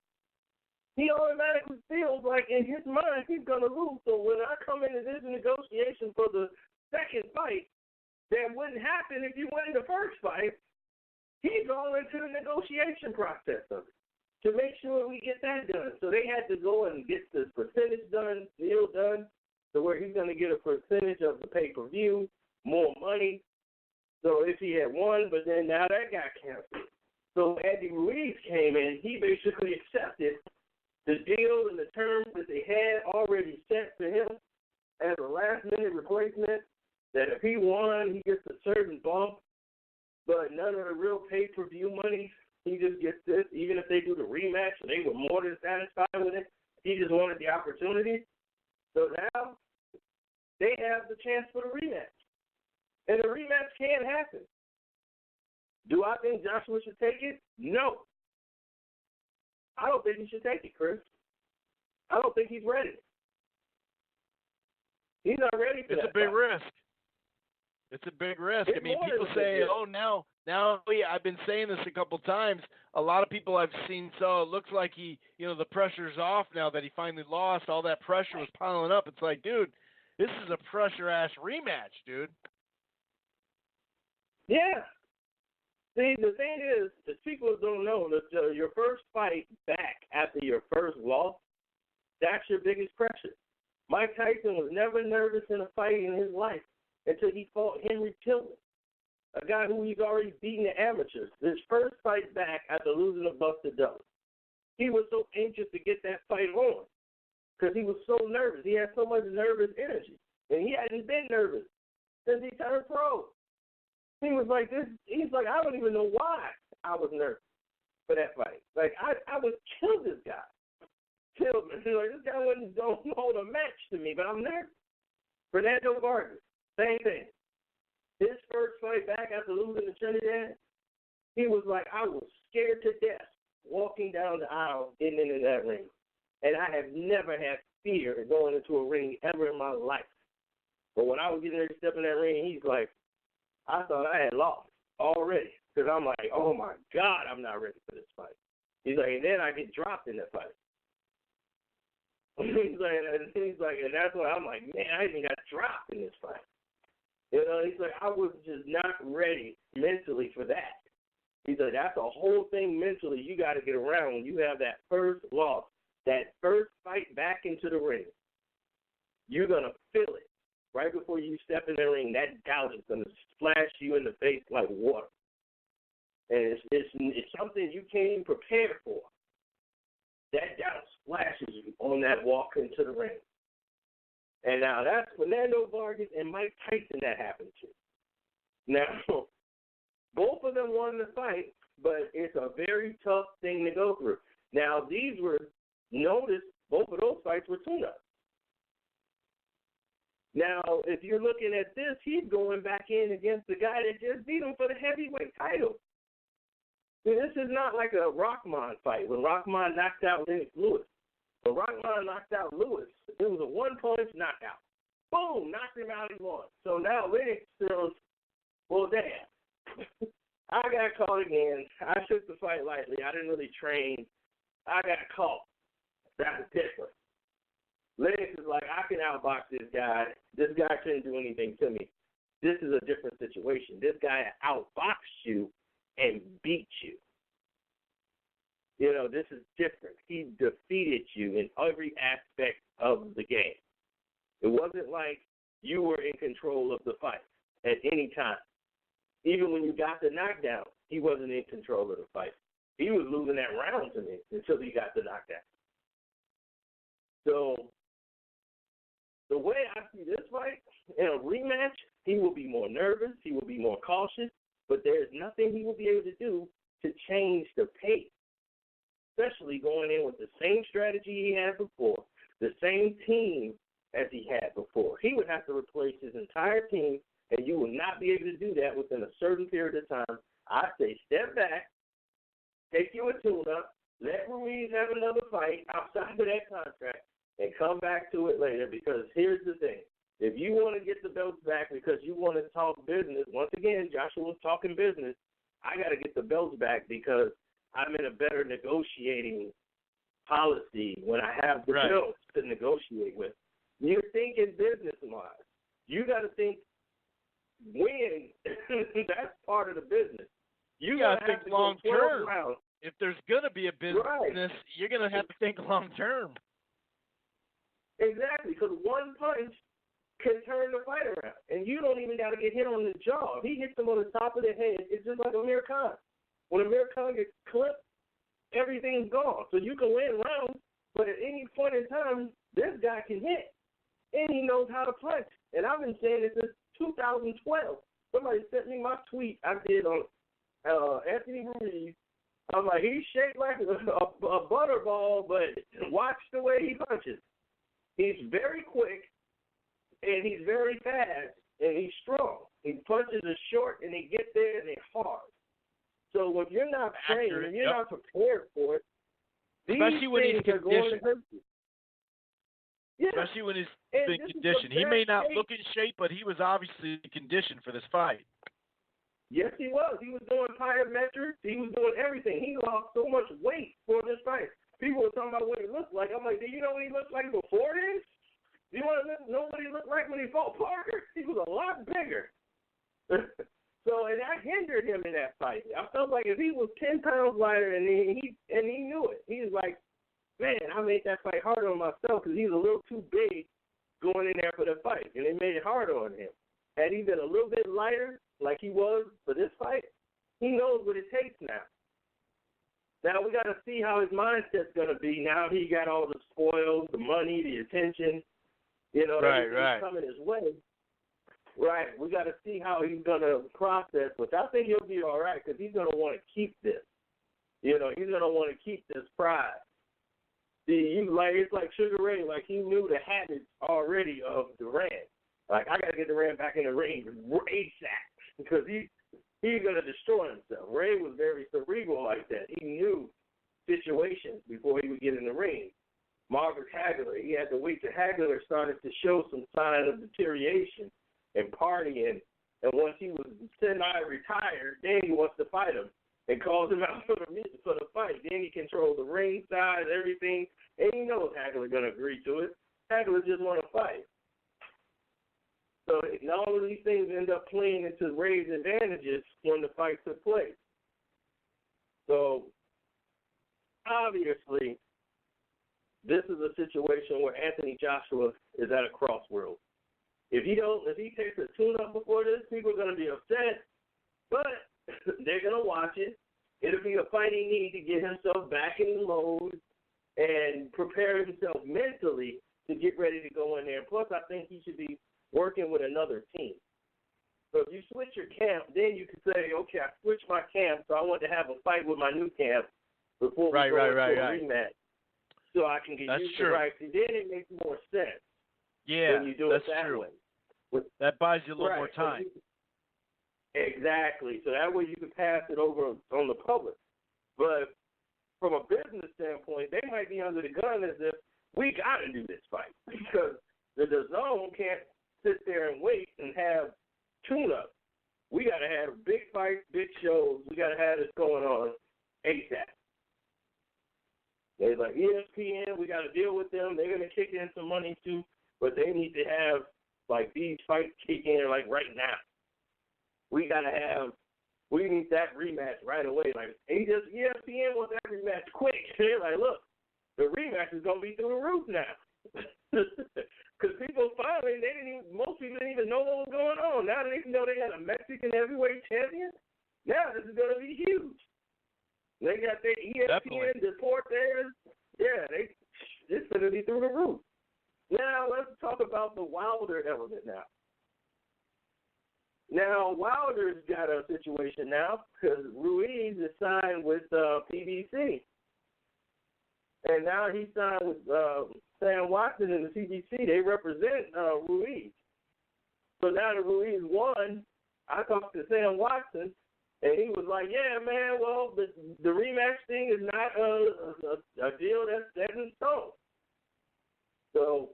He automatically feels like in his mind he's going to lose. So when I come into this negotiation for the second fight, that wouldn't happen if you win the first fight. He's going into the negotiation process of it to make sure we get that done. So they had to go and get the percentage deal done, to where he's going to get a percentage of the pay-per-view, more money. So if he had won, but then now that got canceled. So Andy Ruiz came in. He basically accepted the deal and the terms that they had already set for him as a last-minute replacement, that if he won, he gets a certain bump, but none of the real pay-per-view money. He just gets this. Even if they do the rematch, they were more than satisfied with it. He just wanted the opportunity. So now they have the chance for the rematch. And the rematch can happen. Do I think Joshua should take it? No. I don't think he should take it, Chris. I don't think he's ready. He's not ready for that. It's a big risk. It's a big risk. I mean, people say, oh, now, I've been saying this a couple times. A lot of people I've seen, so it looks like the pressure's off now that he finally lost. All that pressure was piling up. It's like, dude, this is a pressure-ass rematch, dude. Yeah. See, the thing is, that people don't know that your first fight back after your first loss, that's your biggest pressure. Mike Tyson was never nervous in a fight in his life until he fought Henry Tillman, a guy who he's already beaten the amateurs. His first fight back after losing to Buster Douglas. He was so anxious to get that fight on because he was so nervous. He had so much nervous energy, and he hadn't been nervous since he turned pro. He was like this. He's like, I don't even know why I was nervous for that fight. Like, I would kill this guy. Tillman. Like, this guy don't hold a match to me, but I'm nervous. Fernando Vargas, same thing. His first fight back after losing to Trinidad, he was like, I was scared to death walking down the aisle getting into that ring. And I have never had fear going into a ring ever in my life. But when I was getting ready to step in that ring, he's like, I thought I had lost already because I'm like, oh, my God, I'm not ready for this fight. He's like, and then I get dropped in that fight. He's like, and that's why I'm like, man, I even got dropped in this fight. You know, he's like, I was just not ready mentally for that. He's like, that's a whole thing mentally you got to get around when you have that first loss, that first fight back into the ring. You're going to feel it. Right before you step in the ring, that doubt is going to splash you in the face like water. And it's something you can't even prepare for. That doubt splashes you on that walk into the ring. And now that's Fernando Vargas and Mike Tyson that happened to. Now, both of them won the fight, but it's a very tough thing to go through. Now, these were, notice, both of those fights were tune-ups. Now, if you're looking at this, he's going back in against the guy that just beat him for the heavyweight title. This is not like a Rockman fight when Rockman knocked out Lennox Lewis. When Rockman knocked out Lewis, it was a one-punch knockout. Boom, knocked him out, he won. So now Lennox feels, well, damn. I got caught again. I took the fight lightly. I didn't really train. I got caught. That's different. Lennox is like, I can outbox this guy. This guy couldn't do anything to me. This is a different situation. This guy outboxed you and beat you. You know, this is different. He defeated you in every aspect of the game. It wasn't like you were in control of the fight at any time. Even when you got the knockdown, he wasn't in control of the fight. He was losing that round to me until he got the knockdown. So the way I see this fight, in a rematch, he will be more nervous, he will be more cautious, but there's nothing he will be able to do to change the pace, especially going in with the same strategy he had before, the same team as he had before. He would have to replace his entire team, and you will not be able to do that within a certain period of time. I say step back, take you a tune-up, let Ruiz have another fight outside of that contract, and come back to it later, because here's the thing. If you want to get the belts back because you want to talk business, once again, Joshua's talking business, I got to get the belts back because I'm in a better negotiating policy when I have the belts to negotiate with. You're thinking business-wise. You got to think win. That's part of the business. You got to think long-term. If there's going to be a business, you're going to have to think long-term. Exactly, because one punch can turn the fight around, and you don't even got to get hit on the jaw. If he hits him on the top of the head, it's just like Amir Khan. When Amir Khan gets clipped, everything's gone. So you can win rounds, but at any point in time, this guy can hit, and he knows how to punch. And I've been saying it since 2012. Somebody sent me my tweet I did on Anthony Ruiz. I'm like, he's shaped like a butterball, but watch the way he punches. He's very quick, and he's very fast, and he's strong. His punches are short, and they get there, and they're hard. So if you're not trained, if you're not prepared for it, especially when he's are going to hurt you. Yeah. Especially when he's been conditioned. He may not look in shape, but he was obviously conditioned for this fight. Yes, he was. He was doing plyometrics. He was doing everything. He lost so much weight for this fight. People were talking about what he looked like. I'm like, do you know what he looked like before this? Do you want to know what he looked like when he fought Parker? He was a lot bigger. So, and that hindered him in that fight. I felt like if he was 10 pounds lighter and he knew it, he was like, man, I made that fight harder on myself because he was a little too big going in there for the fight, and it made it harder on him. Had he been a little bit lighter, like he was for this fight, he knows what it takes now. Now we got to see how his mindset's going to be. Now he got all the spoils, the money, the attention, everything's coming his way. Right. We got to see how he's going to process, which I think he'll be all right because he's going to want to keep this. He's going to want to keep this pride. See, it's like Sugar Ray, like he knew the habits already of Durant. Like, I got to get Durant back in the ring ASAP because he's going to destroy himself. Ray was very cerebral like that. He knew situations before he would get in the ring. Margaret Hagler, he had to wait till Hagler started to show some sign of deterioration and partying. And once he was semi-retired, then he wants to fight him. and calls him out for the fight. Then he controls the ring size, everything, and he knows Hagler's going to agree to it. Hagler just want to fight. So all of these things end up playing into Ray's advantages when the fight took place. So obviously, this is a situation where Anthony Joshua is at a crossroads. If he takes a tune-up before this, people are going to be upset, but they're going to watch it. It'll be a fight he needs to get himself back in the mode and prepare himself mentally to get ready to go in there. Plus, I think he should be working with another team. So if you switch your camp, then you can say, okay, I switched my camp, so I want to have a fight with my new camp before we go into a rematch, so I can get used to right. Then it makes more sense. Yeah, when you do it that true. way. That buys you a little more time. Exactly. So that way you can pass it over on the public. But from a business standpoint, they might be under the gun as if we got to do this fight because the zone can't sit there and wait and have tune-up. We got to have big fights, big shows. We got to have this going on ASAP. They're like, ESPN, we got to deal with them. They're going to kick in some money too, but they need to have, like, these fights kick in, like, right now. We need that rematch right away. Like, ESPN wants that rematch quick. They're like, look, the rematch is going to be through the roof now. Because people finally, most people didn't even know what was going on. Now they know they had a Mexican heavyweight champion. Now this is going to be huge. They got their ESPN report there. Yeah, it's going to be through the roof. Now let's talk about the Wilder element now. Now, Wilder's got a situation now because Ruiz is signed with PBC. And now he's signed with Sam Watson in the CBC. They represent Ruiz. So now that Ruiz won, I talked to Sam Watson, and he was like, yeah, man, well, the rematch thing is not a deal that's set in stone. So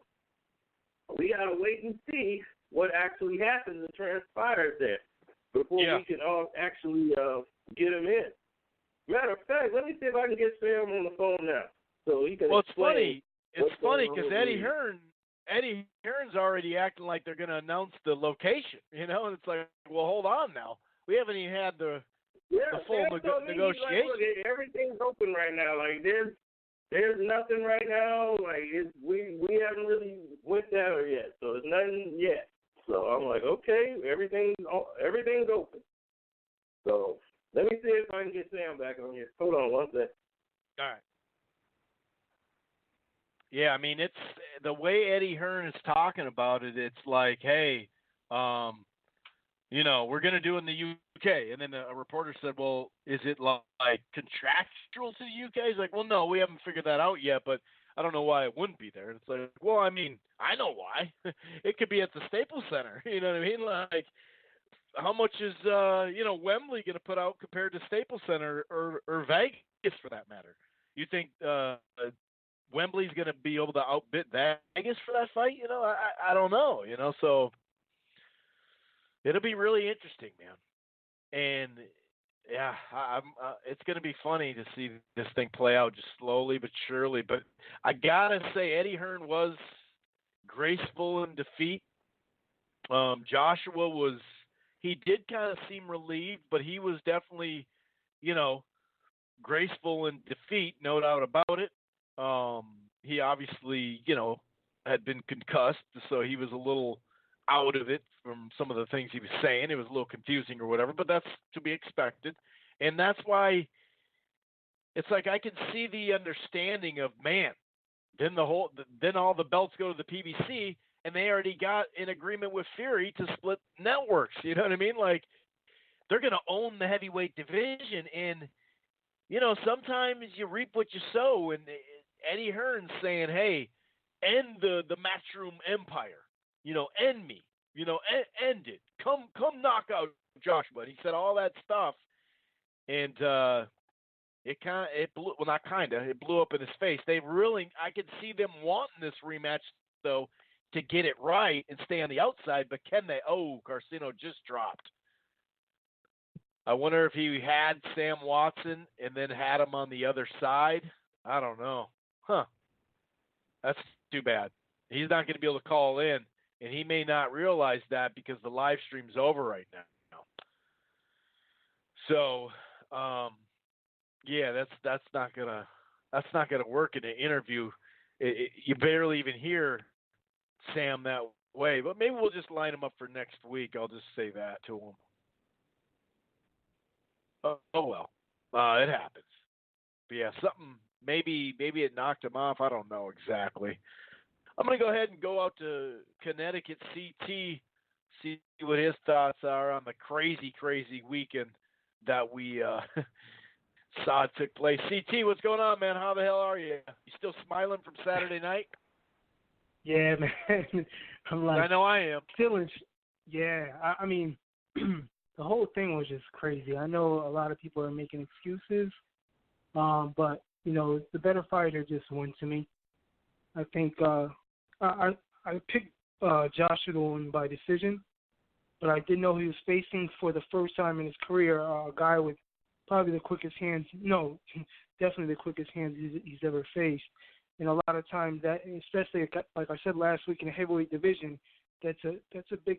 we got to wait and see what actually happens and transpires there before we can all actually get him in. Matter of fact, let me see if I can get Sam on the phone now. So he can explain. It's funny because Eddie Hearn's already acting like they're going to announce the location, and it's like, well, hold on now. We haven't even had the full negotiation. Like, look, everything's open right now. Like there's nothing right now. Like we haven't really went there yet, so there's nothing yet. So I'm like, okay, everything's open. So let me see if I can get Sam back on here. Hold on one sec. All right. Yeah, I mean, it's the way Eddie Hearn is talking about it. It's like, hey, we're going to do it in the UK. And then a reporter said, well, is it like contractual to the UK? He's like, well, no, we haven't figured that out yet, but I don't know why it wouldn't be there. And it's like, well, I mean, I know why. It could be at the Staples Center. You know what I mean? Like, how much is, Wembley going to put out compared to Staples Center or Vegas for that matter? You think Wembley's going to be able to outbid Vegas for that fight? I don't know, so it'll be really interesting, man. And yeah, it's going to be funny to see this thing play out just slowly but surely. But I got to say, Eddie Hearn was graceful in defeat. Joshua he did kind of seem relieved, but he was definitely, graceful in defeat, no doubt about it. He obviously, had been concussed, so he was a little out of it from some of the things he was saying. It was a little confusing or whatever, but that's to be expected. And that's why it's like I can see the understanding of, man, then all the belts go to the PBC, and they already got an agreement with Fury to split networks. You know what I mean? Like, they're going to own the heavyweight division, and sometimes you reap what you sow, and Eddie Hearn's saying, hey, end the Matchroom empire. End me. End it. Come knock out Joshua. And he said all that stuff, and it blew up in his face. I could see them wanting this rematch, though, to get it right and stay on the outside, but can they? Oh, Garcino just dropped. I wonder if he had Sam Watson and then had him on the other side. I don't know. Huh. That's too bad. He's not going to be able to call in, and he may not realize that because the live stream's over right now. So, yeah, that's not gonna work in an interview. You barely even hear Sam that way. But maybe we'll just line him up for next week. I'll just say that to him. Oh well, it happens. But yeah, something maybe it knocked him off. I don't know exactly. I'm gonna go ahead and go out to Connecticut CT, see what his thoughts are on the crazy weekend that we saw it took place. CT, what's going on, man? How the hell are you? You still smiling from Saturday night? Yeah, man. I'm like, I know I am. Feeling, yeah. I mean, the whole thing was just crazy. I know a lot of people are making excuses, but the better fighter just won to me. I think I picked Joshua to win by decision, but I didn't know he was facing for the first time in his career a guy with probably the quickest hands. No, definitely the quickest hands he's ever faced. And a lot of times that, especially like I said last week in the heavyweight division, that's a big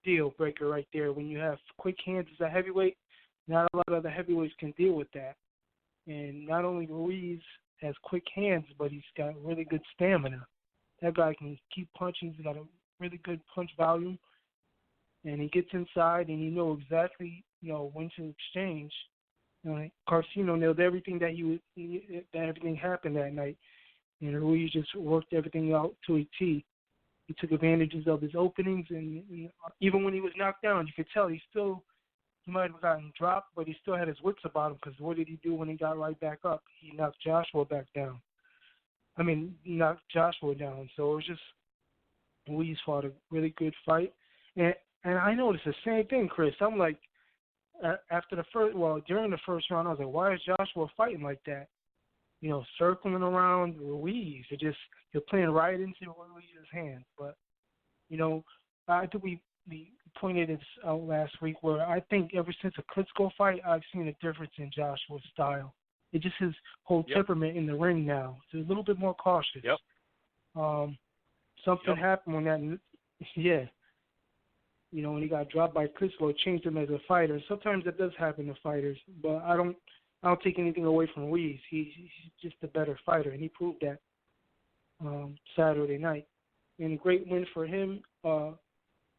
deal breaker right there. When you have quick hands as a heavyweight, not a lot of the heavyweights can deal with that. And not only Ruiz has quick hands, but he's got really good stamina. That guy can keep punching. He's got a really good punch volume, and he gets inside, and you know exactly when to exchange. Carcino nailed everything that everything happened that night, and Ruiz just worked everything out to a T. He took advantages of his openings, and even when he was knocked down, you could tell he might have gotten dropped, but he still had his wits about him, because what did he do when he got right back up? He knocked Joshua back down. He knocked Joshua down. So it was just Ruiz fought a really good fight. And I noticed the same thing, Chris. I'm like, during the first round, I was like, why is Joshua fighting like that? Circling around Ruiz. You're playing right into Ruiz's hands. But, I think we pointed this out last week, where I think ever since a Klitschko fight, I've seen a difference in Joshua's style. It's just his whole temperament in the ring now. He's a little bit more cautious. Yep. Something happened when that, when he got dropped by Klitschko, it changed him as a fighter. Sometimes that does happen to fighters, but I don't take anything away from Ruiz. He's just a better fighter, and he proved that Saturday night. And a great win for him.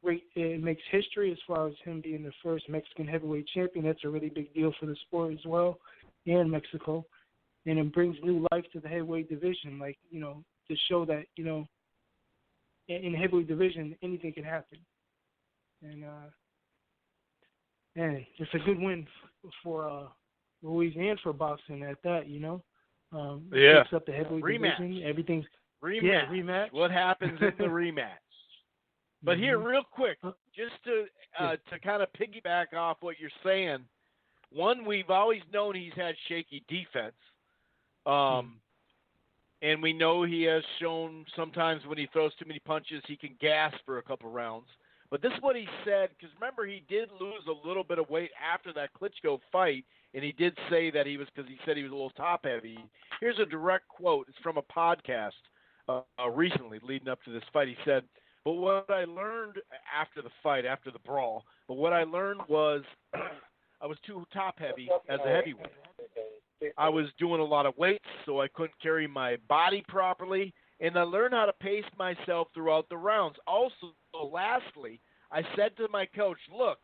It makes history as far as him being the first Mexican heavyweight champion. That's a really big deal for the sport as well, and Mexico. And it brings new life to the heavyweight division, to show that, in the heavyweight division, anything can happen. And it's a good win for Ruiz and for boxing at that, Picks up the heavyweight division. Everything's rematch. Yeah, rematch. What happens in the rematch? But here, real quick, just to kind of piggyback off what you're saying, one, we've always known he's had shaky defense. And we know he has shown sometimes when he throws too many punches, he can gas for a couple rounds. But this is what he said, because remember, he did lose a little bit of weight after that Klitschko fight, and he did say that because he said he was a little top-heavy. Here's a direct quote. It's from a podcast recently leading up to this fight. He said, but what I learned after the fight, after the brawl, was I was too top-heavy as a heavyweight. I was doing a lot of weights, so I couldn't carry my body properly, and I learned how to pace myself throughout the rounds. Also, lastly, I said to my coach, look,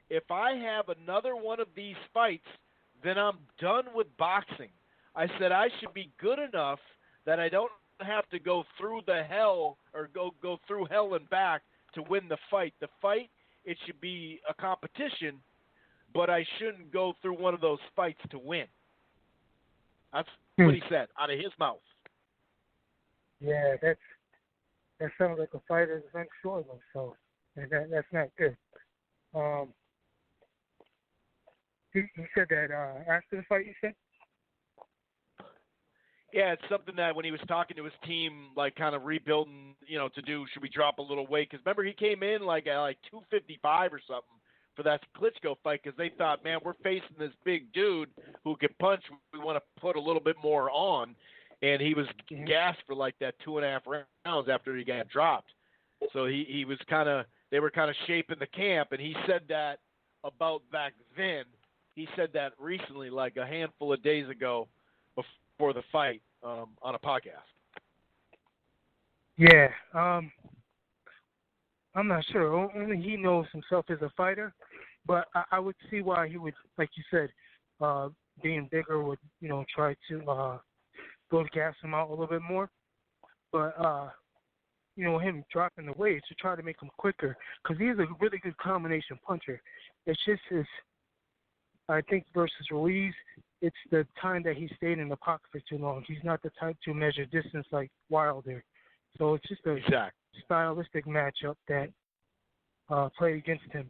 if I have another one of these fights, then I'm done with boxing. I said I should be good enough that I don't have to go through the hell or go through hell and back to win the fight. The fight, it should be a competition, but I shouldn't go through one of those fights to win. That's what he said out of his mouth. Yeah, that sounds like a fighter that's unsure of himself, and that's not good. He said that after the fight, you said? Yeah, it's something that when he was talking to his team, like kind of rebuilding, to do, should we drop a little weight? Because remember, he came in like at 255 or something for that Klitschko fight because they thought, man, we're facing this big dude who can punch. We want to put a little bit more on. And he was gassed for like that 2.5 rounds after he got dropped. So he was kind of, they were kind of shaping the camp. And he said that about back then. He said that recently, like a handful of days ago before the fight on a podcast. Yeah. I'm not sure. Only he knows himself as a fighter. But I would see why he would, like you said, being bigger would, try to go to gas him out a little bit more. But, him dropping the weight to try to make him quicker because he is a really good combination puncher. It's just I think versus Ruiz, it's the time that he stayed in the pocket for too long. He's not the type to measure distance like Wilder. So it's just a stylistic matchup that played against him,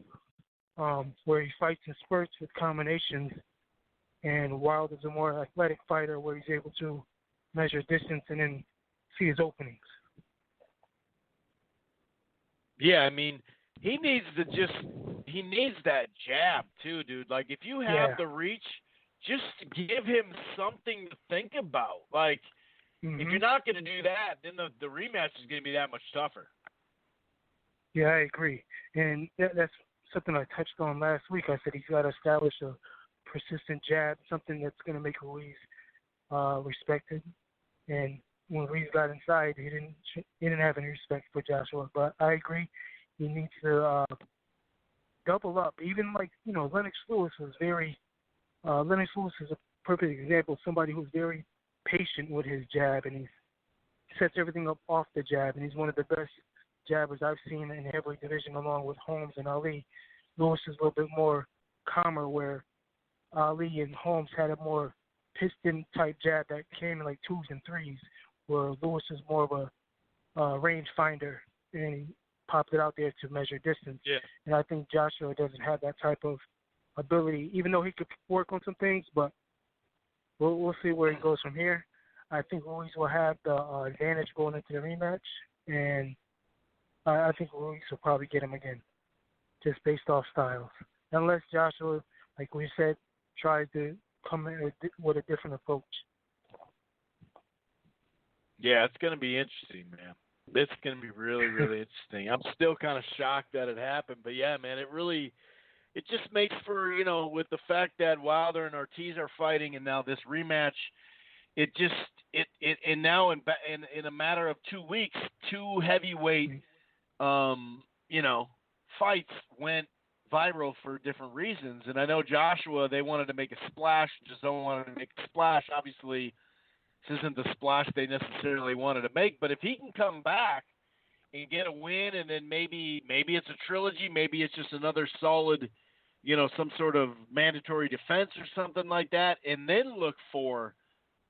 where he fights in spurts with combinations, and Wilder's a more athletic fighter where he's able to measure distance and then see his openings. Yeah, I mean, he needs that jab too, dude. Like if you have the reach, just give him something to think about. Like if you're not going to do that, then the rematch is going to be that much tougher. Yeah, I agree. And that's something I touched on last week. I said he's got to establish a persistent jab, something that's going to make Ruiz respected. And when Ruiz got inside, he didn't have any respect for Joshua. But I agree, he needs to double up. Even like Lennox Lewis was very. Lennox Lewis is a perfect example of somebody who's very patient with his jab, and he sets everything up off the jab. And he's one of the best jabbers I've seen in the heavyweight division, along with Holmes and Ali. Lewis is a little bit more calmer, where Ali and Holmes had a more piston-type jab that came in like 2s and 3s, where Lewis is more of a range finder, and he popped it out there to measure distance. Yeah. And I think Joshua doesn't have that type of ability, even though he could work on some things, but we'll see where he goes from here. I think Ruiz will have the advantage going into the rematch, and I think Ruiz will probably get him again, just based off styles. Unless Joshua, like we said, tries to come in with a different approach. Yeah, it's going to be interesting, man. It's going to be really, really interesting. I'm still kind of shocked that it happened, but yeah, man, it just makes for, with the fact that Wilder and Ortiz are fighting and now this rematch, and now in a matter of 2 weeks, 2 heavyweight, fights went viral for different reasons. And I know Joshua, they wanted to make a splash, DAZN wanted to make a splash. Obviously, this isn't the splash they necessarily wanted to make, but if he can come back and get a win, and then maybe it's a trilogy, maybe it's just another solid, some sort of mandatory defense or something like that, and then look for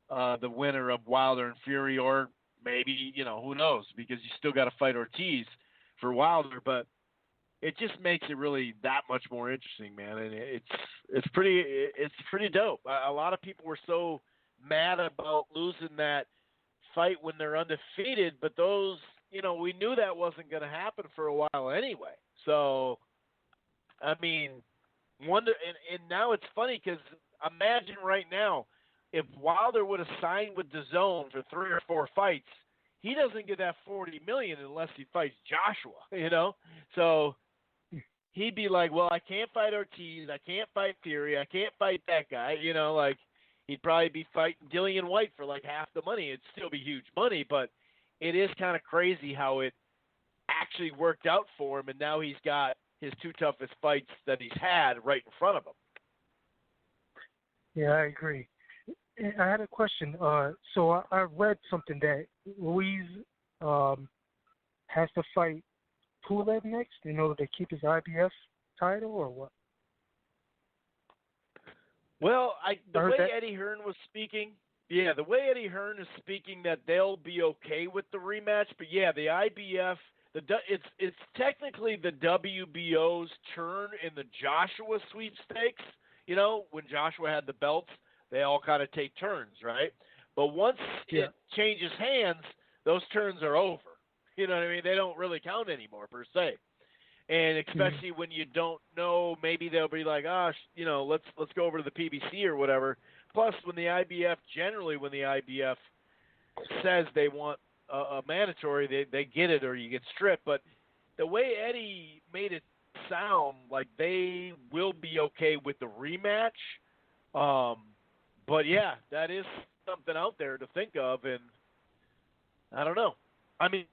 the winner of Wilder and Fury, or maybe, who knows, because you still got to fight Ortiz for Wilder, but it just makes it really that much more interesting, man. And it's pretty dope. A lot of people were so mad about losing that fight when they're undefeated, but those, we knew that wasn't going to happen for a while anyway. So, I mean, and now it's funny because imagine right now, if Wilder would have signed with DAZN for 3 or 4 fights, he doesn't get that $40 million unless he fights Joshua, So he'd be like, well, I can't fight Ortiz, I can't fight Fury, I can't fight that guy, like he'd probably be fighting Dillian White for like half the money. It'd still be huge money, but it is kind of crazy how it actually worked out for him, and now he's got his 2 toughest fights that he's had right in front of him. Yeah, I agree. I had a question. So I read something that Ruiz has to fight Pulev next in order to keep his IBF title, or what? Well, the way Eddie Hearn was speaking, that they'll be okay with the rematch. But yeah, the IBF, it's technically the WBO's turn in the Joshua sweepstakes. When Joshua had the belts, they all kind of take turns, right? But once it changes hands, those turns are over. You know what I mean? They don't really count anymore per se. And especially when you don't know, maybe they'll be like, let's go over to the PBC or whatever. Plus, when the IBF says they want a mandatory, they get it or you get stripped. But the way Eddie made it sound like they will be okay with the rematch. But yeah, that is something out there to think of, and I don't know. I mean,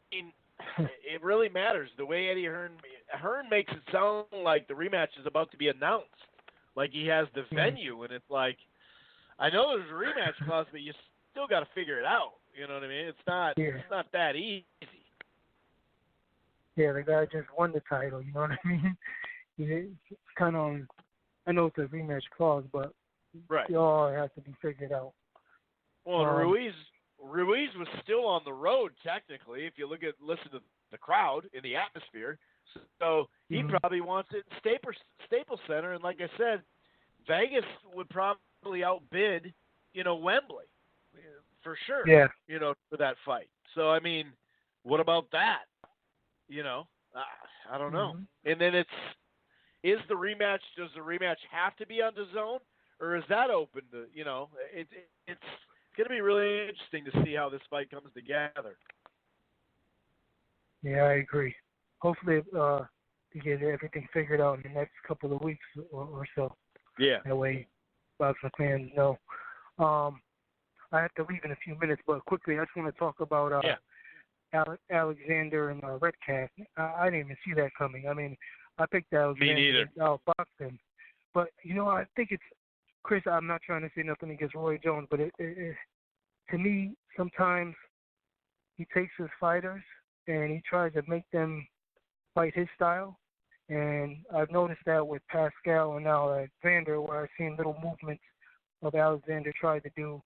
it really matters the way Eddie Hearn makes it sound like the rematch is about to be announced, like he has the venue, and it's like, I know there's a rematch clause, but you still got to figure it out. You know what I mean? It's not that easy. Yeah, the guy just won the title. You know what I mean? It's kind of, I know it's a rematch clause, but it all has to be figured out. Well, Ruiz was still on the road technically. If you listen to the crowd in the atmosphere, so he probably wants it in Staples Center. And like I said, Vegas would probably outbid, Wembley for sure. Yeah. For that fight. So I mean, what about that? I don't know. And then does the rematch have to be on DAZN, or is that open to, it's going to be really interesting to see how this fight comes together. Yeah, I agree. Hopefully, to get everything figured out in the next couple of weeks or so. Yeah. That way, boxing fans know. I have to leave in a few minutes, but quickly, I just want to talk about Alexander and Redcast. I didn't even see that coming. I mean, I picked Alexander out boxing, but I think it's Chris. I'm not trying to say nothing against Roy Jones, but it to me sometimes he takes his fighters and he tries to make them fight his style. And I've noticed that with Pascal and now Alexander, where I've seen little movements of Alexander try to do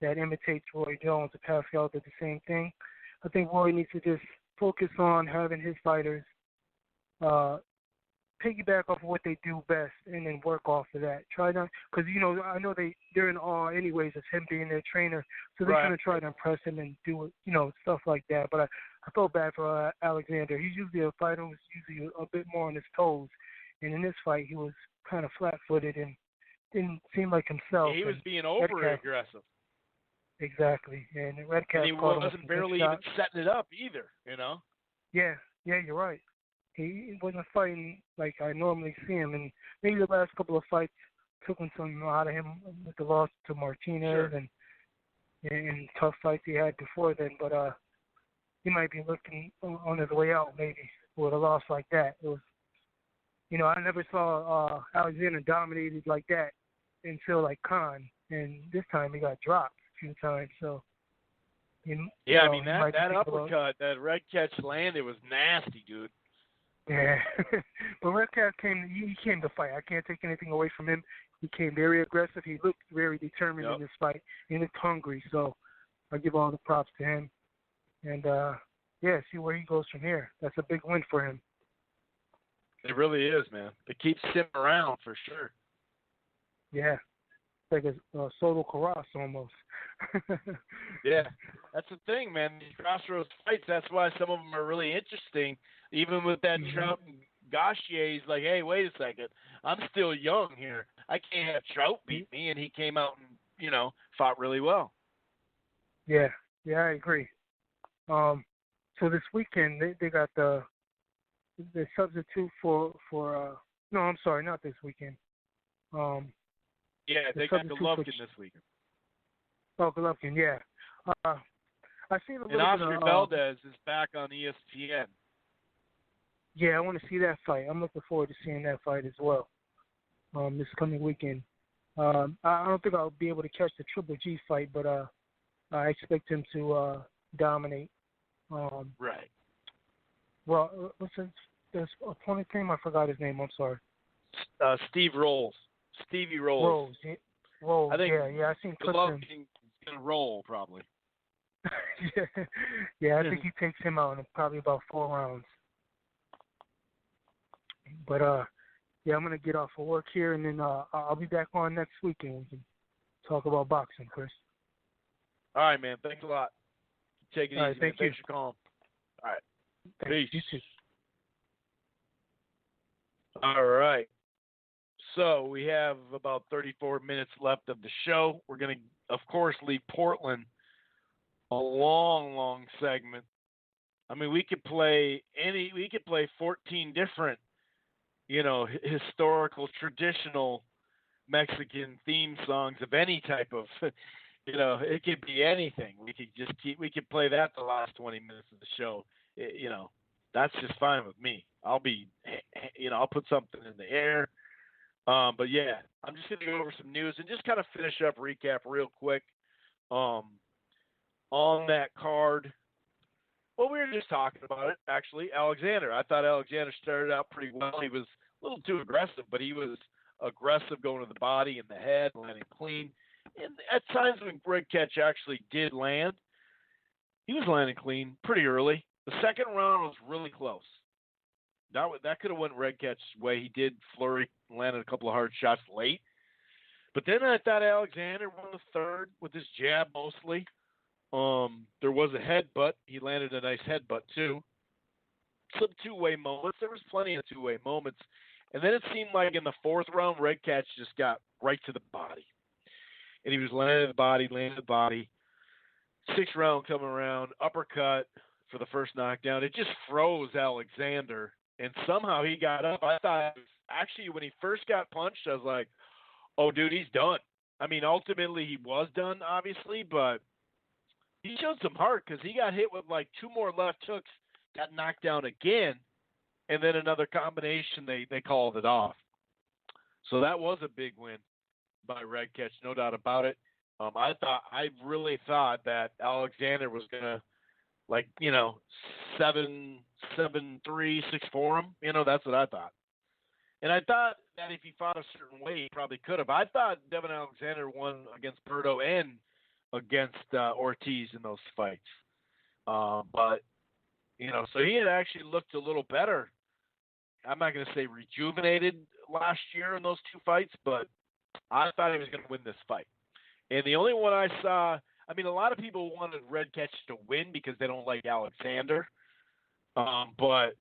that imitates Roy Jones, and Pascal did the same thing. I think Roy needs to just focus on having his fighters piggyback off of what they do best and then work off of that. Try not, because I know they're in awe anyways of him being their trainer, so they're going to try to impress him and do stuff like that. But I felt bad for Alexander. He's usually a fighter who's usually a bit more on his toes, and in this fight he was kind of flat-footed and didn't seem like himself. He was being over-aggressive. Exactly, and Redcast he wasn't barely even setting it up either. Yeah, you're right. He wasn't fighting like I normally see him, and maybe the last couple of fights took something out of him with the loss to Martinez and tough fights he had before then. But he might be looking on his way out maybe with a loss like that. It was, I never saw Alexander dominated like that until like Khan, and this time he got dropped a few times. So. I mean that uppercut that Red Catch landed was nasty, dude. Yeah, but Redcast he came to fight. I can't take anything away from him. He came very aggressive. He looked very determined in this fight. He looked hungry, so I give all the props to him. And, see where he goes from here. That's a big win for him. It really is, man. It keeps him around for sure. Yeah, it's like a Soto Carras almost. Yeah, that's the thing, man. These crossroads fights, that's why some of them are really interesting. Even with that Trout and Gauthier, he's like, hey, wait a second. I'm still young here. I can't have Trout beat me. And he came out and, fought really well. Yeah, I agree. So this weekend, they got the substitute for no, I'm sorry, not this weekend. They got Golovkin this weekend. Oh, Golovkin, yeah. I've seen a little and bit Oscar of, Valdez is back on ESPN. Yeah, I want to see that fight. I'm looking forward to seeing that fight as well this coming weekend. I don't think I'll be able to catch the Triple G fight, but I expect him to dominate. Right. Well, what's his opponent's name? I forgot his name. I'm sorry. Stevie Rolls. Rolls. I think I seen clips of him. He's gonna roll probably. I think he takes him out in probably about 4 rounds. But I'm gonna get off of work here, and then I'll be back on next weekend. We can talk about boxing, Chris. All right, man. Thanks a lot. Take it easy. Thank you. Thanks for calling. All right. Thanks. Peace. You too. All right. So we have about 34 minutes left of the show. We're going to, of course, leave Portland a long, long segment. I mean, we could play 14 different, historical, traditional Mexican theme songs of any type of, it could be anything. We could play that the last 20 minutes of the show. That's just fine with me. I'll put something in the air. But yeah, I'm just going to go over some news and just kind of finish up, recap real quick. On that card, well, we were just talking about it, actually. Alexander. I thought Alexander started out pretty well. He was a little too aggressive, but he was aggressive going to the body and the head, landing clean. And at times when Greg Ketch actually did land, he was landing clean pretty early. The second round was really close. That could have went Red Ketch's way. He did flurry, landed a couple of hard shots late. But then I thought Alexander won the third with his jab mostly. There was a headbutt. He landed a nice headbutt too. Some two-way moments. There was plenty of two-way moments. And then it seemed like in the fourth round, Red Catch just got right to the body. And he was landing the body. Sixth round coming around, uppercut for the first knockdown. It just froze Alexander. And somehow he got up. I thought, actually, when he first got punched, I was like, oh, dude, he's done. I mean, ultimately, he was done, obviously, but he showed some heart because he got hit with like two more left hooks, got knocked down again, and then another combination, they called it off. So that was a big win by Red Catch, no doubt about it. I really thought that Alexander was going to, 7-3, 6-4 him. That's what I thought. And I thought that if he fought a certain way, he probably could have. I thought Devin Alexander won against Berto and against Ortiz in those fights. But, so he had actually looked a little better. I'm not going to say rejuvenated last year in those two fights, but I thought he was going to win this fight. And the only one I saw, a lot of people wanted Red Catch to win because they don't like Alexander. But,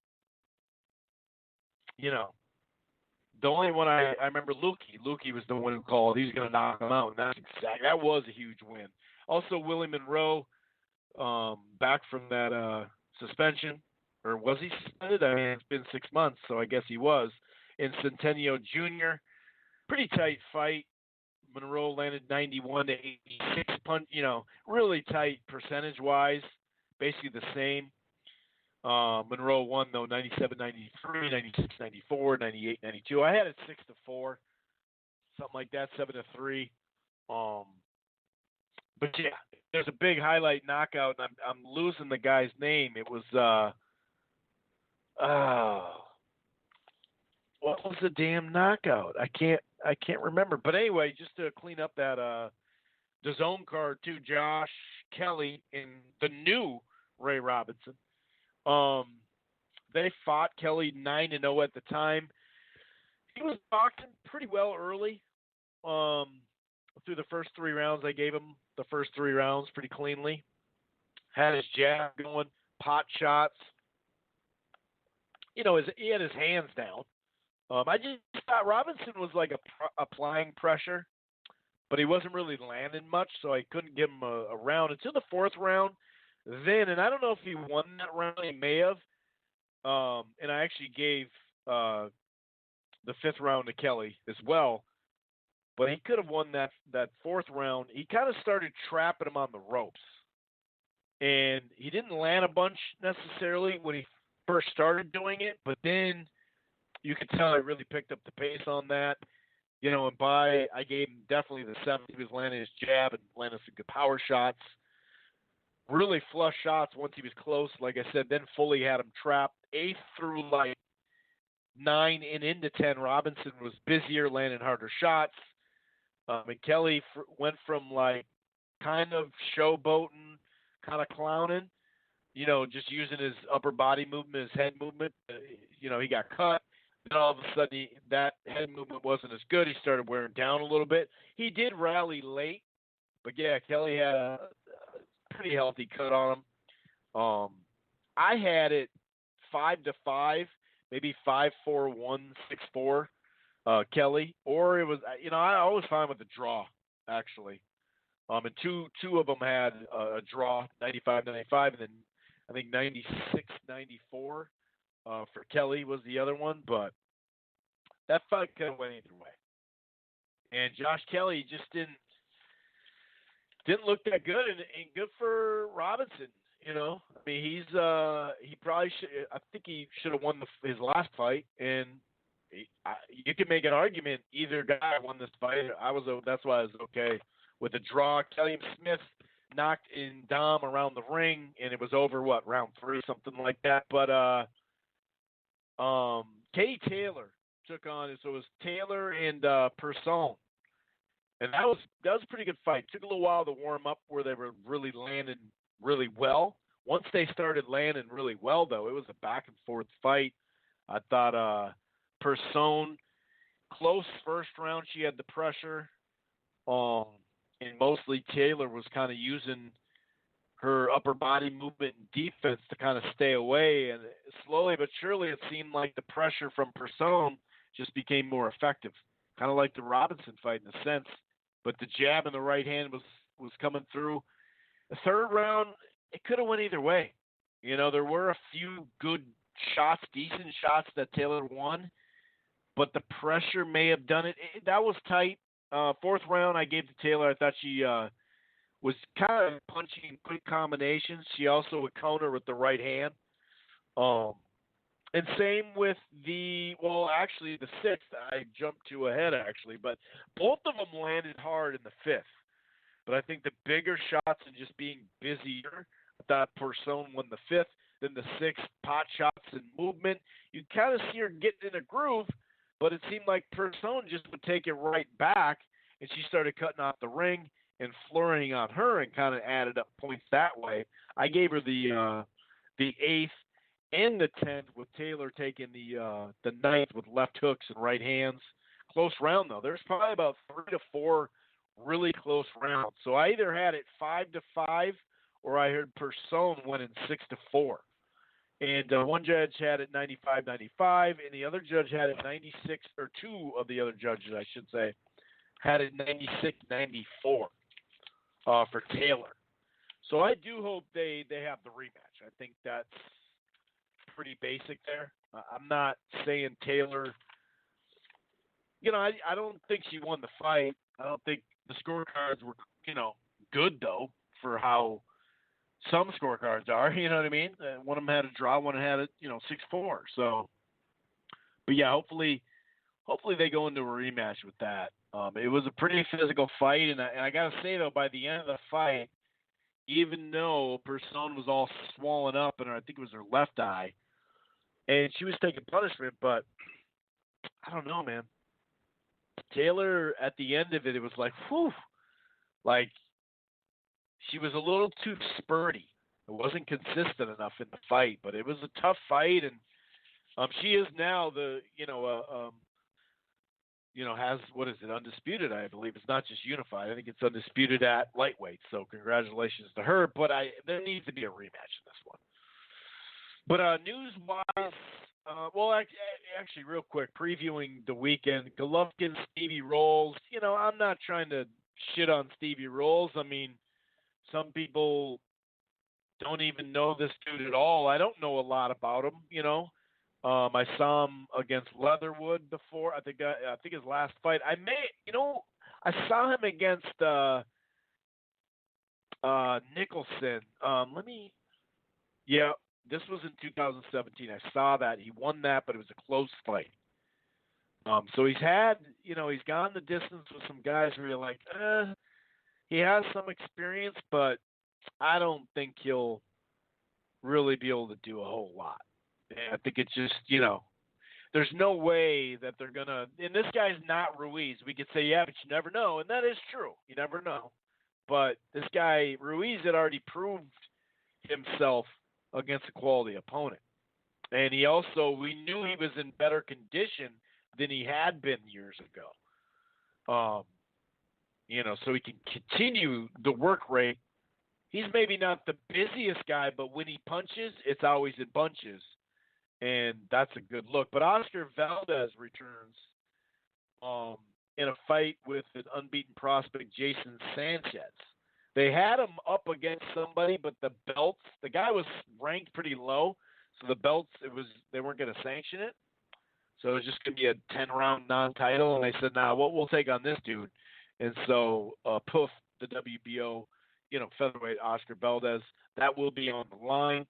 the only one I remember, Lukey was the one who called. He was going to knock him out, and that was a huge win. Also, Willie Monroe, back from that suspension, or was he suspended? It's been 6 months, so I guess he was. And Centennial Jr., pretty tight fight. Monroe landed 91 to 86 punch, really tight percentage-wise, basically the same. Monroe won though 97-93, 96-94, 98-92. I had it 6-4, something like that, 7-3. But yeah, there's a big highlight knockout, and I'm losing the guy's name. It was what was the damn knockout? I can't remember. But anyway, just to clean up that the zone card too, Josh Kelly and the new Ray Robinson. They fought. Kelly 9-0 at the time. He was boxing pretty well early. Through the first 3 rounds, I gave him the first 3 rounds pretty cleanly. Had his jab going, pot shots. He had his hands down. I just thought Robinson was applying pressure, but he wasn't really landing much, so I couldn't give him a round until the 4th round. Then, and I don't know if he won that round, he may have. And I actually gave the 5th round to Kelly as well. But he could have won that 4th round. He kind of started trapping him on the ropes. And he didn't land a bunch necessarily when he first started doing it, but then you could tell he really picked up the pace on that. And I gave him definitely the 7th. He was landing his jab and landing some good power shots. Really flush shots once he was close. Like I said, then fully had him trapped. 8th through 9 and into 10, Robinson was busier, landing harder shots. And Kelly went from kind of showboating, kind of clowning, just using his upper body movement, his head movement. He got cut. Then all of a sudden, that head movement wasn't as good. He started wearing down a little bit. He did rally late, but yeah, Kelly had a pretty healthy cut on him. I had it 5-5 maybe 5'4", 164, Kelly, or it was I always find with the draw actually. And two of them had a draw, 95-95, and then I think 96-94 for Kelly was the other one, but that fight could have went either way. And Josh Kelly just didn't look that good, and good for Robinson. I mean, he probably should. I think he should have won his last fight, and you can make an argument either guy won this fight. That's why I was okay with the draw. Kelly Smith knocked in Dom around the ring, and it was over round 3, something like that. But Katie Taylor took on it, so it was Taylor and Person. And that was a pretty good fight. Took a little while to warm up where they were really landing really well. Once they started landing really well, though, it was a back and forth fight. I thought Person, close first round, she had the pressure. And mostly Taylor was kind of using her upper body movement and defense to kind of stay away. And slowly but surely, it seemed like the pressure from Person just became more effective. Kind of like the Robinson fight in a sense. But the jab in the right hand was coming through. The third round, it could have went either way. There were a few good shots, decent shots that Taylor won, but the pressure may have done it. That was tight. Fourth round, I gave to Taylor. I thought she was kind of punching quick combinations. She also would counter with the right hand. And same with the sixth. I jumped to ahead, actually. But both of them landed hard in the fifth. But I think the bigger shots and just being busier, I thought Person won the fifth. Then the sixth, pot shots and movement. You kind of see her getting in a groove, but it seemed like Person just would take it right back, and she started cutting off the ring and flurrying on her and kind of added up points that way. I gave her the eighth and the 10th, with Taylor taking the ninth with left hooks and right hands. Close round, though. There's probably about 3 to 4 really close rounds. So I either had it 5-5, or I heard Person winning 6-4. And one judge had it 95-95, and the other judge had it 96, or two of the other judges, I should say, had it 96-94 for Taylor. So I do hope they have the rematch. I think that's pretty basic there. I'm not saying Taylor, I don't think she won the fight. I don't think the scorecards were, good, though, for how some scorecards are, you know what I mean? One of them had a draw, one had it, 6-4. So, but yeah, hopefully they go into a rematch with that. It was a pretty physical fight, and I got to say, though, by the end of the fight, even though Person was all swollen up, and I think it was her left eye, and she was taking punishment, but I don't know, man. Taylor, at the end of it, it was like, whew, like she was a little too spurty. It wasn't consistent enough in the fight, but it was a tough fight, and she is now has, what is it, undisputed, I believe. It's not just unified. I think it's undisputed at lightweight, so congratulations to her, but there needs to be a rematch in this one. But news-wise, actually, real quick, previewing the weekend, Golovkin, Stevie Rolls. I'm not trying to shit on Stevie Rolls. I mean, some people don't even know this dude at all. I don't know a lot about him, I saw him against Leatherwood before. I think his last fight. I saw him against Nicholson. This was in 2017. I saw that. He won that, but it was a close fight. So he's gone the distance with some guys where you're like, he has some experience, but I don't think he'll really be able to do a whole lot. I think it's just, there's no way that they're going to – and this guy's not Ruiz. We could say, yeah, but you never know, and that is true. You never know. But this guy, Ruiz, had already proved himself against a quality opponent. And we knew he was in better condition than he had been years ago. So he can continue the work rate. He's maybe not the busiest guy, but when he punches, it's always in bunches. and that's a good look. But Oscar Valdez returns um, in a fight with an unbeaten prospect, Jason Sanchez. They had him up against somebody, but the guy was ranked pretty low, so the belts, they weren't going to sanction it. So it was just going to be a 10-round non-title, and they said, "Nah, what we'll take on this dude." And so, poof, the WBO, featherweight Oscar Valdez, that will be on the line.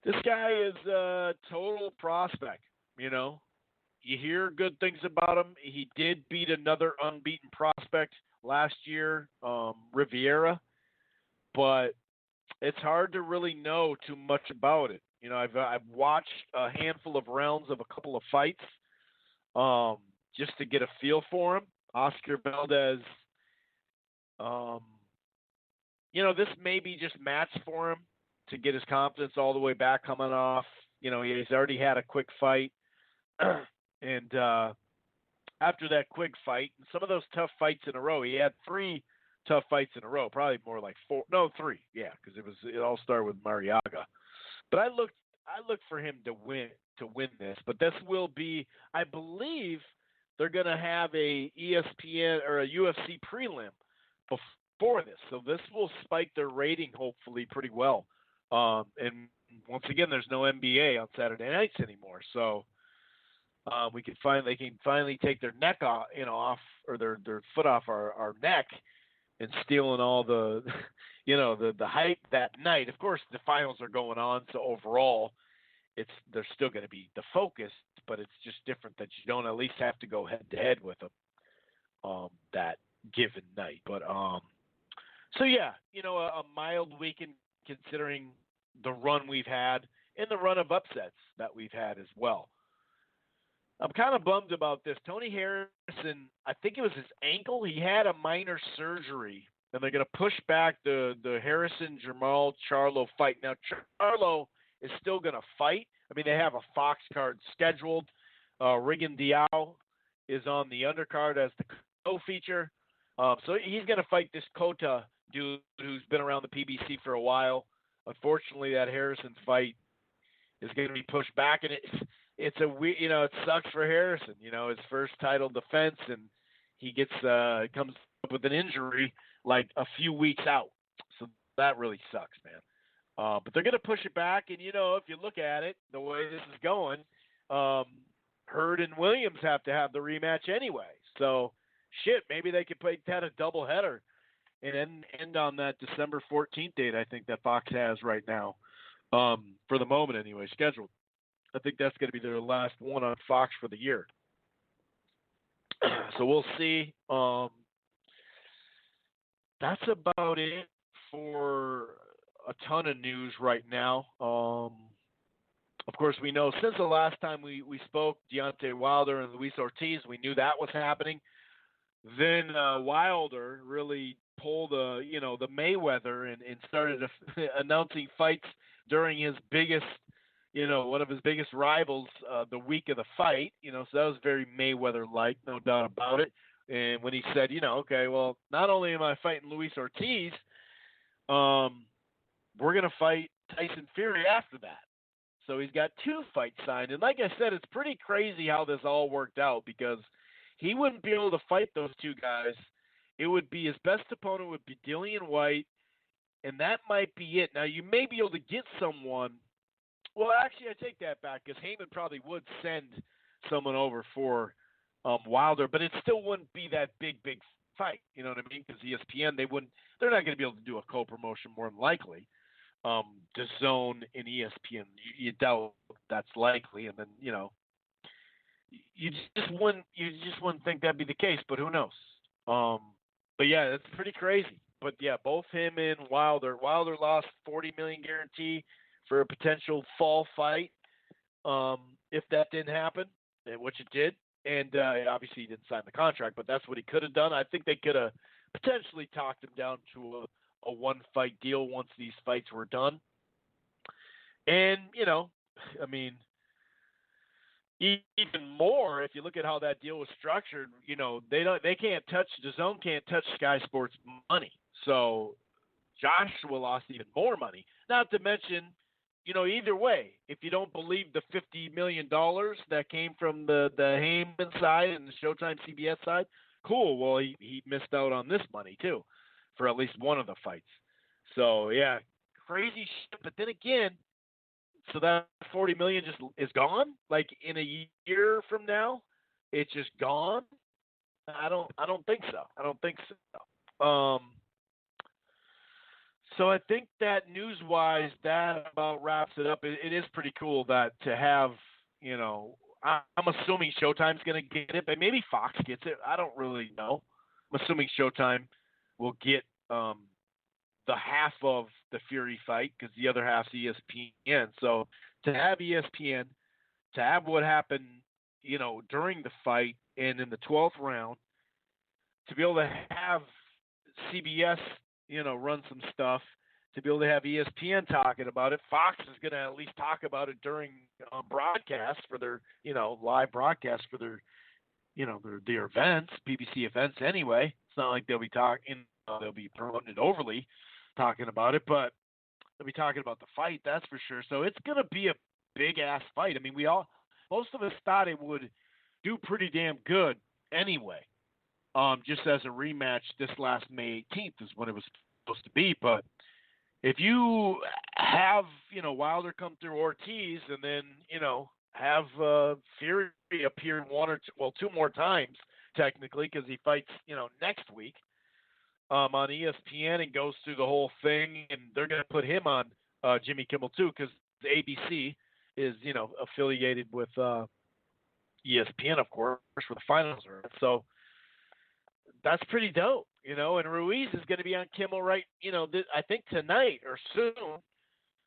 This guy is a total prospect. You hear good things about him. He did beat another unbeaten prospect last year, Riviera, but it's hard to really know too much about it. I've watched a handful of rounds of a couple of fights, just to get a feel for him. Oscar Valdez, this may be just match for him to get his confidence all the way back coming off. He's already had a quick fight. And after that quick fight, and some of those tough fights in a row, he had 3 tough fights in a row, probably more like 4. No, 3. Yeah, because it all started with Mariaga. But I looked for him to win this. But this will be, I believe, they're going to have a ESPN or a UFC prelim before this, so this will spike their rating hopefully pretty well. And once again, there's no NBA on Saturday nights anymore, so. They can finally take their neck off, or their foot off our neck, and stealing all the, the hype that night. Of course, the finals are going on, so overall, they're still going to be the focus, but it's just different that you don't at least have to go head to head with them that given night. But so yeah, a mild weekend considering the run we've had and the run of upsets that we've had as well. I'm kind of bummed about this. Tony Harrison, I think it was his ankle. He had a minor surgery, and they're going to push back the Harrison-Jamal Charlo fight. Now, Charlo is still going to fight. I mean, they have a Fox card scheduled. Rigan Diao is on the undercard as the co-feature. So he's going to fight this Kota dude who's been around the PBC for a while. Unfortunately, that Harrison fight is going to be pushed back, and it's it sucks for Harrison. His first title defense, and he comes up with an injury like a few weeks out. So that really sucks, man. But they're going to push it back, and if you look at it, the way this is going, Hurd and Williams have to have the rematch anyway. So shit, maybe they could make that a doubleheader and end on that December 14th date. I think that Fox has right now, for the moment anyway, scheduled. I think that's going to be their last one on Fox for the year. So we'll see. That's about it for a ton of news right now. Of course, we know since the last time we spoke, Deontay Wilder and Luis Ortiz, we knew that was happening. Then Wilder really pulled the Mayweather and started announcing fights during his biggest, one of his biggest rivals, the week of the fight, so that was very Mayweather-like, no doubt about it. And when he said, okay, well, not only am I fighting Luis Ortiz, we're going to fight Tyson Fury after that. So he's got 2 fights signed. And like I said, it's pretty crazy how this all worked out because he wouldn't be able to fight those 2 guys. It would be his best opponent would be Dillian White, and that might be it. Now, you may be able to get someone. Well, actually, I take that back because Heyman probably would send someone over for Wilder, but it still wouldn't be that big fight. You know what I mean? Because ESPN, they're not going to be able to do a co-promotion more than likely. DAZN and ESPN, you doubt that's likely, and then you just wouldn't think that'd be the case, but who knows? But yeah, it's pretty crazy. But yeah, both him and Wilder lost $40 million guarantee for a potential fall fight, if that didn't happen, which it did. And obviously he didn't sign the contract, but that's what he could have done. I think they could have potentially talked him down to a one-fight deal once these fights were done. And, I mean, even more, if you look at how that deal was structured, they can't touch, DAZN can't touch Sky Sports money. So Joshua lost even more money. Not to mention, either way, if you don't believe the $50 million that came from the Heyman side and the Showtime CBS side, cool. Well, he missed out on this money too, for at least one of the fights. So yeah, crazy shit. But then again, so that $40 million just is gone. Like in a year from now, it's just gone. I don't think so. I don't think so. So I think that news-wise, that about wraps it up. It is pretty cool that to have, I'm assuming Showtime's going to get it, but maybe Fox gets it. I don't really know. I'm assuming Showtime will get the half of the Fury fight because the other half's ESPN. So to have ESPN, to have what happened, during the fight and in the 12th round, to be able to have CBS, run some stuff, to be able to have ESPN talking about it. Fox is going to at least talk about it during broadcast for their, live broadcast for their, their events, BBC events anyway. It's not like they'll be talking, they'll be promoting it overly, talking about it, but they'll be talking about the fight, that's for sure. So it's going to be a big-ass fight. I mean, most of us thought it would do pretty damn good anyway. Just as a rematch this last May 18th is when it was supposed to be. But if you have, Wilder come through Ortiz and then, have Fury appear two more times, technically, because he fights, next week on ESPN and goes through the whole thing, and they're going to put him on Jimmy Kimmel, too, because the ABC is, affiliated with ESPN, of course, where the finals are. So that's pretty dope, and Ruiz is going to be on Kimmel I think tonight or soon.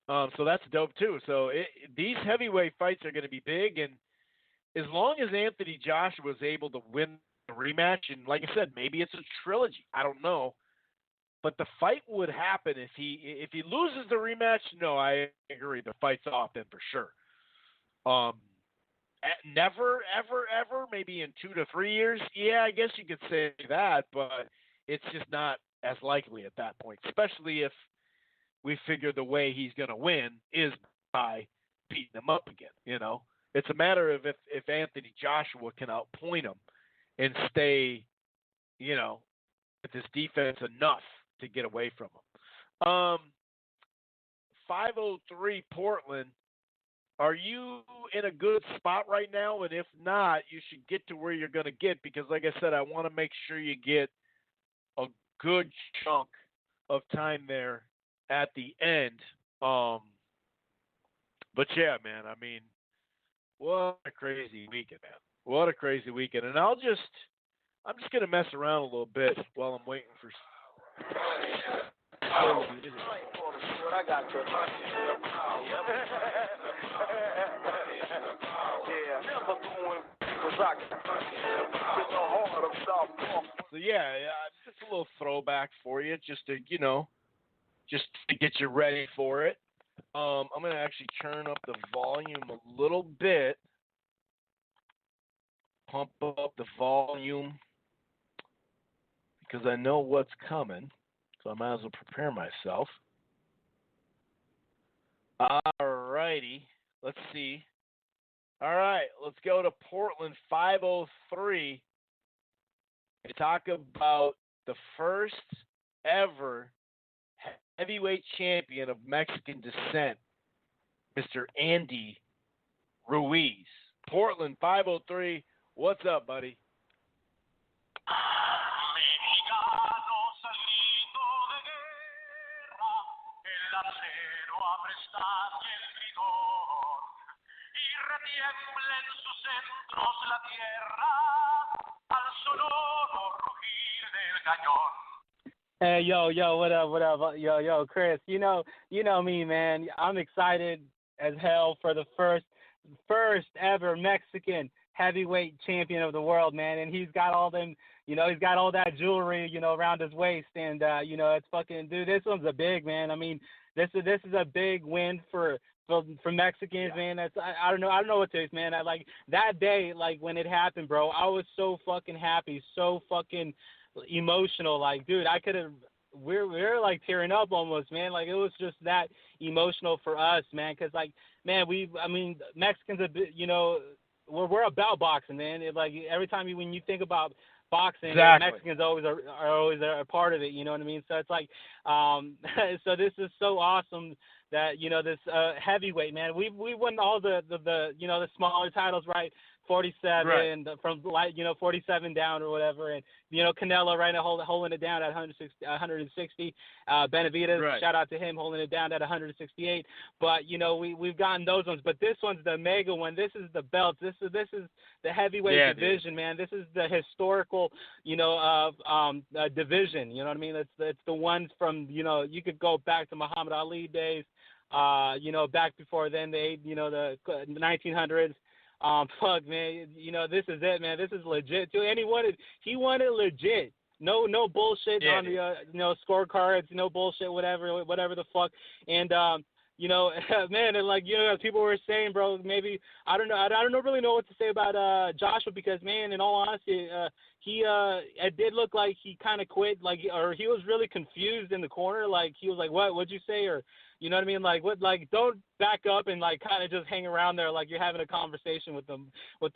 So that's dope too. So these heavyweight fights are going to be big, and as long as Anthony Joshua was able to win the rematch, and like I said, maybe it's a trilogy, I don't know, but the fight would happen if he loses the rematch. No, I agree, the fight's off then for sure. Never, ever, ever, maybe in 2 to 3 years. Yeah, I guess you could say that, but it's just not as likely at that point, especially if we figure the way he's going to win is by beating him up again, It's a matter of if Anthony Joshua can outpoint him and stay, with his defense enough to get away from him. 503 Portland. Are you in a good spot right now? And if not, you should get to where you're going to get because, like I said, I want to make sure you get a good chunk of time there at the end. But, yeah, man, I mean, what a crazy weekend, man. What a crazy weekend. And I'm just going to mess around a little bit while I'm waiting for what I got to. So yeah, just a little throwback for you, just to get you ready for it. I'm gonna actually turn up the volume a little bit, pump up the volume because I know what's coming, so I might as well prepare myself. Alrighty, let's see. All right, let's go to Portland 503 and talk about the first ever heavyweight champion of Mexican descent, Mr. Andy Ruiz. Portland 503, what's up, buddy? Hey, yo, what up? Yo, Chris, you know me, man. I'm excited as hell for the first ever Mexican heavyweight champion of the world, man. And he's got all them, he's got all that jewelry, around his waist. And, it's fucking, dude, this one's a big, man. I mean, this is a big win for Mexicans, man. That's I don't know what to say, man. I like that day, like when it happened, bro. I was so fucking happy, so fucking emotional. Like, dude, I could have we're like tearing up almost, man. Like it was just that emotional for us, man. Cause like, man, Mexicans are, we're about boxing, man. Like every time when you think about boxing, Exactly. Mexicans always are always a part of it. You know what I mean? So it's like, so this is so awesome that this heavyweight, man. We won all the the smaller titles, right? 47 right. from 47 down or whatever, and Canelo right now holding it down at 160. Benavidez, right. shout out to him, holding it down at 168. But we've gotten those ones, but this one's the mega one. This is the belt. This is the heavyweight division, dude. Man. This is the historical division. You know what I mean? It's the ones from you could go back to Muhammad Ali days. Back before then, the 1900s. Fuck, man. This is it, man. This is legit too. And he wanted legit. No bullshit on the scorecards. No bullshit. Whatever the fuck. And man, and like people were saying, bro. Maybe I don't know. I don't really know what to say about Joshua because, man, in all honesty, it did look like he kind of quit, or he was really confused in the corner. Like he was like, "What'd you say?" Or you know what I mean? Like what? Like don't back up and like kind of just hang around there like you're having a conversation with the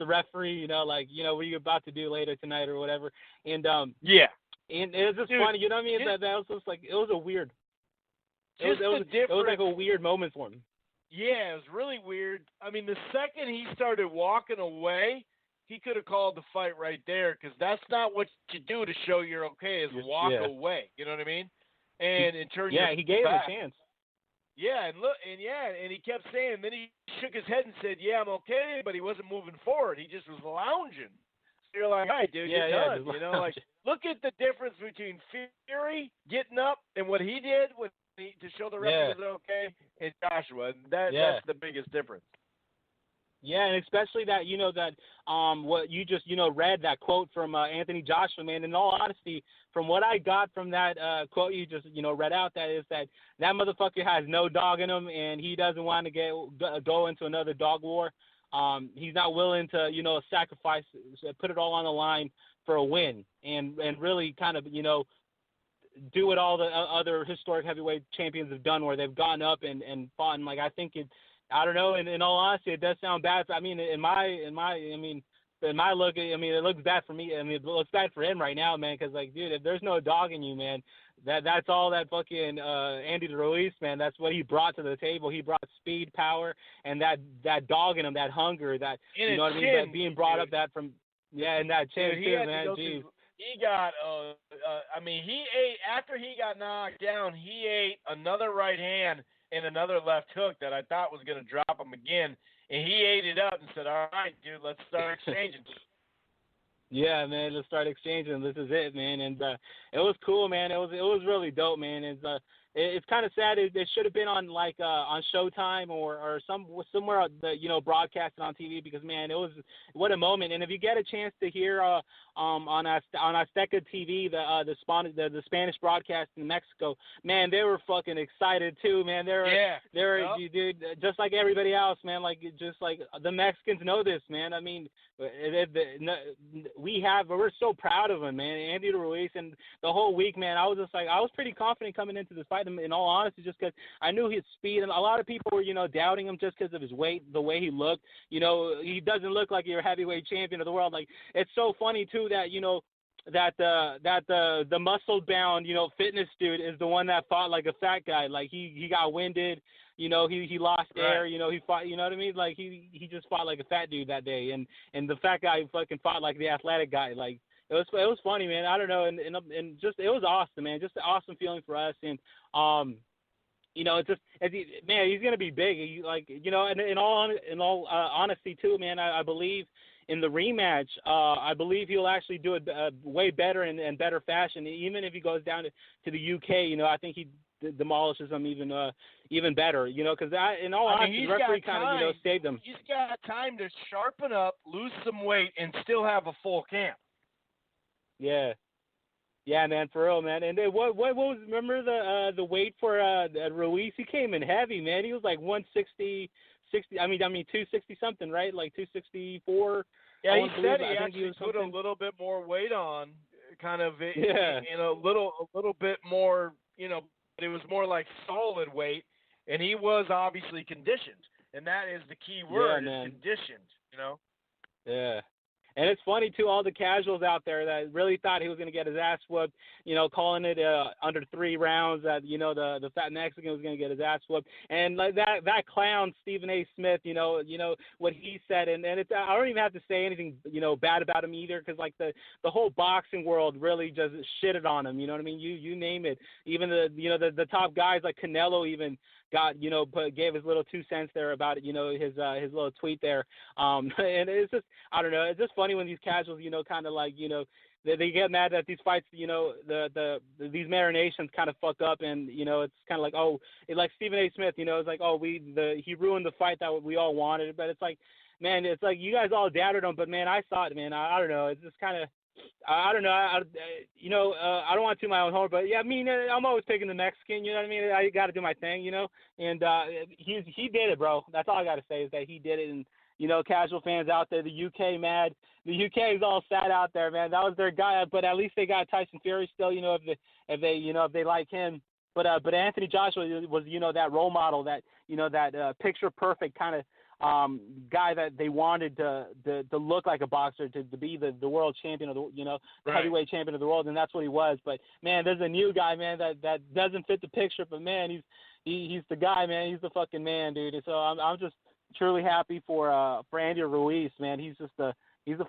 referee. What are you about to do later tonight or whatever? And yeah. And it was just funny. You know what I mean? That was just like it was a weird. It was like a weird moment for him. Yeah, it was really weird. I mean, the second he started walking away, he could have called the fight right there because that's not what you do to show you're okay is walk away. You know what I mean? And in turn, he gave him a chance. Yeah, and he kept saying. Then he shook his head and said, "Yeah, I'm okay," but he wasn't moving forward. He just was lounging. So you're like, "All right, dude, you're done." Like look at the difference between Fury getting up and what he did to show the ref he was okay, and Joshua. That's the biggest difference. Yeah, and especially that what you just read that quote from Anthony Joshua, man. In all honesty, from what I got from that quote you just read out, that is that motherfucker has no dog in him, and he doesn't want to go into another dog war. He's not willing to sacrifice, put it all on the line for a win, and really kind of do what all the other historic heavyweight champions have done, where they've gone up and fought. And like I think I don't know. In all honesty, it does sound bad. In my look, it looks bad for me. It looks bad for him right now, man. Because like, dude, if there's no dog in you, man, that's all that fucking Andy Ruiz, man. That's what he brought to the table. He brought speed, power, and that dog in him, that hunger, that what I mean, that being brought up that from and that chin too, man. Jeez. He got, he ate, after he got knocked down, he ate another right hand and another left hook that I thought was going to drop him again. And he ate it up and said, "All right, dude, let's start exchanging." Yeah, man, let's start exchanging. This is it, man. And it was cool, man. It was really dope, man. It's kind of sad. It should have been on on Showtime or somewhere broadcasted on TV because, man, it was what a moment. And if you get a chance to hear on Azteca TV the Spanish broadcast in Mexico, man, they were fucking excited too, man. They were dude, just like everybody else, man. Like just like the Mexicans know this, man. I mean, we're so proud of him, man. Andy Ruiz, and the whole week, man, I was pretty confident coming into this fight. In all honesty, just because I knew his speed, and a lot of people were, doubting him just because of his weight, the way he looked. He doesn't look like your heavyweight champion of the world. Like, it's so funny too that the muscle bound, fitness dude is the one that fought like a fat guy. Like he got winded. He lost air. He fought. You know what I mean? Like he just fought like a fat dude that day, and the fat guy fucking fought like the athletic guy. Like. It was funny, man. I don't know, and just it was awesome, man. Just an awesome feeling for us, and man, he's gonna be big. And in all honesty too, man. I believe in the rematch. I believe he'll actually do it way better and better fashion. Even if he goes down to the UK, I think he demolishes them even better. Because in all honesty, the referee kind of saved him. He's got time to sharpen up, lose some weight, and still have a full camp. Yeah, man, for real, man. And then what was, remember the weight for Ruiz? He came in heavy, man. He was like 160, 260 something, right? Like 264. Yeah, he said he actually put a little bit more weight on kind of Yeah. in a little bit more, but it was more like solid weight, and he was obviously conditioned, and that is the key word, man. is conditioned. Yeah. And it's funny, too, all the casuals out there that really thought he was going to get his ass whooped, calling it under 3 rounds, that, the fat Mexican was going to get his ass whooped. And like that clown, Stephen A. Smith, what he said. And I don't even have to say anything, bad about him either, because, like, the whole boxing world really just shitted on him. You know what I mean? You name it. Even the top guys like Canelo even got, gave his little 2 cents there about it, his little tweet there. And it's just, I don't know, it's just funny when these casuals, kind of like, they get mad that these fights, these marinations kind of fuck up, and, it's kind of like, like Stephen A. Smith, it's like, he ruined the fight that we all wanted, but it's like, man, it's like you guys all doubted him, but man, I saw it, man. I don't know, it's just kind of, I don't know. I don't want to toot my own horn, but yeah, I mean, I'm always picking the Mexican. You know what I mean? I got to do my thing, And he did it, bro. That's all I got to say is that he did it. And casual fans out there, the UK mad. The UK is all sad out there, man. That was their guy, but at least they got Tyson Fury still. If they like him. But Anthony Joshua was that role model, that that picture perfect kind of guy that they wanted to look like a boxer, to be the world champion of the Right. heavyweight champion of the world, and that's what he was. But man, there's a new guy, man, that doesn't fit the picture, but man, he's the guy, man. He's the fucking man, dude. And so I'm just truly happy for Andy Ruiz, man. He's the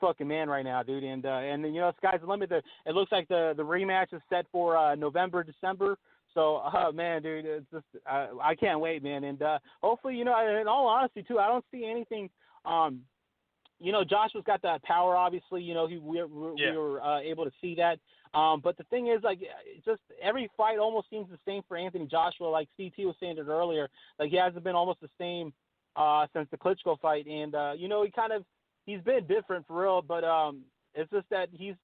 fucking man right now, dude. And sky's the limit. It looks like the rematch is set for November, December. So, man, dude, it's just I can't wait, man. And hopefully, in all honesty, too, I don't see anything. Joshua's got that power, obviously. We were able to see that. But the thing is, like, just every fight almost seems the same for Anthony Joshua. Like CT was saying it earlier, like he hasn't been almost the same since the Klitschko fight. And he's been different for real. But it's just that he's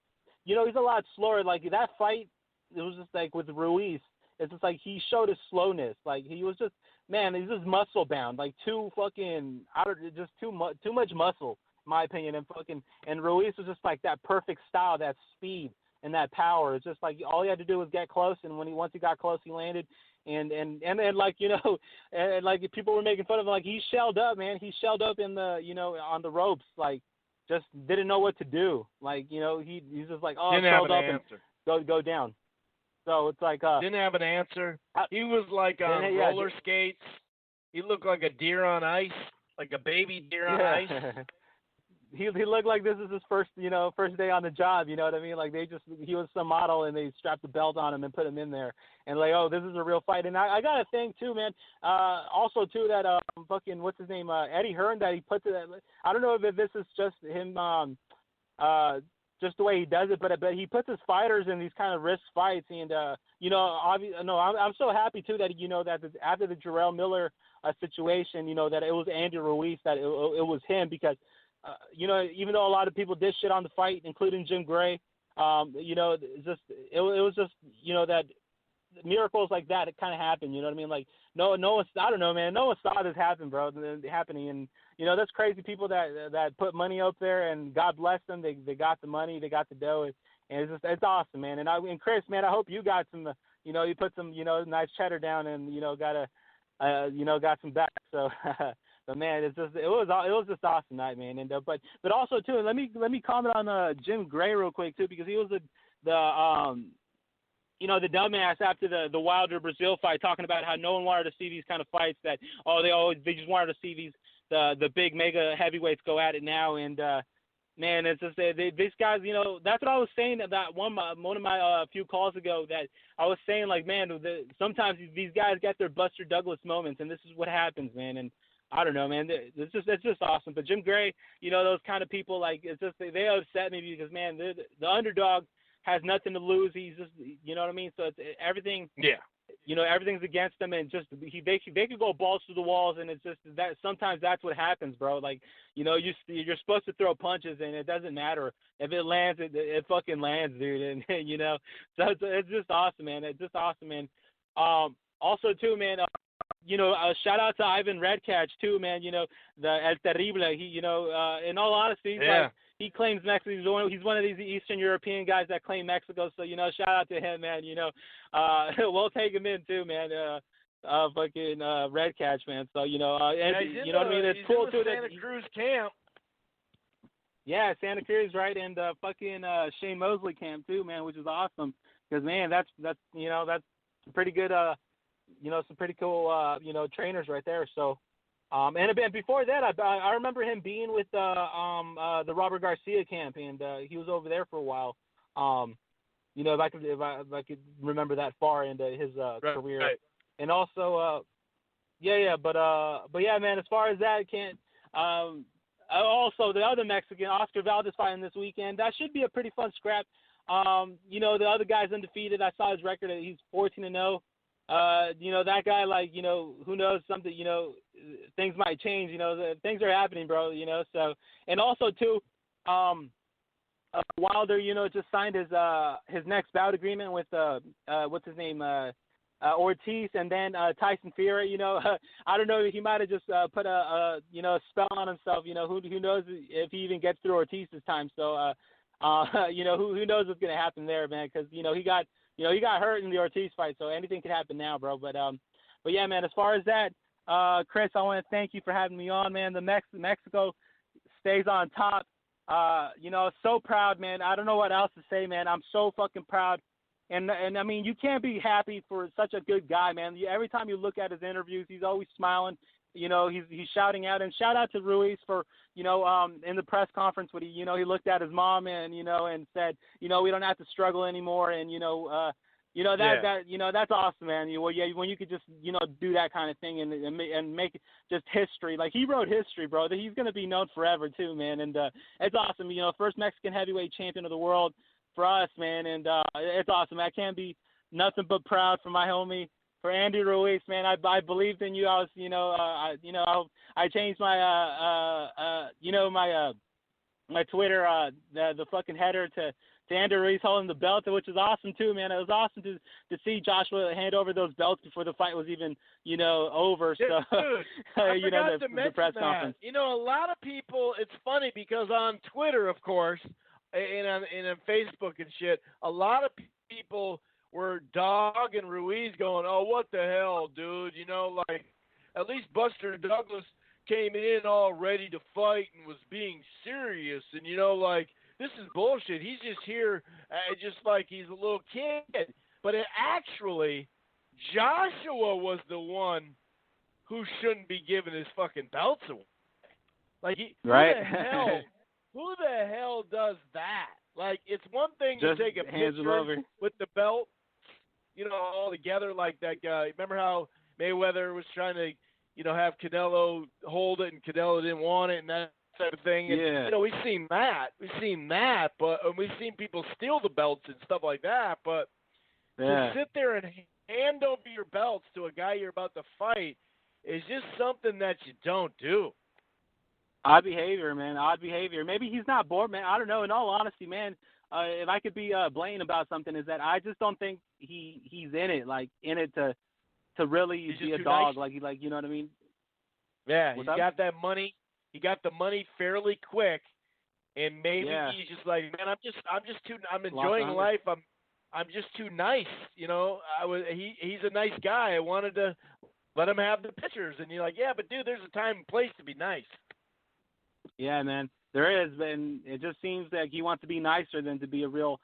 a lot slower. Like that fight, it was just like with Ruiz. It's just like he showed his slowness. Like he was just, man, he's just muscle bound. Like too much muscle, in my opinion. And Ruiz was just like that perfect style, that speed and that power. It's just like all he had to do was get close, and once he got close, he landed. And like and like people were making fun of him. Like he shelled up, man. He shelled up in the on the ropes. Like just didn't know what to do. Like he's just like shelled up and go down. So it's like didn't have an answer. He was like on roller skates. He looked like a deer on ice, like a baby deer on ice. He looked like this is his first day on the job. You know what I mean? Like he was some model and they strapped the belt on him and put him in there. And like, this is a real fight. And I got a thing too, man. Also too that fucking what's his name, Eddie Hearn, that he put to that. I don't know if this is just him. Just the way he does it, but he puts his fighters in these kind of risk fights, and I'm so happy too that that after the Jarrell Miller situation, that it was Andy Ruiz, that it was him, because even though a lot of people did shit on the fight, including Jim Gray, it was just that miracles like that, it kind of happened. You know what I mean? Like no one, I don't know, man. No one saw this happen, bro. Happening, and that's crazy. People that put money up there, and God bless them. They got the money, they got the dough, and it's awesome, man. And Chris, man, I hope you got some. You put some nice cheddar down, and got some back. So. But man, it was just awesome night, man. And but also too, let me comment on Jim Gray real quick too, because he was the dumbass after the Wilder Brazil fight, talking about how no one wanted to see these kind of fights, that they just wanted to see the big mega heavyweights go at it now. And man, it's just these guys, that's what I was saying about one of my few calls ago, that I was saying, like, man, sometimes these guys get their Buster Douglas moments, and this is what happens, man. And I don't know, man. It's just awesome. But Jim Gray, those kind of people, like, it's just they upset me because, man, the underdog has nothing to lose. He's just, you know what I mean? So it's everything. Yeah. Everything's against them, and just they could go balls to the walls, and it's just that sometimes that's what happens, bro. Like, you're supposed to throw punches, and it doesn't matter if it lands. It fucking lands, dude. And so it's just awesome, man. It's just awesome, man. Also too, man. Shout out to Ivan Redcatch too, man. The El Terrible. He, in all honesty, he claims Mexico. He's one of these Eastern European guys that claim Mexico. So shout out to him, man. We'll take him in too, man. Fucking Red Catch, man. So and you know what I mean. It's cool too that Santa Cruz camp. Yeah, Santa Cruz, right, and fucking Shane Mosley camp too, man, which is awesome. Because man, that's pretty good. Some pretty cool trainers right there. So. And before that, I remember him being with the Robert Garcia camp, and he was over there for a while. If I could remember that far into his career, right. And also, but yeah, man. As far as that, I can't. Also, the other Mexican, Oscar Valdez, fighting this weekend. That should be a pretty fun scrap. The other guy's undefeated. I saw his record. He's 14-0. That guy, who knows, something, things might change, things are happening, bro, so, and also too, Wilder, just signed his next bout agreement with, what's his name, Ortiz, and then, Tyson Fury, I don't know, he might have just, put a spell on himself, who knows if he even gets through Ortiz this time, so, who knows what's going to happen there, man, because, he got hurt in the Ortiz fight, so anything could happen now, bro. But yeah, man. As far as that, Chris, I want to thank you for having me on, man. Mexico stays on top. So proud, man. I don't know what else to say, man. I'm so fucking proud. And I mean, you can't be happy for such a good guy, man. Every time you look at his interviews, he's always smiling. He's shouting out, and shout out to Ruiz for, in the press conference when he looked at his mom and, and said, we don't have to struggle anymore. And, that's awesome, man. When you could just, do that kind of thing and make it just history. Like, he wrote history, bro. He's going to be known forever too, man. And, it's awesome. First Mexican heavyweight champion of the world for us, man. And, it's awesome. I can't be nothing but proud for my homie. For Andy Ruiz, man, I believed in you. I was, I changed my, my Twitter, the fucking header to Andy Ruiz holding the belt, which is awesome too, man. It was awesome to see Joshua hand over those belts before the fight was even, over. So, dude, I forgot to the mention press that. conference. A lot of people. It's funny because on Twitter, of course, and on Facebook and shit, a lot of people were dogging Ruiz, going, "Oh, what the hell, dude? At least Buster Douglas came in all ready to fight and was being serious, and this is bullshit. He's just here, just like he's a little kid." But actually, Joshua was the one who shouldn't be giving his fucking belts away. Right? Who the hell does that? It's one thing just to take a hands picture over with the belt, all together like that guy. Remember how Mayweather was trying to, have Canelo hold it and Canelo didn't want it and that type of thing. And, yeah. We've seen that, but we've seen people steal the belts and stuff like that. But to sit there and hand over your belts to a guy you're about to fight is just something that you don't do. Odd behavior, man. Odd behavior. Maybe he's not bored, man. I don't know. In all honesty, man, if I could be blatant about something, is that I just don't think he's in it to really be a dog. Nice. You know what I mean? Yeah, he's got that money. He got the money fairly quick, and maybe he's just like, man, I'm enjoying life. I'm just too nice. He's a nice guy. I wanted to let him have the pictures, and you're like, yeah, but dude, there's a time and place to be nice. Yeah, man, there is, and it just seems like he wants to be nicer than to be a real,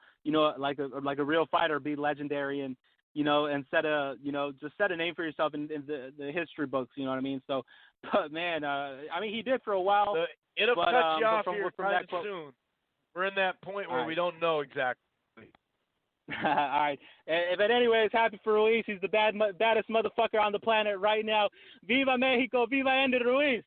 like a real fighter, be legendary, and and set a, just set a name for yourself in the history books. You know what I mean? So, but man, he did for a while. It'll cut you off here kind of soon. We're in that point where we don't know exactly. All right. But anyways, happy for Ruiz. He's the baddest motherfucker on the planet right now. Viva Mexico! Viva Andy Ruiz!